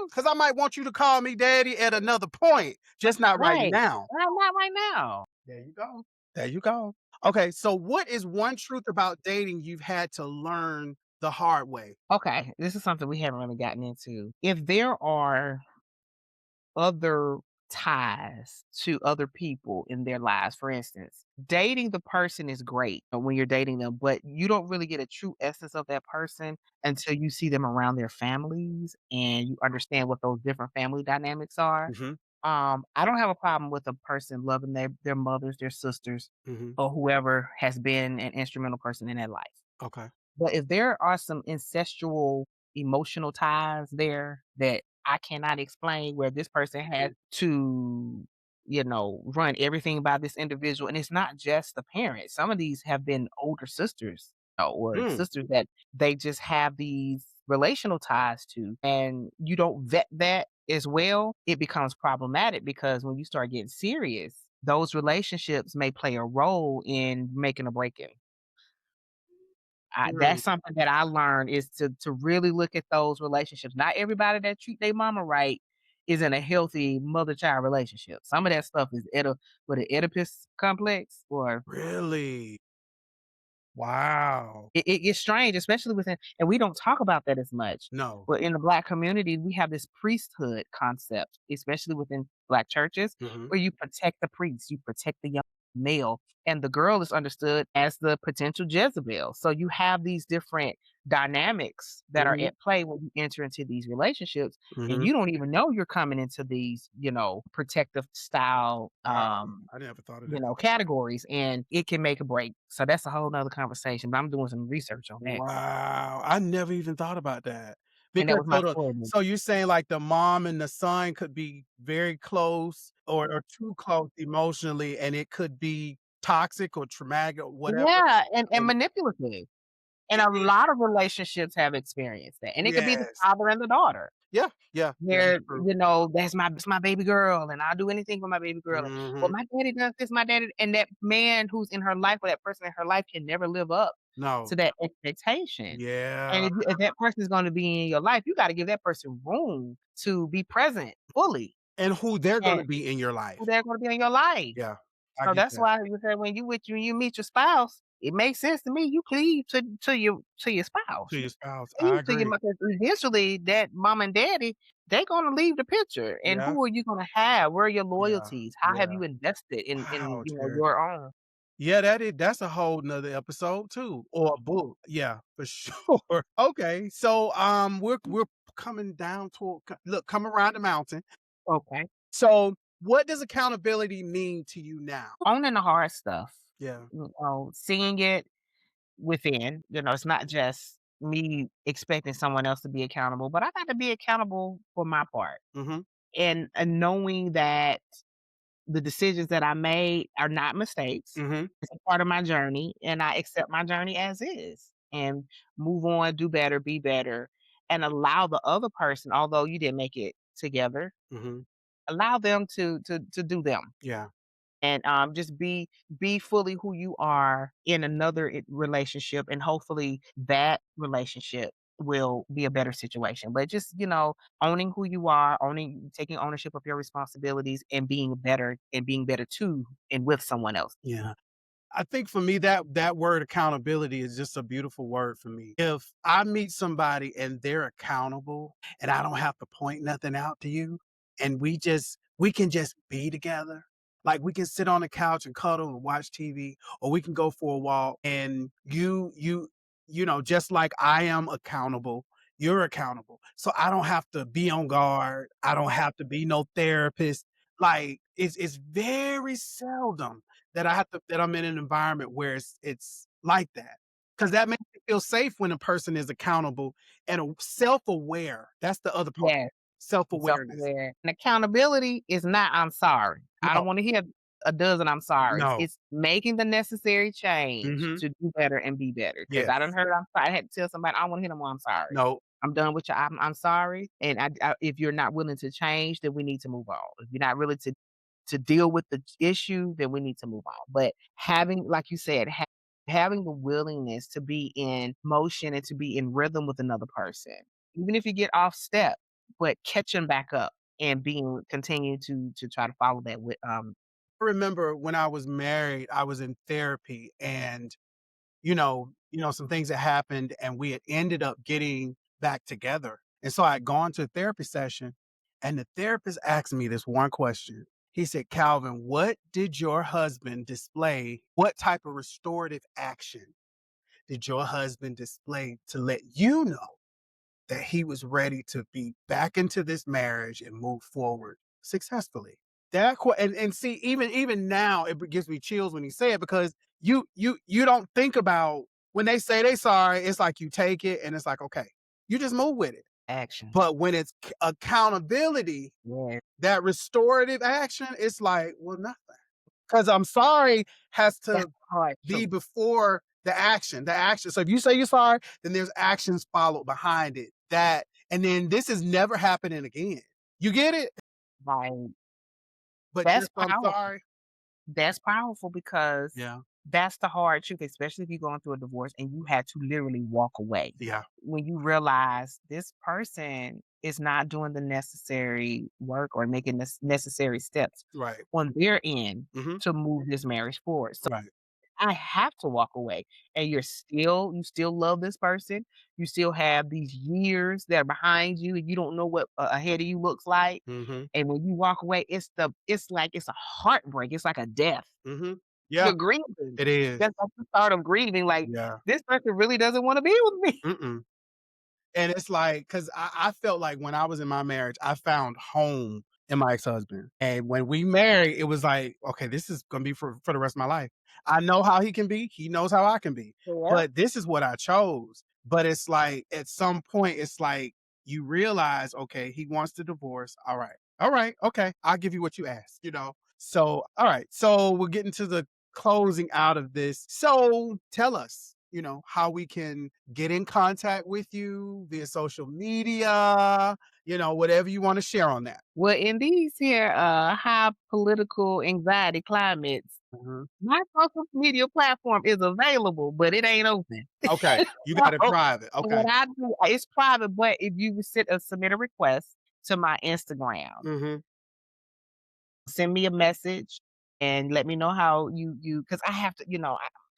Because I might want you to call me daddy at another point, just not right right. now. Not right now. There you go. There you go. Okay, so what is one truth about dating you've had to learn the hard way? Okay, this is something we haven't really gotten into. If there are other ties to other people in their lives. For instance, dating the person is great when you're dating them, but you don't really get a true essence of that person until you see them around their families and you understand what those different family dynamics are. Mhm, I don't have a problem with a person loving their mothers, their sisters, mhm. or whoever has been an instrumental person in their life. Okay. But if there are some incestual emotional ties there that I cannot explain where this person has to, run everything by this individual, and it's not just the parents. Some of these have been older sisters or Mm, sisters that they just have these relational ties to, and you don't vet that as well, it becomes problematic because when you start getting serious, those relationships may play a role in making or breaking. mm, That's something that I learned is to really look at those relationships. Not everybody that treat their mama right is in a healthy mother-child relationship. Some of that stuff is with an Oedipus complex, or really? Wow. it gets strange, especially within, and we don't talk about that as much. No. But in the Black community, we have this priesthood concept, especially within Black churches, Mhm, where you protect the priest, you protect the young male, and the girl is understood as the potential Jezebel. So you have these different dynamics that are mhm, at play when you enter into these relationships, and mhm. you don't even know you're coming into these, protective style Wow, I never thought of that. categories, and it can make a break. So that's a whole nother conversation, but I'm doing some research on that. Wow, I never even thought about that. And that Because was my story. so you're saying, like, the mom and the son could be very close or too close emotionally, and it could be toxic or traumatic or whatever, Yeah, and and manipulative. And a lot of relationships have experienced that. And it could be the yes. father and the daughter. Yeah, yeah, that is Where, true. that's my baby girl, and I'll do anything for my baby girl. And, well, Mhm. my daddy does this, my daddy, and that man who's in her life or that person in her life can never live up No. to that expectation. And Yeah, if that person is gonna be in your life, you gotta give that person room to be present fully and who they're and gonna be in your who life. they're gonna be in your life. Yeah, I So get that's that. why you say when you meet your spouse, it makes sense to me. You cleave to your spouse. To You your spouse. I cleave to your agree. mother. Eventually, that mom and daddy, they're gonna leave the picture. And Yeah, who are you gonna have? Where are your yeah, loyalties? How have yeah. you invested in Wow, Terry. your own? Yeah, that's a whole nother episode too, or a book. Yeah, for sure. Okay, so we're coming down to look, come around the mountain. Okay. So, what does accountability mean to you now? Owning the hard stuff. Yeah. Seeing it within. It's not just me expecting someone else to be accountable, but I got to be accountable for my part. Mhm. And knowing that the decisions that I made are not mistakes. Mhm. It's a part of my journey, and I accept my journey as is and move on, do better, be better, and allow the other person, although you didn't make it together, Mhm. allow them to do them. Yeah. And just be fully who you are in another relationship, and hopefully that relationship will be a better situation. But just owning who you are, owning taking ownership of your responsibilities, and being better too and with someone else. Yeah. I think for me that word accountability is just a beautiful word for me. If I meet somebody and they're accountable and I don't have to point nothing out to you and we can just be together. Like we can sit on the couch and cuddle and watch TV, or we can go for a walk and just like I am accountable, you're accountable. So I don't have to be on guard. I don't have to be no therapist. Like it's very seldom that I'm in an environment where it's like that, because that makes me feel safe when a person is accountable and self-aware. That's the other part. Yes. Self-awareness. Self-aware. And accountability is not "I'm sorry." I don't No, wanna hear a dozen "I'm sorries." no. It's making the necessary change Mhm. to do better and be better. Because I done Yes. heard "I'm sorry." I had to tell somebody, "I don't wanna hear no more 'I'm sorry.' No. I'm done with your I'm sorry, and if you're not willing to change, then we need to move on. If you're not willing to deal with the issue, then we need to move on." But having, like you said, having the willingness to be in motion and to be in rhythm with another person, even if you get off step, but catching back up and being continue to try to follow that with I remember when I was married, I was in therapy and some things that happened and we had ended up getting back together. And so I had gone to a therapy session and the therapist asked me this one question. He said, Calvin, what did your husband display? What type of restorative action did your husband display to let you know that he was ready to be back into this marriage and move forward successfully? And see, even now it gives me chills when he say it, because you don't think about when they say they sorry. It's like you take it and it's like, okay, you just move with it. action. But when it's accountability, Yeah, that restorative action, it's like, well, nothing, because I'm sorry has that's to the hard be truth. before the action. The action. So if you say you're sorry, then there's actions followed behind it. And then this is never happening again. You get it? Like, But that's just I'm powerful. sorry. That's powerful because Yeah. that's the hard truth, especially if you're going through a divorce and you had to literally walk away. Yeah. When you realize this person is not doing the necessary work or making the necessary steps Right. on their end Hmm. to move this marriage forward. So Right. I have to walk away. And you still love this person. You still have these years that are behind you and you don't know what ahead of you looks like. Hmm. And when you walk away, it's like it's a heartbreak. It's like a death. Hmm. Yeah. You're grieving. It is. That's like the start of grieving. Like, Yeah. this person really doesn't want to be with me. Mm-mm. And it's like, because I felt like when I was in my marriage, I found home in my ex-husband. And when we married, it was like, okay, this is gonna be for the rest of my life. I know how he can be, he knows how I can be. Yep. But this is what I chose. But it's like at some point, it's like you realize, okay, he wants the divorce. All right. All right, okay. I'll give you what you asked. So all right. So we're getting to the closing out of this. So tell us, how we can get in contact with you via social media, whatever you want to share on that. Well, in these here high political anxiety climates, Mhm. my social media platform is available, but it ain't open. Okay. You got it So, private. Okay. what I do, it's private, but if you submit a request to my Instagram, Hmm. send me a message and let me know how because I have to,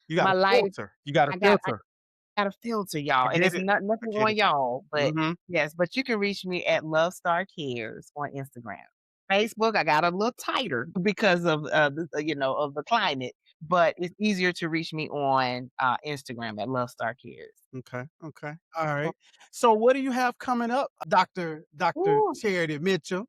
You got My a life, filter. You got a I filter. got a filter, I y'all, and get it's it. I nothing get on it. y'all, but Mhm. yes, but you can reach me at Love Star Cares on Instagram. Facebook, I got a little tighter because of, of the climate, but it's easier to reach me on, Instagram at Love Star Cares. Okay. Okay. All right. So what do you have coming up, Dr. Ooh. Charity Mitchell?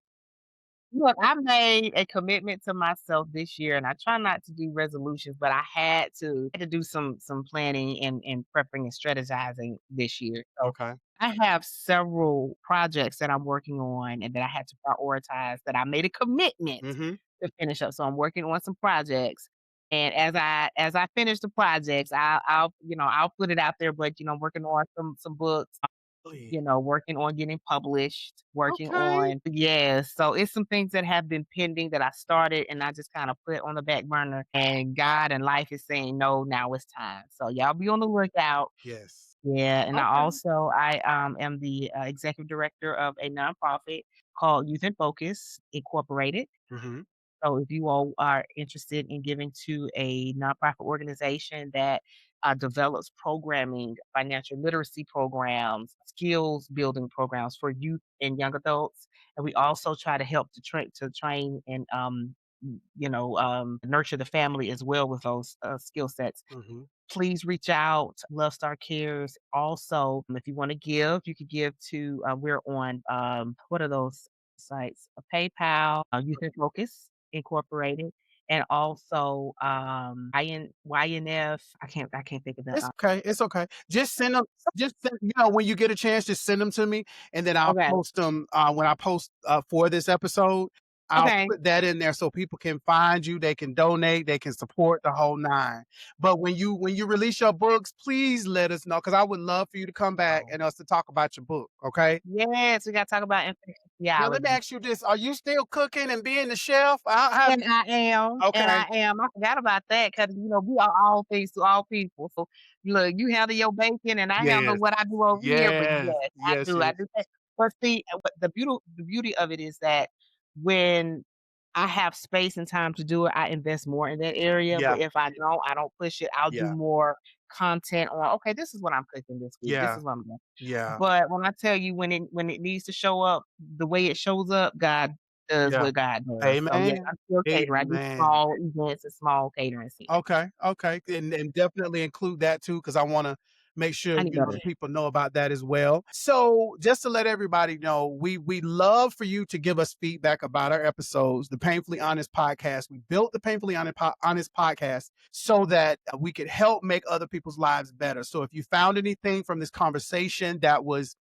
Look, I made a commitment to myself this year, and I try not to do resolutions, but I had to do some planning and prepping and strategizing this year. So Okay. I have several projects that I'm working on and that I had to prioritize that I made a commitment Mhm. to finish up. So I'm working on some projects. And as I finish the projects, I'll put it out there. But I'm working on some books, Really? working on getting published, working Okay. on yes. So it's some things that have been pending that I started and I just kind of put on the back burner. And God and life is saying, no, now it's time. So y'all be on the lookout. Yes. Yeah, and Okay. I am the executive director of a nonprofit called Youth in Focus Incorporated. Mhm. So if you all are interested in giving to a nonprofit organization that develops programming, financial literacy programs, skills building programs for youth and young adults, and we also try to help to train and nurture the family as well with those skill sets. Mhm. Please reach out. Love Star Cares. Also, if you want to give, you could give to, we're on, what are those sites? PayPal, Youth in Focus Incorporated, and also YNF. I can't think of the. It's okay. It's okay. Just send them. Just send, when you get a chance, just send them to me, and then I'll Okay. post them when I post for this episode. I'll Okay. put that in there so people can find you. They can donate. They can support the whole nine. But when you release your books, please let us know because I would love for you to come back Oh. and us to talk about your book. Okay. Yes, we got to talk about Now let me infectiology. ask you this: Are you still cooking and being the chef? I have. And Okay. I am. I forgot about that because we are all things to all people. So look, you handle your bacon and I handle Yes. what I do over here. But Yes. yes, I Yes. do. I Yes. do that. But see, what the beauty of it is that when I have space and time to do it, I invest more in that area. Yeah. But if I don't push it. I'll do Yeah. more content on. Okay, this is what I'm cooking this week. This Yeah. is what I'm doing. Yeah. But when I tell you when it needs to show up the way it shows up, God does Yeah. what God does. So, yes, Amen. I'm still catering. I do Amen. small events and small catering scene. Okay, okay, and definitely include that too, because I wanna make sure, I need better. the people know about that as well. So, just to let everybody know, we love for you to give us feedback about our episodes, the Painfully Honest Podcast. We built the Painfully Honest Podcast so that we could help make other people's lives better. So, if you found anything from this conversation that was,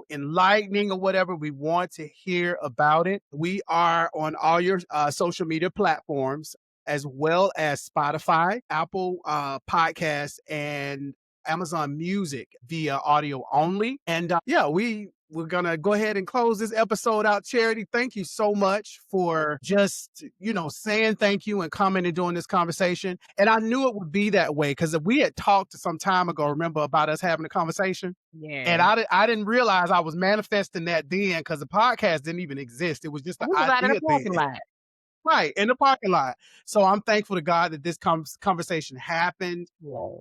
enlightening or whatever, we want to hear about it. We are on all your social media platforms as well as Spotify, Apple Podcasts, and Amazon Music via audio only. And yeah, we're gonna go ahead and close this episode out. Charity, thank you so much for just saying thank you and coming and doing this conversation. And I knew it would be that way because we had talked some time ago. Remember about us having a conversation. And Yeah. I didn't realize I was manifesting that then because the podcast didn't even exist. It was just We an was out in the idea parking then. lot. Right, in the parking lot. So I'm thankful to God that this conversation happened. Yeah.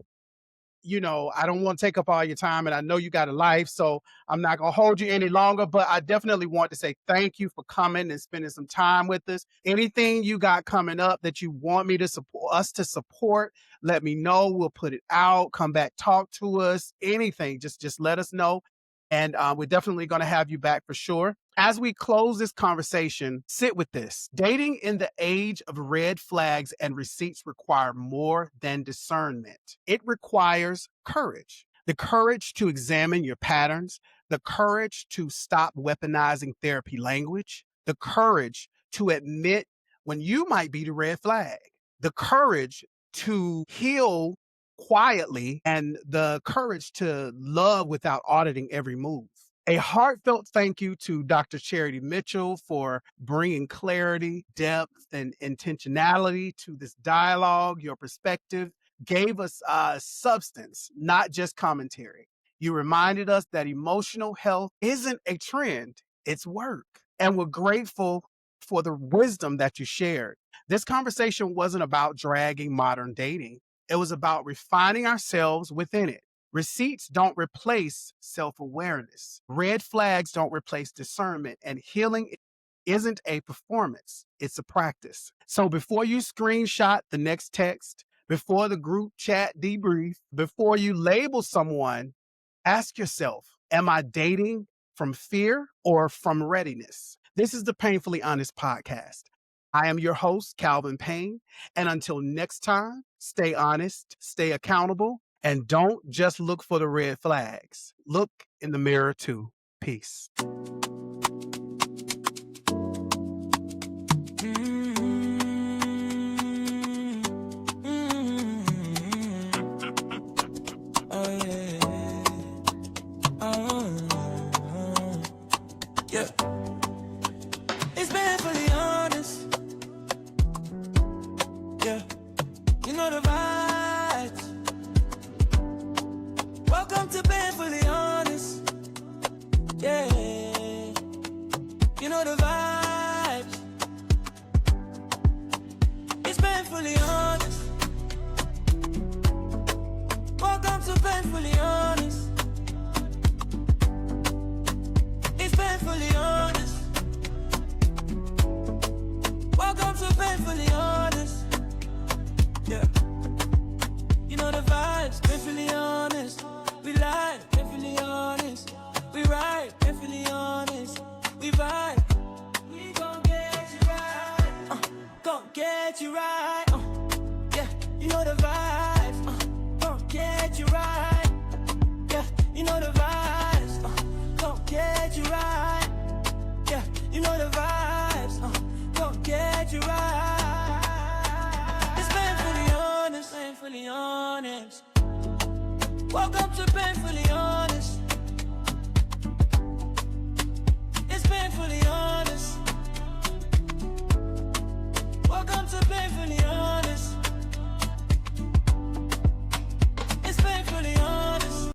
I don't want to take up all your time, and I know you got a life, so I'm not gonna hold you any longer. But I definitely want to say thank you for coming and spending some time with us. Anything you got coming up that you want me to support, let me know. We'll put it out. Come back, talk to us. Anything, just let us know, and we're definitely gonna have you back for sure. As we close this conversation, sit with this. Dating in the age of red flags and receipts require more than discernment. It requires courage. The courage to examine your patterns, the courage to stop weaponizing therapy language, the courage to admit when you might be the red flag, the courage to heal quietly, and the courage to love without auditing every move. A heartfelt thank you to Dr. Charity Mitchell for bringing clarity, depth, and intentionality to this dialogue. Your perspective gave us substance, not just commentary. You reminded us that emotional health isn't a trend, it's work. And we're grateful for the wisdom that you shared. This conversation wasn't about dragging modern dating. It was about refining ourselves within it. Receipts don't replace self-awareness. Red flags don't replace discernment. And healing isn't a performance, it's a practice. So before you screenshot the next text, before the group chat debrief, before you label someone, ask yourself, am I dating from fear or from readiness? This is the Painfully Honest podcast. I am your host, Calvin Payne. And until next time, stay honest, stay accountable, and don't just look for the red flags. Look in the mirror too. Peace. Yeah. It's painfully honest. Yeah. You know the vibes. Welcome to Painfully Honest. Yeah. You know the vibes. It's painfully honest. Welcome to Painfully Honest. It's painfully honest. Welcome to Painfully Honest. Yeah. You know the vibes, painfully honest. We lie, painfully honest. We ride, painfully honest. We vibe. We gon' get you right. Gon' get you right. Yeah, you know the vibes. Gon' get you right. Yeah, you know the vibes. Gon' get you right. Yeah, you know the vibes. Gon' get you right. It's painfully honest, painfully honest. Welcome to Painfully Honest.